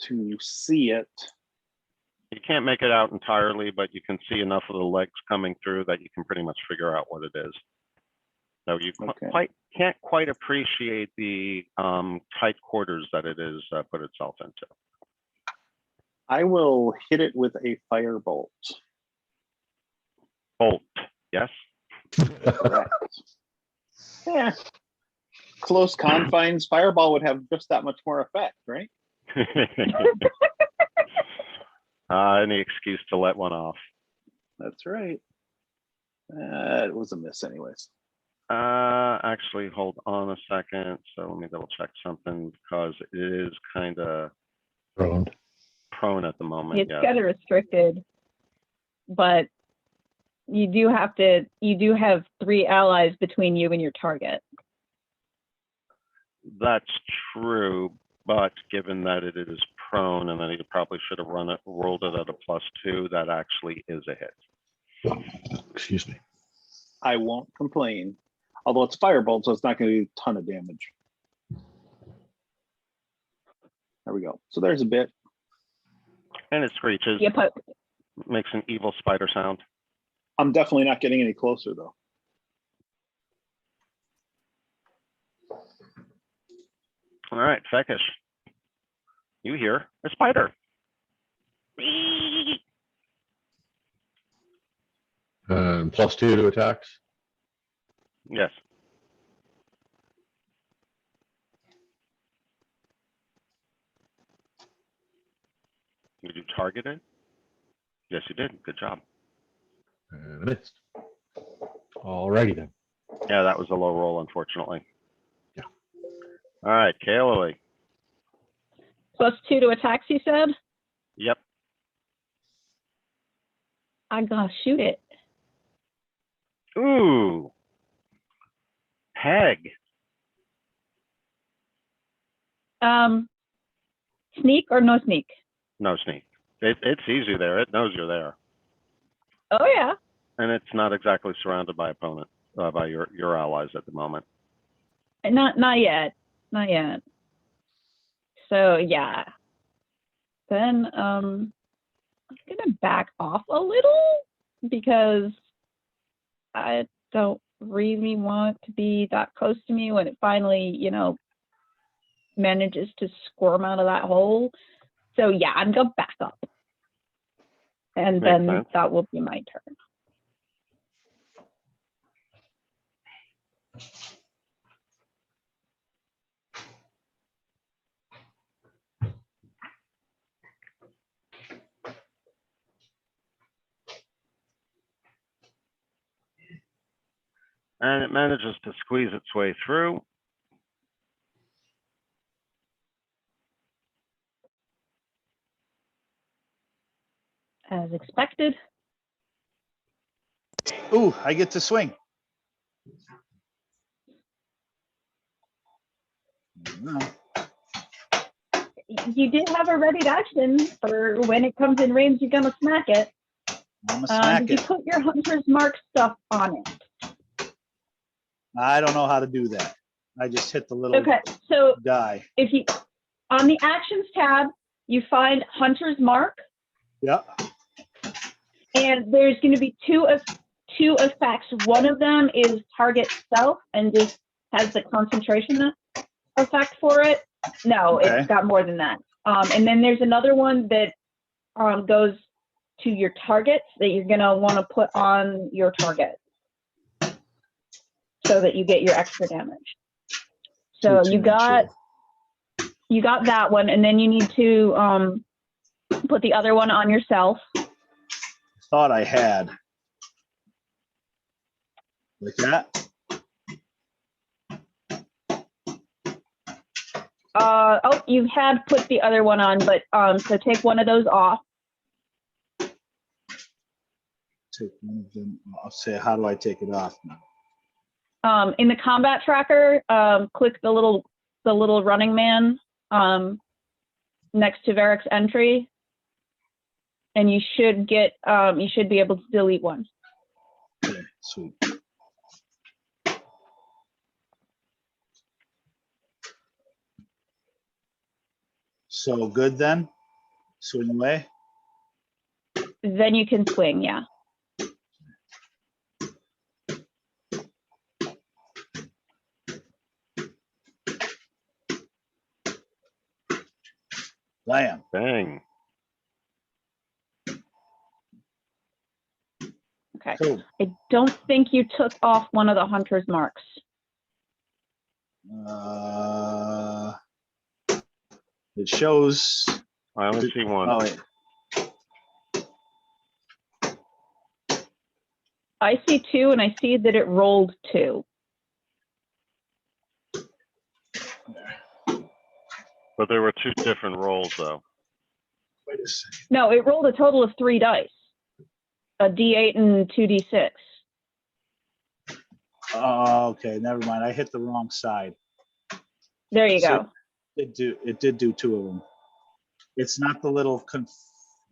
to see it. You can't make it out entirely, but you can see enough of the legs coming through that you can pretty much figure out what it is. So you can't quite appreciate the tight quarters that it is put itself into. I will hit it with a firebolt. Bolt, yes? Correct. Yeah. Close confines, fireball would have just that much more effect, right? Any excuse to let one off. That's right. It was a miss anyways. Actually, hold on a second. So let me double check something because it is kind of prone at the moment. It's yes. kind of restricted, but you do have 3 allies between you and your target. That's true, but given that it is prone, and then he probably should have rolled it at a +2. That actually is a hit. Excuse me. I won't complain. Although it's firebolt, so it's not going to do a ton of damage. There we go. So there's a bit. And it screeches, Yep. makes an evil spider sound. I'm definitely not getting any closer though. All right, Fekish. You hear a spider. +2 to attacks. Yes. Did you target it? Yes, you did. Good job. And I missed. Alrighty then. Yeah, that was a low roll, unfortunately. Yeah. All right, Kaylee. +2 to attacks, you said? Yep. I'm gonna shoot it. Ooh. Peg. Sneak or no sneak? No sneak. It sees you there. It knows you're there. Oh yeah. And it's not exactly surrounded by opponent, by your allies at the moment. Not yet. Not yet. So yeah. Then I'm gonna back off a little because I don't really want to be that close to me when it finally, manages to squirm out of that hole. So yeah, I'm gonna back up. And Makes then sense. that will be my turn. And it manages to squeeze its way through. As expected. Ooh, I get to swing. You did have a ready action for when it comes in range, you're gonna smack it. I'm gonna smack Did you it. put your hunter's mark stuff on it? I don't know how to do that. I just hit the little Okay, so die. if you, on the actions tab, you find hunter's mark, Yep. and there's going to be two effects. One of them is target self and just has the concentration effect for it. No, Okay. it's got more than that. And then there's another one that goes to your targets that you're going to want to put on your target so that you get your extra damage. So you got that one, and then you need to put the other one on yourself. Thought I had. Like that? Oh, you had put the other one on, but so take one of those off. Take one of them. I'll say, how do I take it off now? In the combat tracker, click the little running man next to Varric's entry, and you should be able to delete one. Okay, sweet. So good then? Swing away? Then you can swing, yeah. Bam. Bang. Okay. Cool. I don't think you took off one of the hunter's marks. It shows. I only see one. Oh, wait. I see two, and I see that it rolled 2. But there were 2 different rolls, though. Wait a second. No, it rolled a total of 3 dice. A D8 and 2 D6. Oh, okay. Never mind. I hit the wrong side. There you So go. it did do 2 of them. It's not the little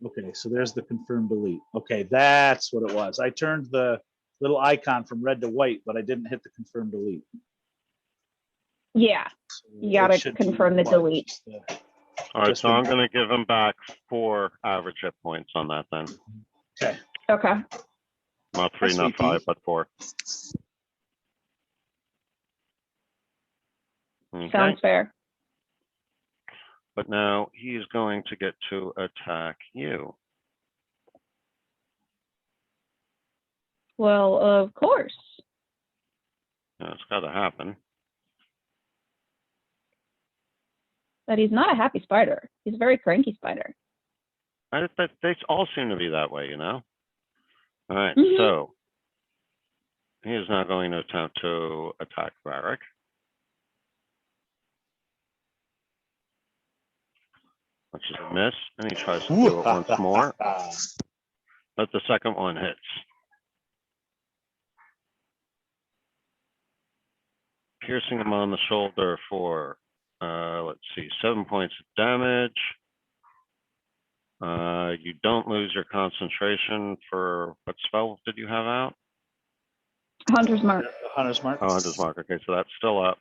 okay, so there's the confirm delete. Okay, that's what it was. I turned the little icon from red to white, but I didn't hit the confirm delete. Yeah, you It gotta should be confirm the what? delete. Just All right, Just so I'm the- going to give him back 4 average hit points on that then. Okay. Okay. Not 3, That's not sweet, 5, Pete. but 4. Okay, Sounds fair. but now he's going to get to attack you. Well, of course. It's got to happen. But he's not a happy spider. He's a very cranky spider. They all seem to be that way, you know? All right, Mhm. so he is now going to attempt to attack Varric. Which is a miss, and he tries to do it once more, but the second one hits. Piercing him on the shoulder for, let's see, 7 points of damage. You don't lose your concentration for, what spell did you have out? Hunter's mark. Hunter's mark. Oh, Hunter's Mark, okay, so that's still up.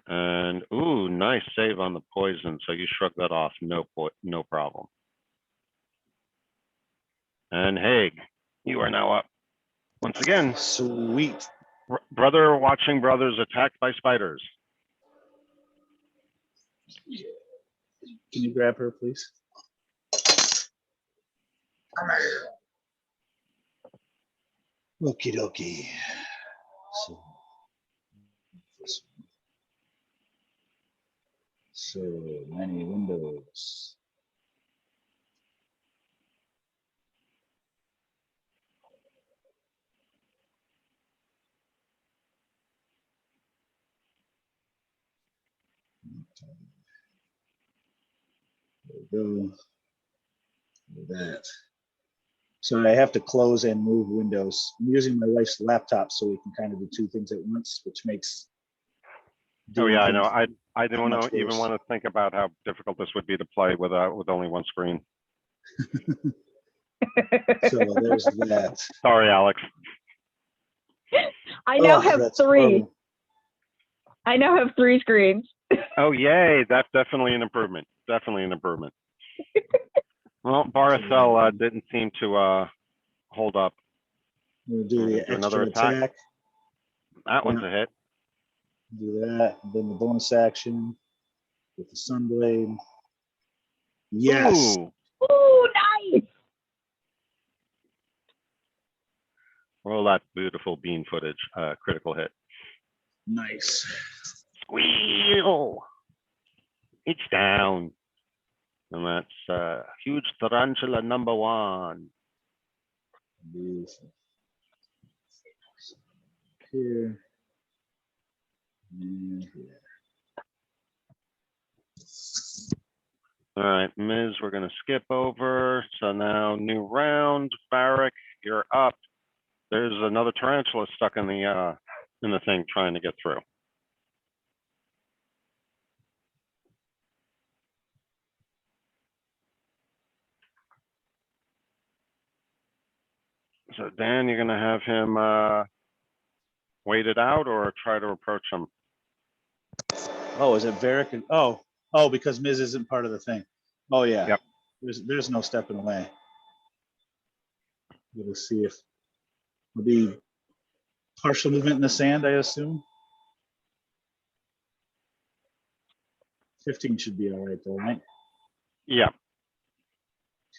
And, ooh, nice save on the poison, so you shrug that off, no problem. And Haig, you are now up. Once again, Sweet. brother watching brothers attacked by spiders. Can you grab her, please? Okie dokie. So many windows. There we go. That. So I have to close and move windows. I'm using my wife's laptop so we can kind of do 2 things at once, which makes. Oh doing yeah, I know. things I don't much even worse. want to think about how difficult this would be to play with only one screen. So there's that. Sorry, Alex. I now Oh, have that's 3. horrible. I now have 3 screens. Oh yay, that's definitely an improvement. Definitely an improvement. Well, Barthel didn't seem to hold up. We'll do the Do another extra attack. That one's a hit. Do that. Then the bonus action with the Sunblade. Yes. Ooh, Ooh, nice. roll that beautiful bean footage. Critical hit. Nice. Squeal. It's down. And that's huge tarantula number 1. Beautiful. Here. And here. All right, Ms., we're going to skip over. So now new round. Varric, you're up. There's another tarantula stuck in the thing trying to get through. So Dan, you're going to have him wait it out or try to approach him? Oh, is it Varric? Oh, because Miz isn't part of the thing. Oh yeah. Yep. There's no stepping away. We'll see if it'll be partial movement in the sand, I assume. 15 should be all right though, right? Yeah.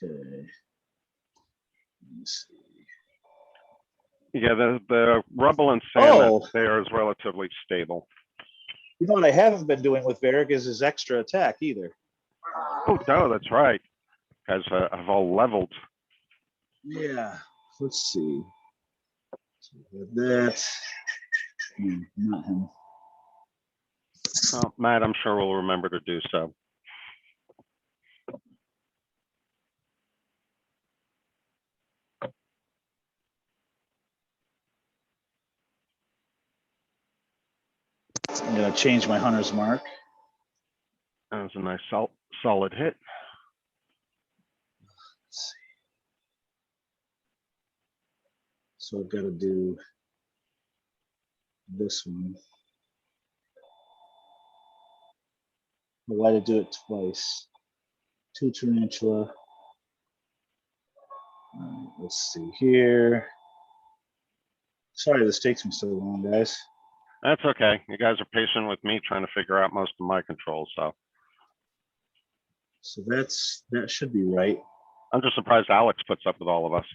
Okay. Let me see. Yeah, the rubble and sand Oh. there is relatively stable. You know what I haven't been doing with Varric is his extra attack either. Oh, no, that's right. Guys have all leveled. Yeah. Let's see. So with that. Not him. Oh, Matt, I'm sure will remember to do so. I'm gonna change my hunter's mark. That was a nice Solid hit. Let's see. So I've got to do this one. Why to do it twice? 2 tarantula. Let's see here. Sorry this takes me so long, guys. That's okay. You guys are patient with me trying to figure out most of my controls, so. So that should be right. I'm just surprised Alex puts up with all of us.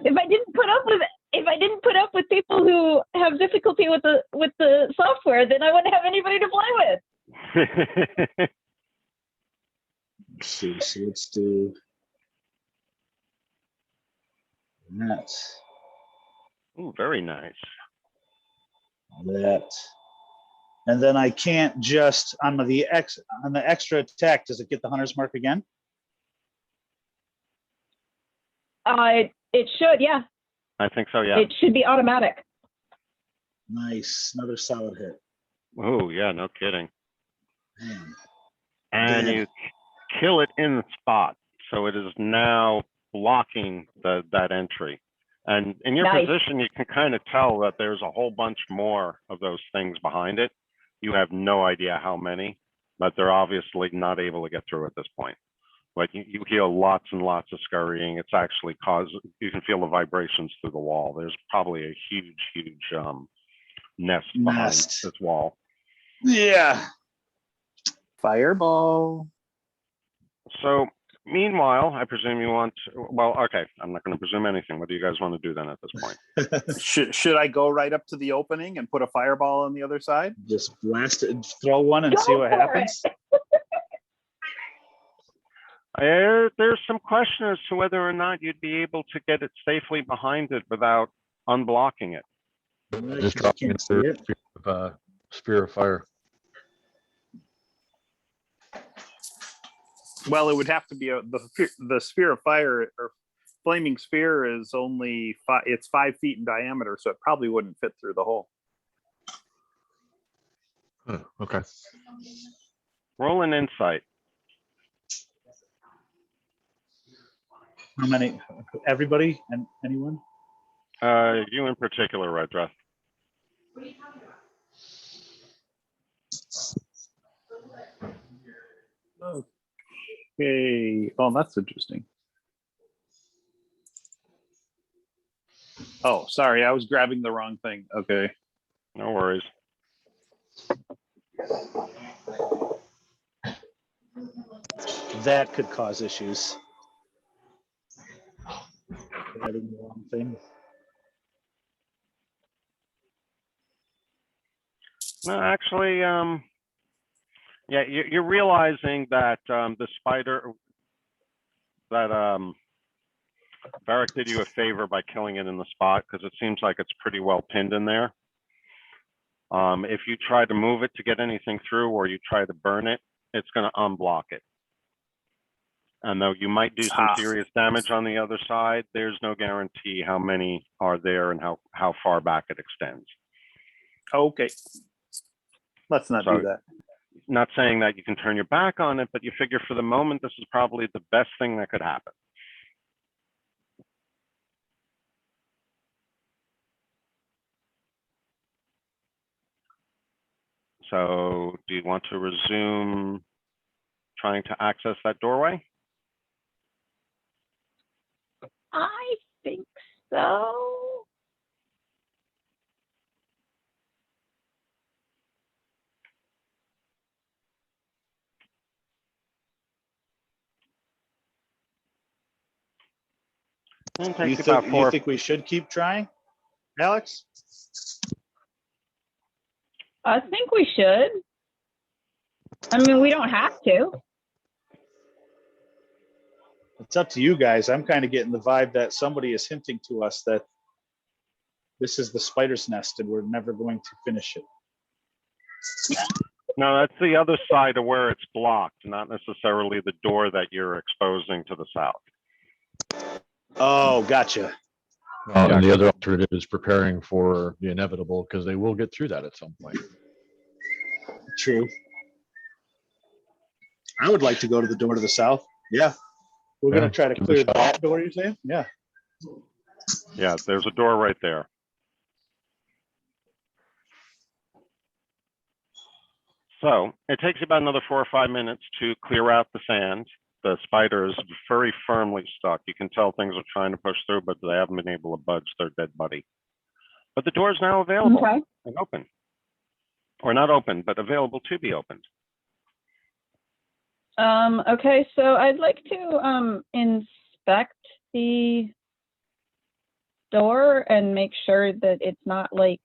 If I didn't put up with people who have difficulty with the software, then I wouldn't have anybody to play with. Let's see. So let's do that. Ooh, very nice. That. And then I can't just on the extra attack. Does it get the hunter's mark again? It should, yeah. I think so, yeah. It should be automatic. Nice, another solid hit. Oh, yeah, no kidding. Man. And Yeah. you kill it in the spot. So it is now blocking that entry. And in your Nice. position, you can kind of tell that there's a whole bunch more of those things behind it. You have no idea how many, but they're obviously not able to get through at this point. Like you hear lots and lots of scurrying. It's actually you can feel the vibrations through the wall. There's probably a huge nest behind this wall. Yeah. Fireball. So meanwhile, I presume you want to, well, okay, I'm not going to presume anything. What do you guys want to do then at this point? Should I go right up to the opening and put a fireball on the other side? Just blast it, throw one and Go see what for happens. There's some question as to whether or not you'd be able to get it safely behind it without unblocking it. Just I dropping can't see it. a spear of fire. Well, it would have to be the sphere of fire or flaming sphere is only it's 5 feet in diameter, so it probably wouldn't fit through the hole. Oh, okay. Roll an insight. How many? Everybody and anyone? You in particular, Red Dress. Okay. Oh, that's interesting. Oh, sorry, I was grabbing the wrong thing. Okay. No worries. That could cause issues. Grabbing the wrong thing. No, actually, yeah, you're realizing that the spider, that Varric did you a favor by killing it in the spot because it seems like it's pretty well pinned in there. If you try to move it to get anything through or you try to burn it, it's going to unblock it. And though you might do some serious damage on the other side, there's no guarantee how many are there and how far back it extends. Okay. Let's not do that. Not saying that you can turn your back on it, but you figure for the moment, this is probably the best thing that could happen. So do you want to resume trying to access that doorway? I think so. You think we should keep trying, Alex? I think we should. I mean, we don't have to. It's up to you guys. I'm kind of getting the vibe that somebody is hinting to us that this is the spider's nest and we're never going to finish it. No, that's the other side of where it's blocked, not necessarily the door that you're exposing to the south. Oh, gotcha. And the other alternative is preparing for the inevitable because they will get through that at some point. True. I would like to go to the door to the south. Yeah. We're gonna try to to the clear south. that door, you're saying? Yeah. Yeah, there's a door right there. So it takes you about another 4 or 5 minutes to clear out the sand. The spider is very firmly stuck. You can tell things are trying to push through, but they haven't been able to budge their dead buddy. But the door is now available Okay. and open. Or not open, but available to be opened. Okay, so I'd like to inspect the door and make sure that it's not like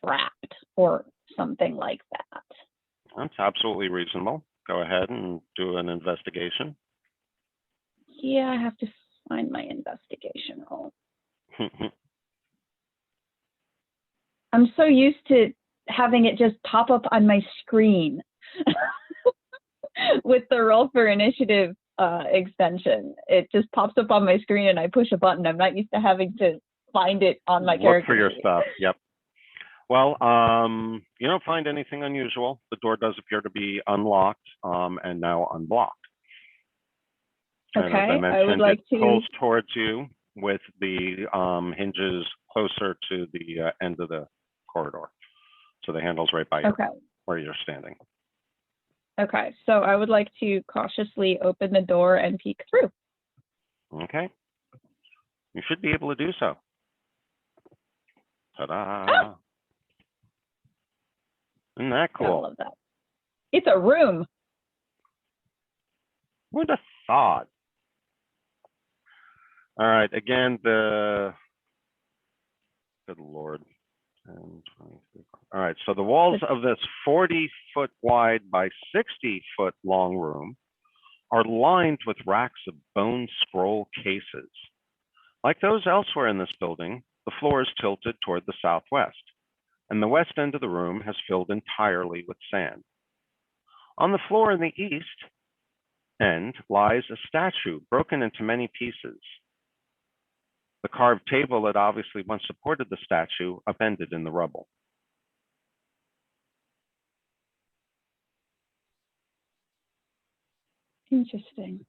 trapped or something like that. That's absolutely reasonable. Go ahead and do an investigation. Yeah, I have to find my investigation roll. I'm so used to having it just pop up on my screen with the roll for initiative extension. It just pops up on my screen and I push a button. I'm not used to having to find it on my Look character for your sheet. stuff. Yep. Well, you don't find anything unusual. The door does appear to be unlocked and now unblocked. And as I Okay, I mentioned, would like it to. pulls towards you with the hinges closer to the end of the corridor. So the handle's right by you Okay. where you're standing. Okay, so I would like to cautiously open the door and peek through. Okay. You should be able to do so. Ta-da. Oh. Isn't that I cool? love that. It's a room. Who'd have thought? All right, again, good Lord. 10, 23. All right, so the walls of this 40-foot wide by 60-foot long room are lined with racks of bone scroll cases. Like those elsewhere in this building, the floor is tilted toward the southwest, and the west end of the room has filled entirely with sand. On the floor in the east end lies a statue broken into many pieces. The carved table that obviously once supported the statue upended in the rubble. Interesting.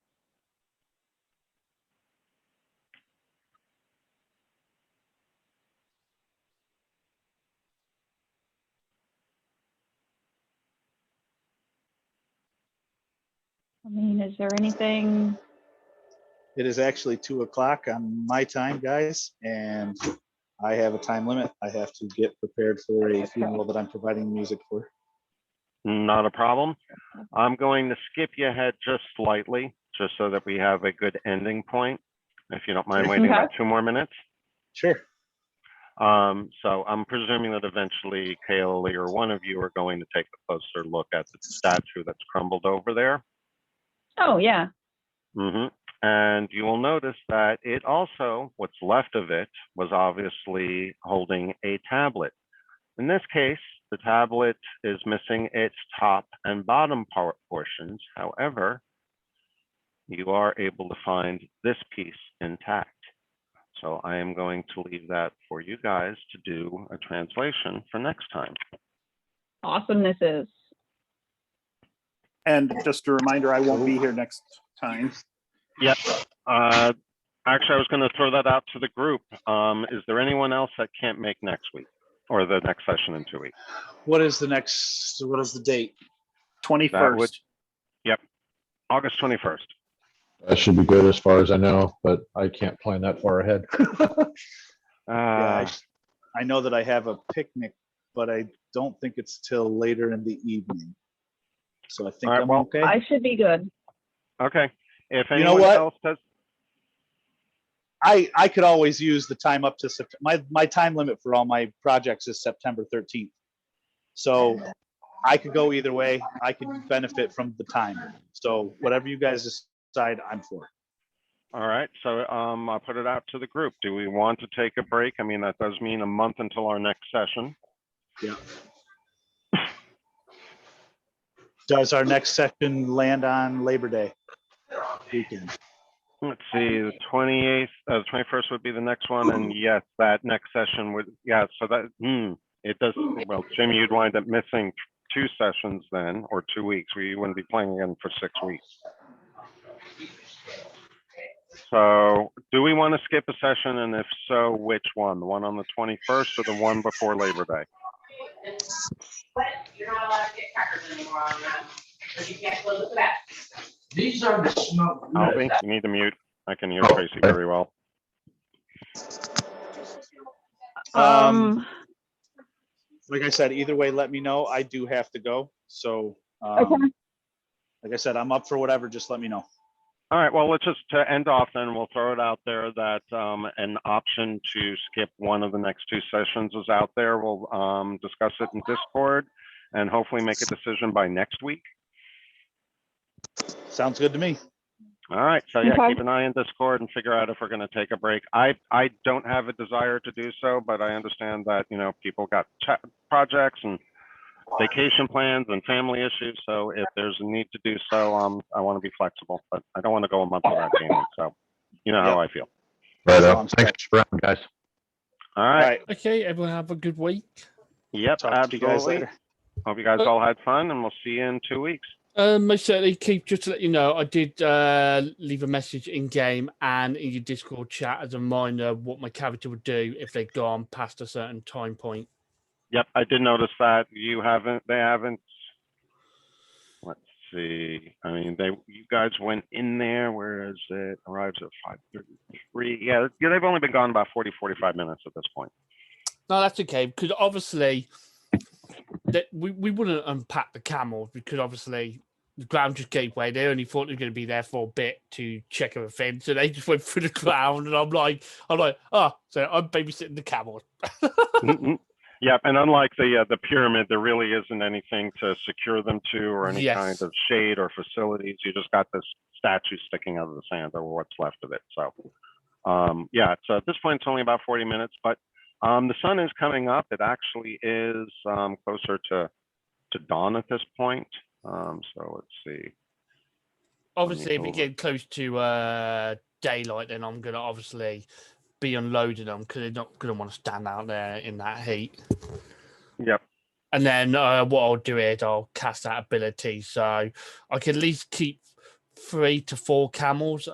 I mean, is there anything? It is actually 2 o'clock on my time, guys, and I have a time limit. I have to get prepared for a funeral that I'm providing music for. Not a problem. I'm going to skip you ahead just slightly, just so that we have a good ending point, if you don't mind waiting Okay. about 2 more minutes. Sure. So I'm presuming that eventually Kaylee or one of you are going to take a closer look at the statue that's crumbled over there. Oh, yeah. And you will notice that it also, what's left of it, was obviously holding a tablet. In this case, the tablet is missing its top and bottom portions. However, you are able to find this piece intact. So I am going to leave that for you guys to do a translation for next time. Awesomeness is. And just a reminder, I won't be here next time. Yep. Actually, I was going to throw that out to the group. Is there anyone else that can't make next week or the next session in 2 weeks? What is the date? 21st. Yep. August 21st. That should be good as far as I know, but I can't plan that far ahead. Yeah, I know that I have a picnic, but I don't think it's till later in the evening. So I think All right, I'm well, okay. I should be good. Okay. If You know anyone what? else does, I could always use the time up to September. My time limit for all my projects is September 13th. So I could go either way. I could benefit from the time. So whatever you guys decide, I'm for. all right. So I'll put it out to the group. Do we want to take a break? I mean, that does mean a month until our next session. Yeah. Does our next session land on Labor Day weekend? Let's see, the 28th, the 21st would be the next one. And yes, that next session would, yeah, so that, it does, well, Jimmy, you'd wind up missing 2 sessions then, or 2 weeks. We wouldn't be playing again for 6 weeks. So do we want to skip a session? And if so, which one? The one on the 21st or the one before Labor Day? But you're not allowed to get crackers anymore on them. Because you can't close it back. These are the smoke. Albie, you need to mute. I can hear Tracy very well. Like I said, either way, let me know. I do have to go. So, Okay. like I said, I'm up for whatever. Just let me know. All right, well, let's just to end off then, we'll throw it out there that an option to skip one of the next 2 sessions is out there. We'll discuss it in Discord and hopefully make a decision by next week. Sounds good to me. All right, so yeah, Okay. keep an eye on Discord and figure out if we're going to take a break. I don't have a desire to do so, but I understand that, you know, people got projects and vacation plans and family issues. So if there's a need to do so, I want to be flexible, but I don't want to go a month without gaming. So you know how I feel. Right Long on. Thanks for having, guys. All All right. right. Okay, everyone have a good week. Yep, Talk to you guys absolutely. later. Hope you guys all had fun, and we'll see you in 2 weeks. Most certainly, Keith, just to let you know, I did leave a message in game and in your Discord chat as a reminder what my character would do if they'd gone past a certain time point. Yep, I did notice that. They haven't. Let's see. I mean, you guys went in there. Where is it? Arrives at 5:33. Yeah, they've only been gone about 40-45 minutes at this point. No, that's okay, because obviously that we wouldn't unpack the camels because obviously the ground just gave way. They only thought they were going to be there for a bit to check everything, so they just went through the ground, and I'm like, oh, so I'm babysitting the camels. Yeah, and unlike the pyramid, there really isn't anything to secure them to or any kind of shade or facilities. You just got this statue sticking out of the sand or what's left of it. So, yeah, so at this point, it's only about 40 minutes, but the sun is coming up. It actually is closer to dawn at this point. So let's see. Obviously, if we get close to daylight, then I'm going to obviously be unloading them because they're not going to want to stand out there in that heat. Yep. And then what I'll do is I'll cast that ability, so I can at least keep 3 to 4 camels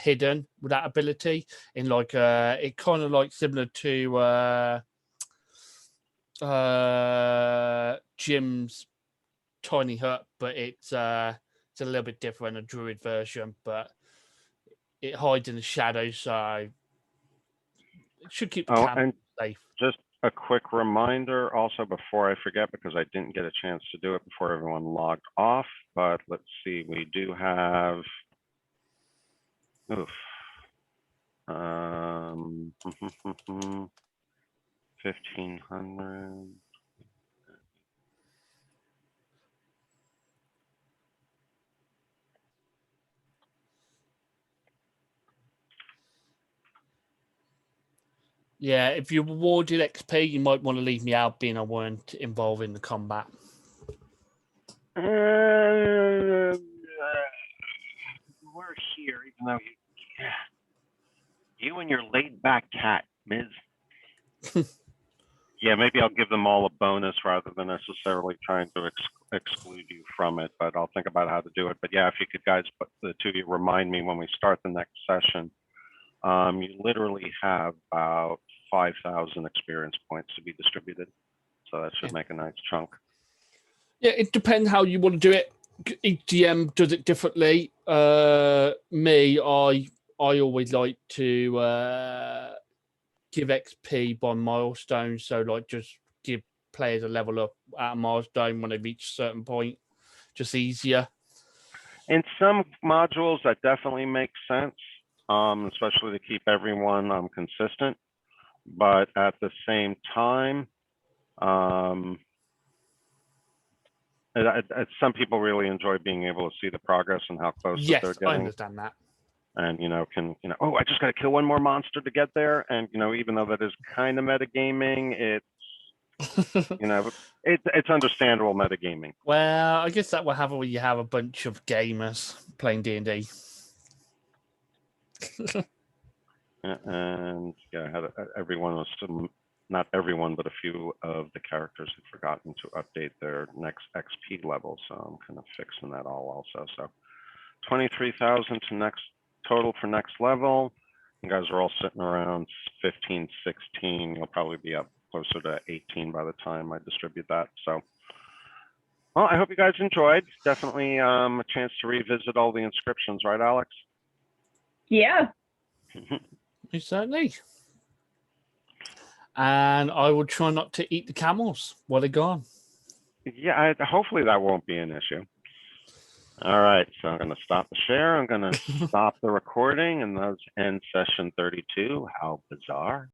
hidden with that ability in like it kind of like similar to Jim's tiny hut, but it's a little bit different, a druid version, but it hides in the shadows, so it should keep the camels safe. Just a quick reminder also before I forget, because I didn't get a chance to do it before everyone logged off, but let's see, we do have 1,500. Yeah, if you awarded XP, you might want to leave me out, being I weren't involved in the combat. We're here, even though you and your laid-back cat, Ms. Yeah, maybe I'll give them all a bonus rather than necessarily trying to exclude you from it, but I'll think about how to do it. But yeah, if you could guys, the two of you, remind me when we start the next session. You literally have about 5,000 experience points to be distributed. So that should make a nice chunk. Yeah, it depends how you want to do it. Each GM does it differently. Me, I always like to give XP by milestones. So like just give players a level up at a milestone when they reach a certain point. Just easier. In some modules, that definitely makes sense. Especially to keep everyone consistent, but at the same time, some people really enjoy being able to see the progress and how close that they're getting. I understand that. And oh, I just got to kill one more monster to get there. And even though that is kind of metagaming, it's it's understandable metagaming. Well, I guess that will happen when you have a bunch of gamers playing D&D. And yeah, everyone was not everyone, but a few of the characters have forgotten to update their next XP level. So I'm kind of fixing that all also. So 23,000 to next total for next level. You guys are all sitting around 15, 16. You'll probably be up closer to 18 by the time I distribute that. So, well, I hope you guys enjoyed. Definitely a chance to revisit all the inscriptions, right, Alex? Yeah. Certainly. And I will try not to eat the camels while they're gone. Yeah, hopefully that won't be an issue. All right, so I'm going to stop the share. I'm going to stop the recording, and those end session 32. How bizarre.